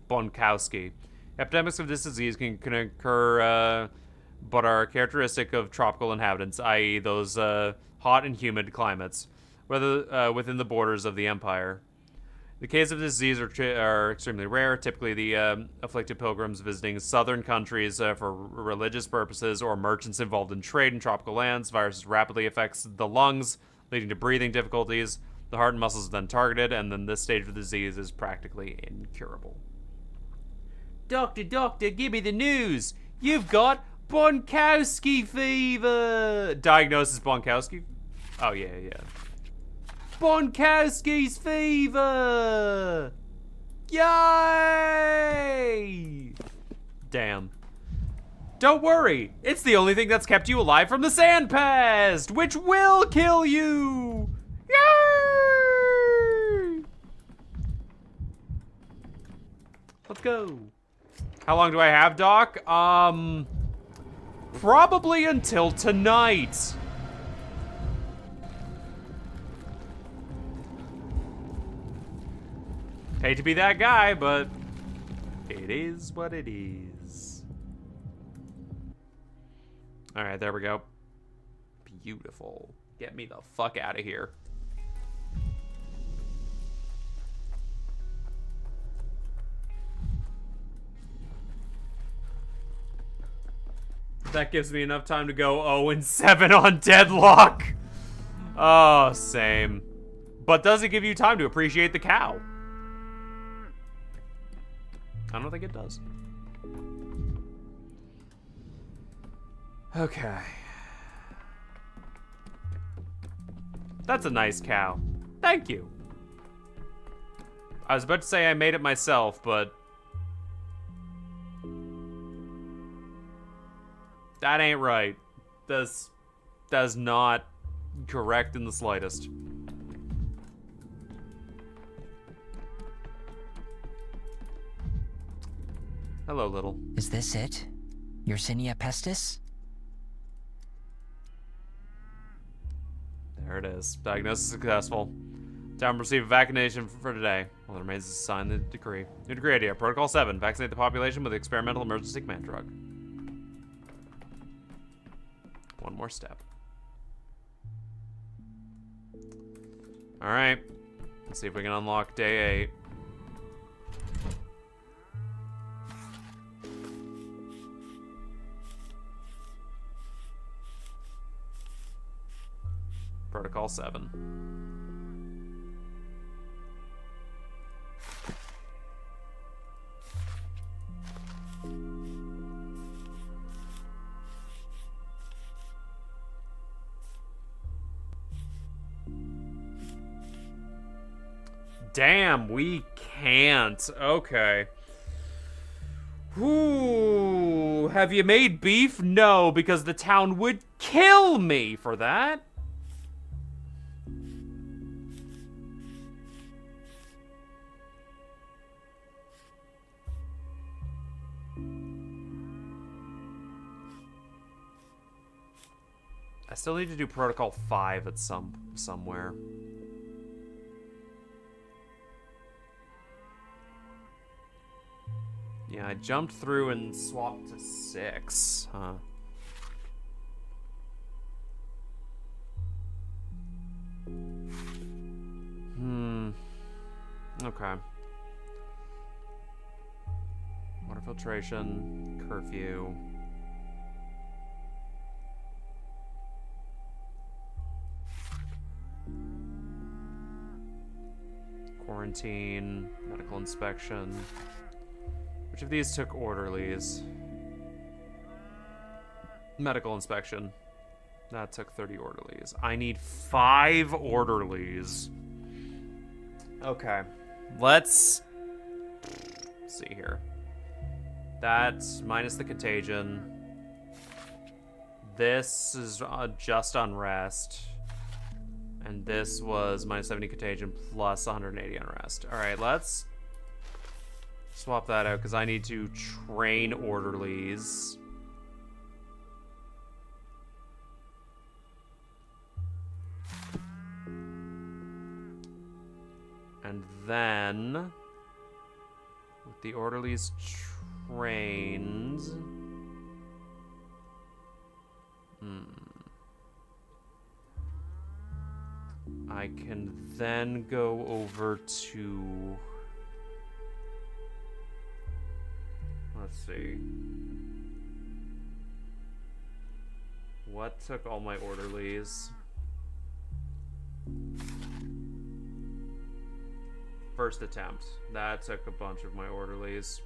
Bonkowski. Epidemics of this disease can occur, but are characteristic of tropical inhabitants, i.e. those hot and humid climates, whether within the borders of the empire. The cases of this disease are extremely rare, typically the afflicted pilgrims visiting southern countries for religious purposes or merchants involved in trade in tropical lands. Virus rapidly affects the lungs, leading to breathing difficulties. The heart and muscles are then targeted, and then this stage of the disease is practically incurable. Doctor, give me the news! You've got Bonkowski fever! Diagnosis Bonkowski? Oh, yeah. Bonkowski's fever! Yay! Damn. Don't worry, it's the only thing that's kept you alive from the sand pest, which will kill you! Yay! Let's go. How long do I have, Doc? Probably until tonight. Hate to be that guy, but it is what it is. All right, there we go. Beautiful. Get me the fuck out of here. That gives me enough time to go 0-7 on Deadlock. Oh, same. But does it give you time to appreciate the cow? I don't think it does. Okay. That's a nice cow. Thank you. I was about to say I made it myself, but that ain't right. That's not correct in the slightest. Hello, little. Is this it? Yersinia pestis? There it is. Diagnosis successful. Time to receive a vaccination for today. All that remains is to sign the decree. New decree idea. Protocol 7. Vaccinate the population with the experimental emergency command drug. One more step. Alright. Let's see if we can unlock day 8. Protocol 7. Damn, we can't. Okay. Ooh, have you made beef? No, because the town would kill me for that. I still need to do Protocol 5 at somewhere. Yeah, I jumped through and swapped to 6. Huh. Okay. Water filtration, curfew. Quarantine, medical inspection. Which of these took orderlies? Medical inspection. That took 30 orderlies. I need 5 orderlies. Okay. Let's see here. That's minus the contagion. This is just unrest. And this was minus 70 contagion plus 180 unrest. Alright, let's swap that out because I need to train orderlies. And then, with the orderlies trained, I can then go over to, let's see, what took all my orderlies? First attempt. That took a bunch of my orderlies.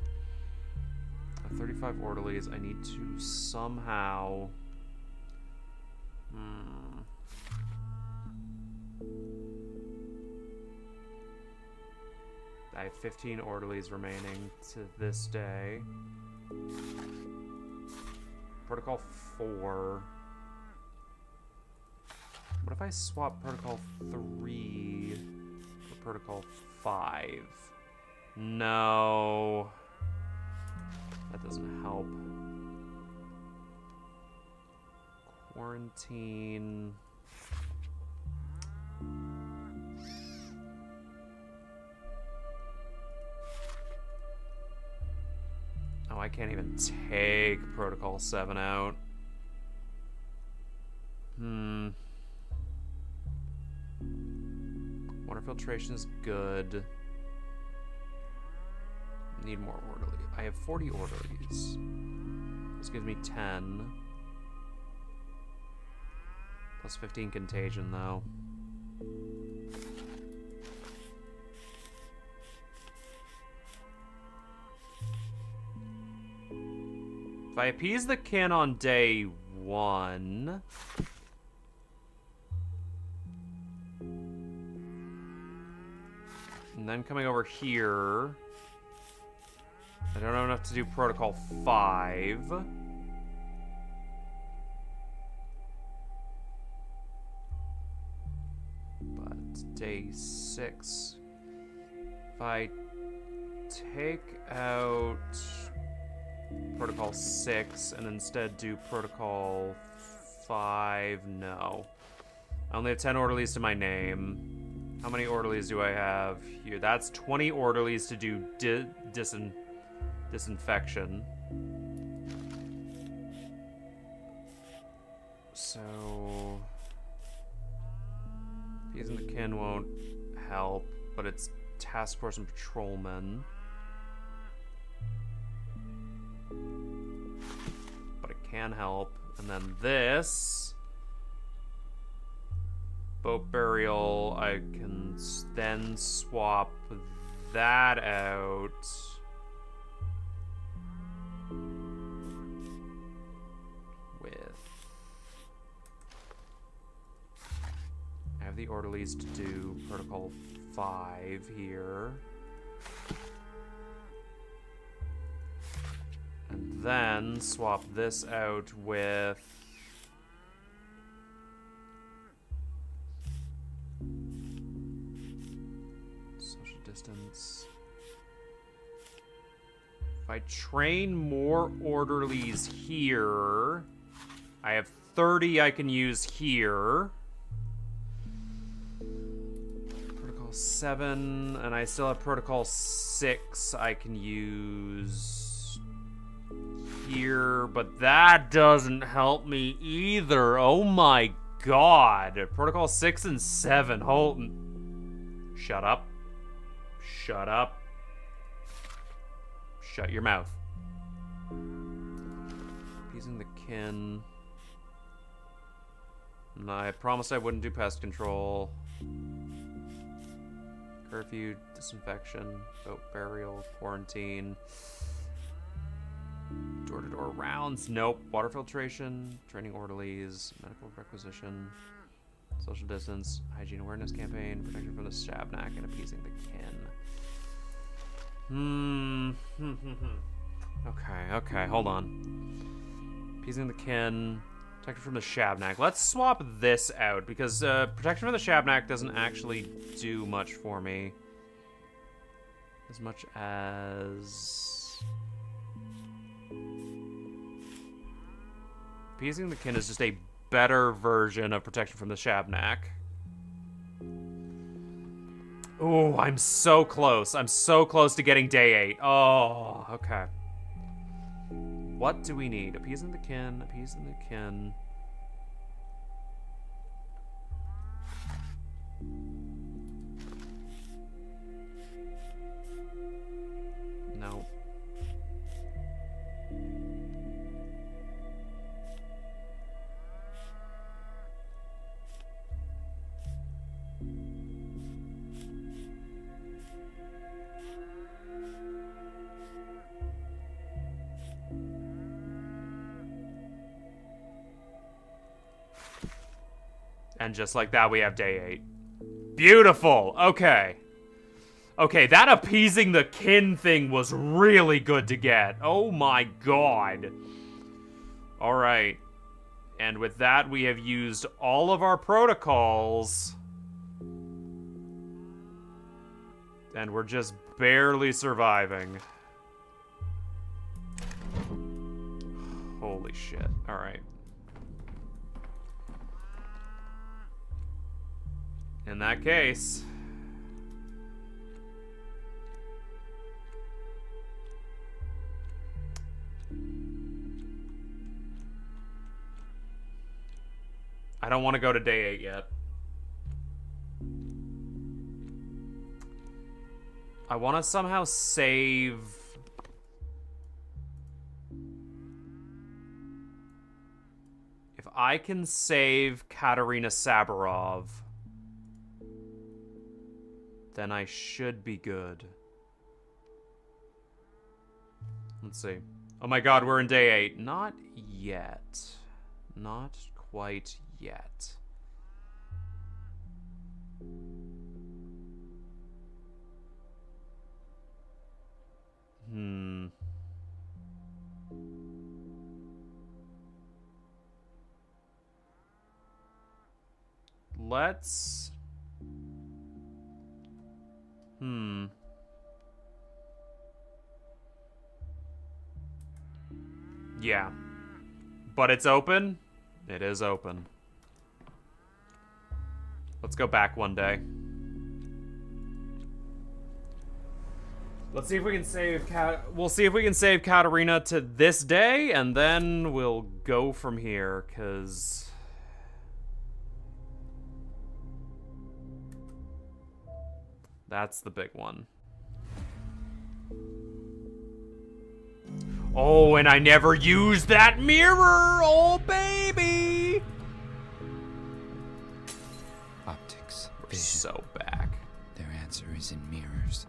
35 orderlies. I need to somehow... I have 15 orderlies remaining to this day. Protocol 4. What if I swap Protocol 3 for Protocol 5? No. That doesn't help. Quarantine. Oh, I can't even take Protocol 7 out. Water filtration is good. Need more orderly. I have 40 orderlies. This gives me 10. Plus 15 contagion, though. If I appease the kin on day 1... and then coming over here... I don't have enough to do Protocol 5. But day 6... if I take out Protocol 6 and instead do Protocol 5, no. I only have 10 orderlies to my name. How many orderlies do I have here? That's 20 orderlies to do disinfection. So... These in the kin won't help, but it's task force and patrolmen. But it can help. And then this... boat burial, I can then swap that out. I have the orderlies to do Protocol 5 here. And then swap this out with... social distance. If I train more orderlies here, I have 30 I can use here. 7, and I still have Protocol 6 I can use here, but that doesn't help me either. Oh my god. Protocol 6 and 7. Hold. Shut up. Shut up. Shut your mouth. Appeasing the kin. And I promised I wouldn't do pest control. Curfew, disinfection, boat burial, quarantine. Door-to-door rounds. Nope. Water filtration, training orderlies, medical requisition, social distance, hygiene awareness campaign, protection from the Shabnak, and appeasing the kin. Okay, hold on. Appeasing the kin, protection from the Shabnak. Let's swap this out, because protection from the Shabnak doesn't actually do much for me. As much as... Appeasing the kin is just a better version of protection from the Shabnak. Oh, I'm so close. I'm so close to getting day 8. Oh, okay. What do we need? Appeasing the kin, appeasing the kin. No. And just like that, we have day 8. Beautiful. Okay. Okay, that appeasing the kin thing was really good to get. Oh my god. Alright. And with that, we have used all of our protocols. And we're just barely surviving. Holy shit. Alright. In that case... I don't want to go to day 8 yet. I want to somehow save... If I can save Katerina Saburov, then I should be good. Let's see. Oh my god, we're in day 8. Not yet. Not quite yet. Let's... Yeah. But it's open? It is open. Let's go back one day. Let's see if we can save we'll see if we can save Katerina to this day, and then we'll go from here, cause that's the big one. Oh, and I never used that mirror! Oh, baby! Optics. We're so back. Their answer is in mirrors.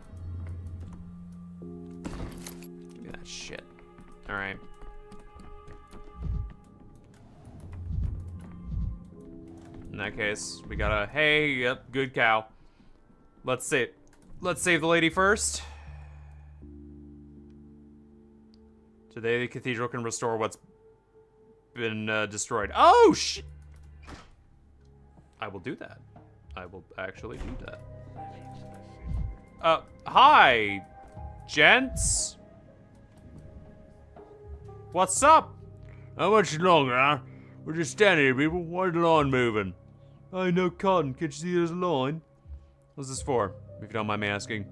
Give me that shit. Alright. In that case, we gotta... Hey, yep, good cow. Let's save the lady first. Today the cathedral can restore what's been destroyed. Oh, shit! I will do that. I will actually do that. Hi, gents. What's up? How much longer, huh? We're just standing here, people. Why's the line moving? I know cotton. Can't you see there's a line? What's this for, if you don't mind me asking?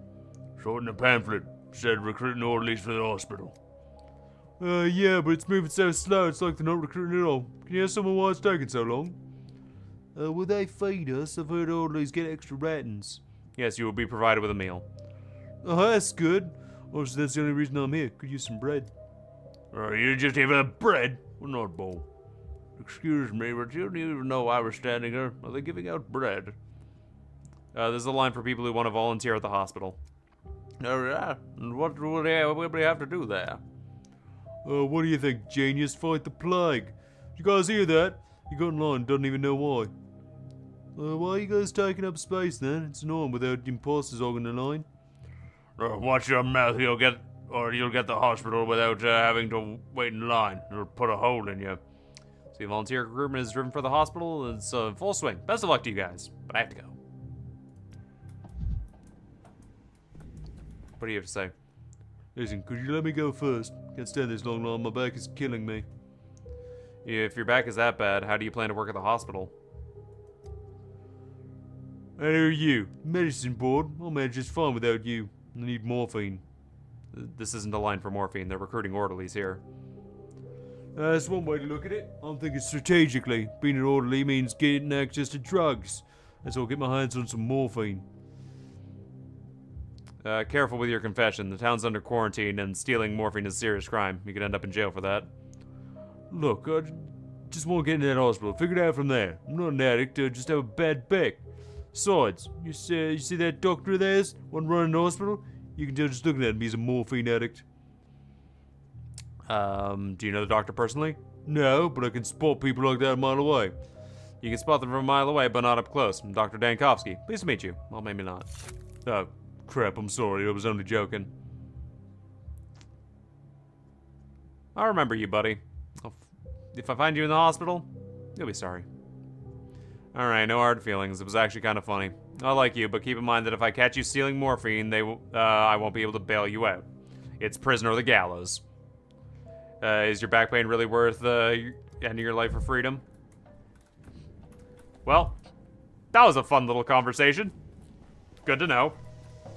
Sorting a pamphlet. Said recruiting orderlies for the hospital. Yeah, but it's moving so slow, it's like they're not recruiting at all. Can you ask someone why it's taking so long? Will they feed us? I've heard orderlies get extra ratings. Yes, you will be provided with a meal. Oh, that's good. Also, that's the only reason I'm here. Could use some bread. You just have bread? Well, not bowl. Excuse me, but you didn't even know I was standing here. Are they giving out bread? There's a line for people who want to volunteer at the hospital. Oh, yeah? And what do they have to do there? What do you think, genius? Fight the plague. You guys hear that? You got in line, doesn't even know why. Why are you guys taking up space then? It's annoying without imposters hogging the line. Watch your mouth, you'll get the hospital without having to wait in line. It'll put a hole in you. So the volunteer recruitment is driven for the hospital. It's full swing. Best of luck to you guys, but I have to go. What do you have to say? Listen, could you let me go first? Can't stand this long line. My back is killing me. If your back is that bad, how do you plan to work at the hospital? And who are you? Medicine board. I'll manage just fine without you. I need morphine. This isn't a line for morphine. They're recruiting orderlies here. That's one way to look at it. I'm thinking strategically. Being an orderly means getting access to drugs. So I'll get my hands on some morphine. Careful with your confession. The town's under quarantine, and stealing morphine is a serious crime. You could end up in jail for that. Look, I just want to get into that hospital. Figure it out from there. I'm not an addict. I just have a bad back. Besides, you see that doctor of theirs? One running the hospital? You can tell just looking at him he's a morphine addict. Do you know the doctor personally? No, but I can spot people like that a mile away. You can spot them from a mile away, but not up close. I'm Dr. Dankovsky. Pleased to meet you. Well, maybe not. Oh, crap, I'm sorry. I was only joking. I'll remember you, buddy. If I find you in the hospital, you'll be sorry. Alright, no hard feelings. It was actually kind of funny. I like you, but keep in mind that if I catch you stealing morphine, I won't be able to bail you out. It's prisoner or the gallows. Is your back pain really worth ending your life for freedom? Well, that was a fun little conversation. Good to know.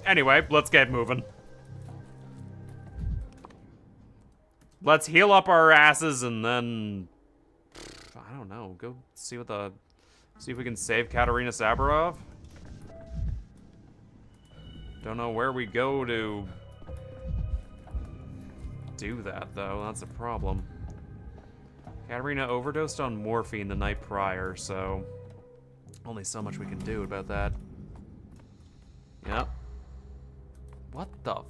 Anyway, let's get moving. Let's heal up our asses and then... I don't know. Go see what the... See if we can save Katerina Saburov. Don't know where we go to... do that, though. That's a problem. Katerina overdosed on morphine the night prior, so... only so much we can do about that. Yep. What the f...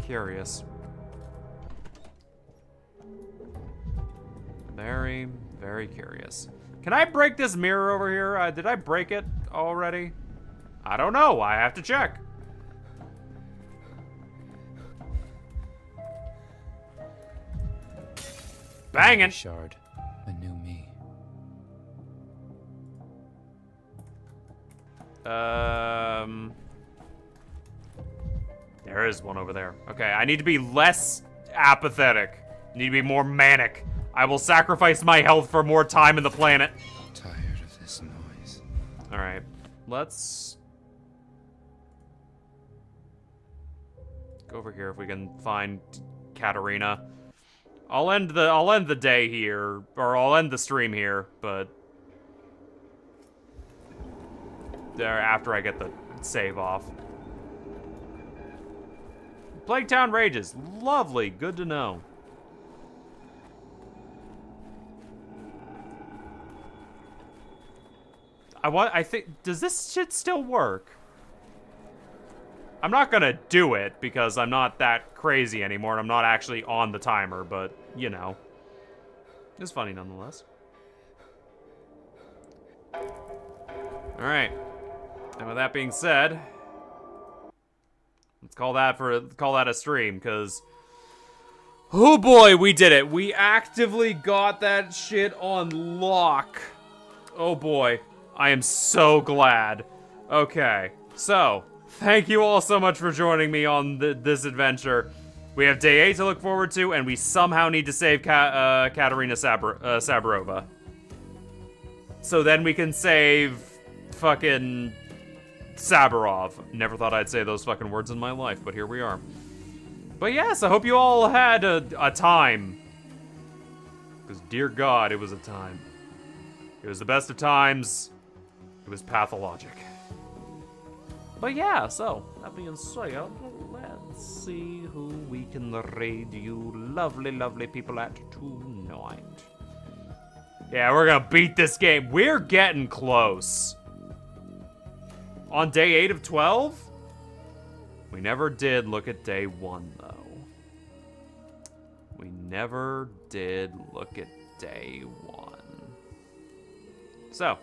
Curious. Very, very curious. Can I break this mirror over here? Did I break it already? I don't know. I have to check. Banging. Shard, a new me. There is one over there. Okay, I need to be less apathetic. I need to be more manic. I will sacrifice my health for more time in the planet. I'm tired of this noise. Alright, let's go over here if we can find Katerina. I'll end the day here, or I'll end the stream here, but there after I get the save off. Plague Town rages. Lovely, good to know. I think, does this shit still work? I'm not gonna do it because I'm not that crazy anymore and I'm not actually on the timer, but, you know. It's funny nonetheless. Alright. And with that being said, let's call that a stream, because oh boy, we did it. We actively got that shit on lock. Oh boy. I am so glad. Okay, so thank you all so much for joining me on this adventure. We have day 8 to look forward to, and we somehow need to save Katerina Saburova. So then we can save fucking Saburov. Never thought I'd say those fucking words in my life, but here we are. But yes, I hope you all had a time. Because dear God, it was a time. It was the best of times. It was pathologic. But yeah, so, that being said, let's see who we can raid you lovely, lovely people at tonight. Yeah, we're gonna beat this game. We're getting close. On day 8 of 12? We never did look at day 1, though. We never did look at day 1. So,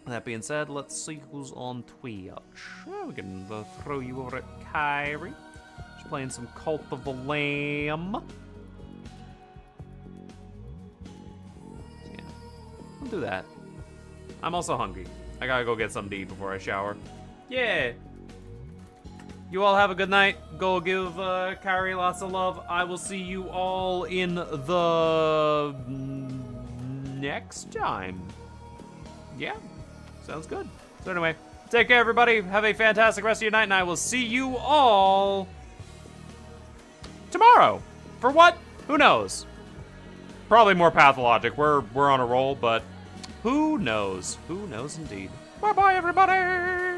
that being said, let's see who's on Twitch. Well, we can throw you over at Kyrie. Just playing some Cult of the Lamb. Yeah, we'll do that. I'm also hungry. I gotta go get something to eat before I shower. Yeah. You all have a good night. Go give Kyrie lots of love. I will see you all in the next time. Yeah. Sounds good. So anyway, take care, everybody. Have a fantastic rest of your night, and I will see you all tomorrow. For what? Who knows? Probably more Pathologic. We're on a roll, but who knows? Who knows indeed. Bye-bye, everybody!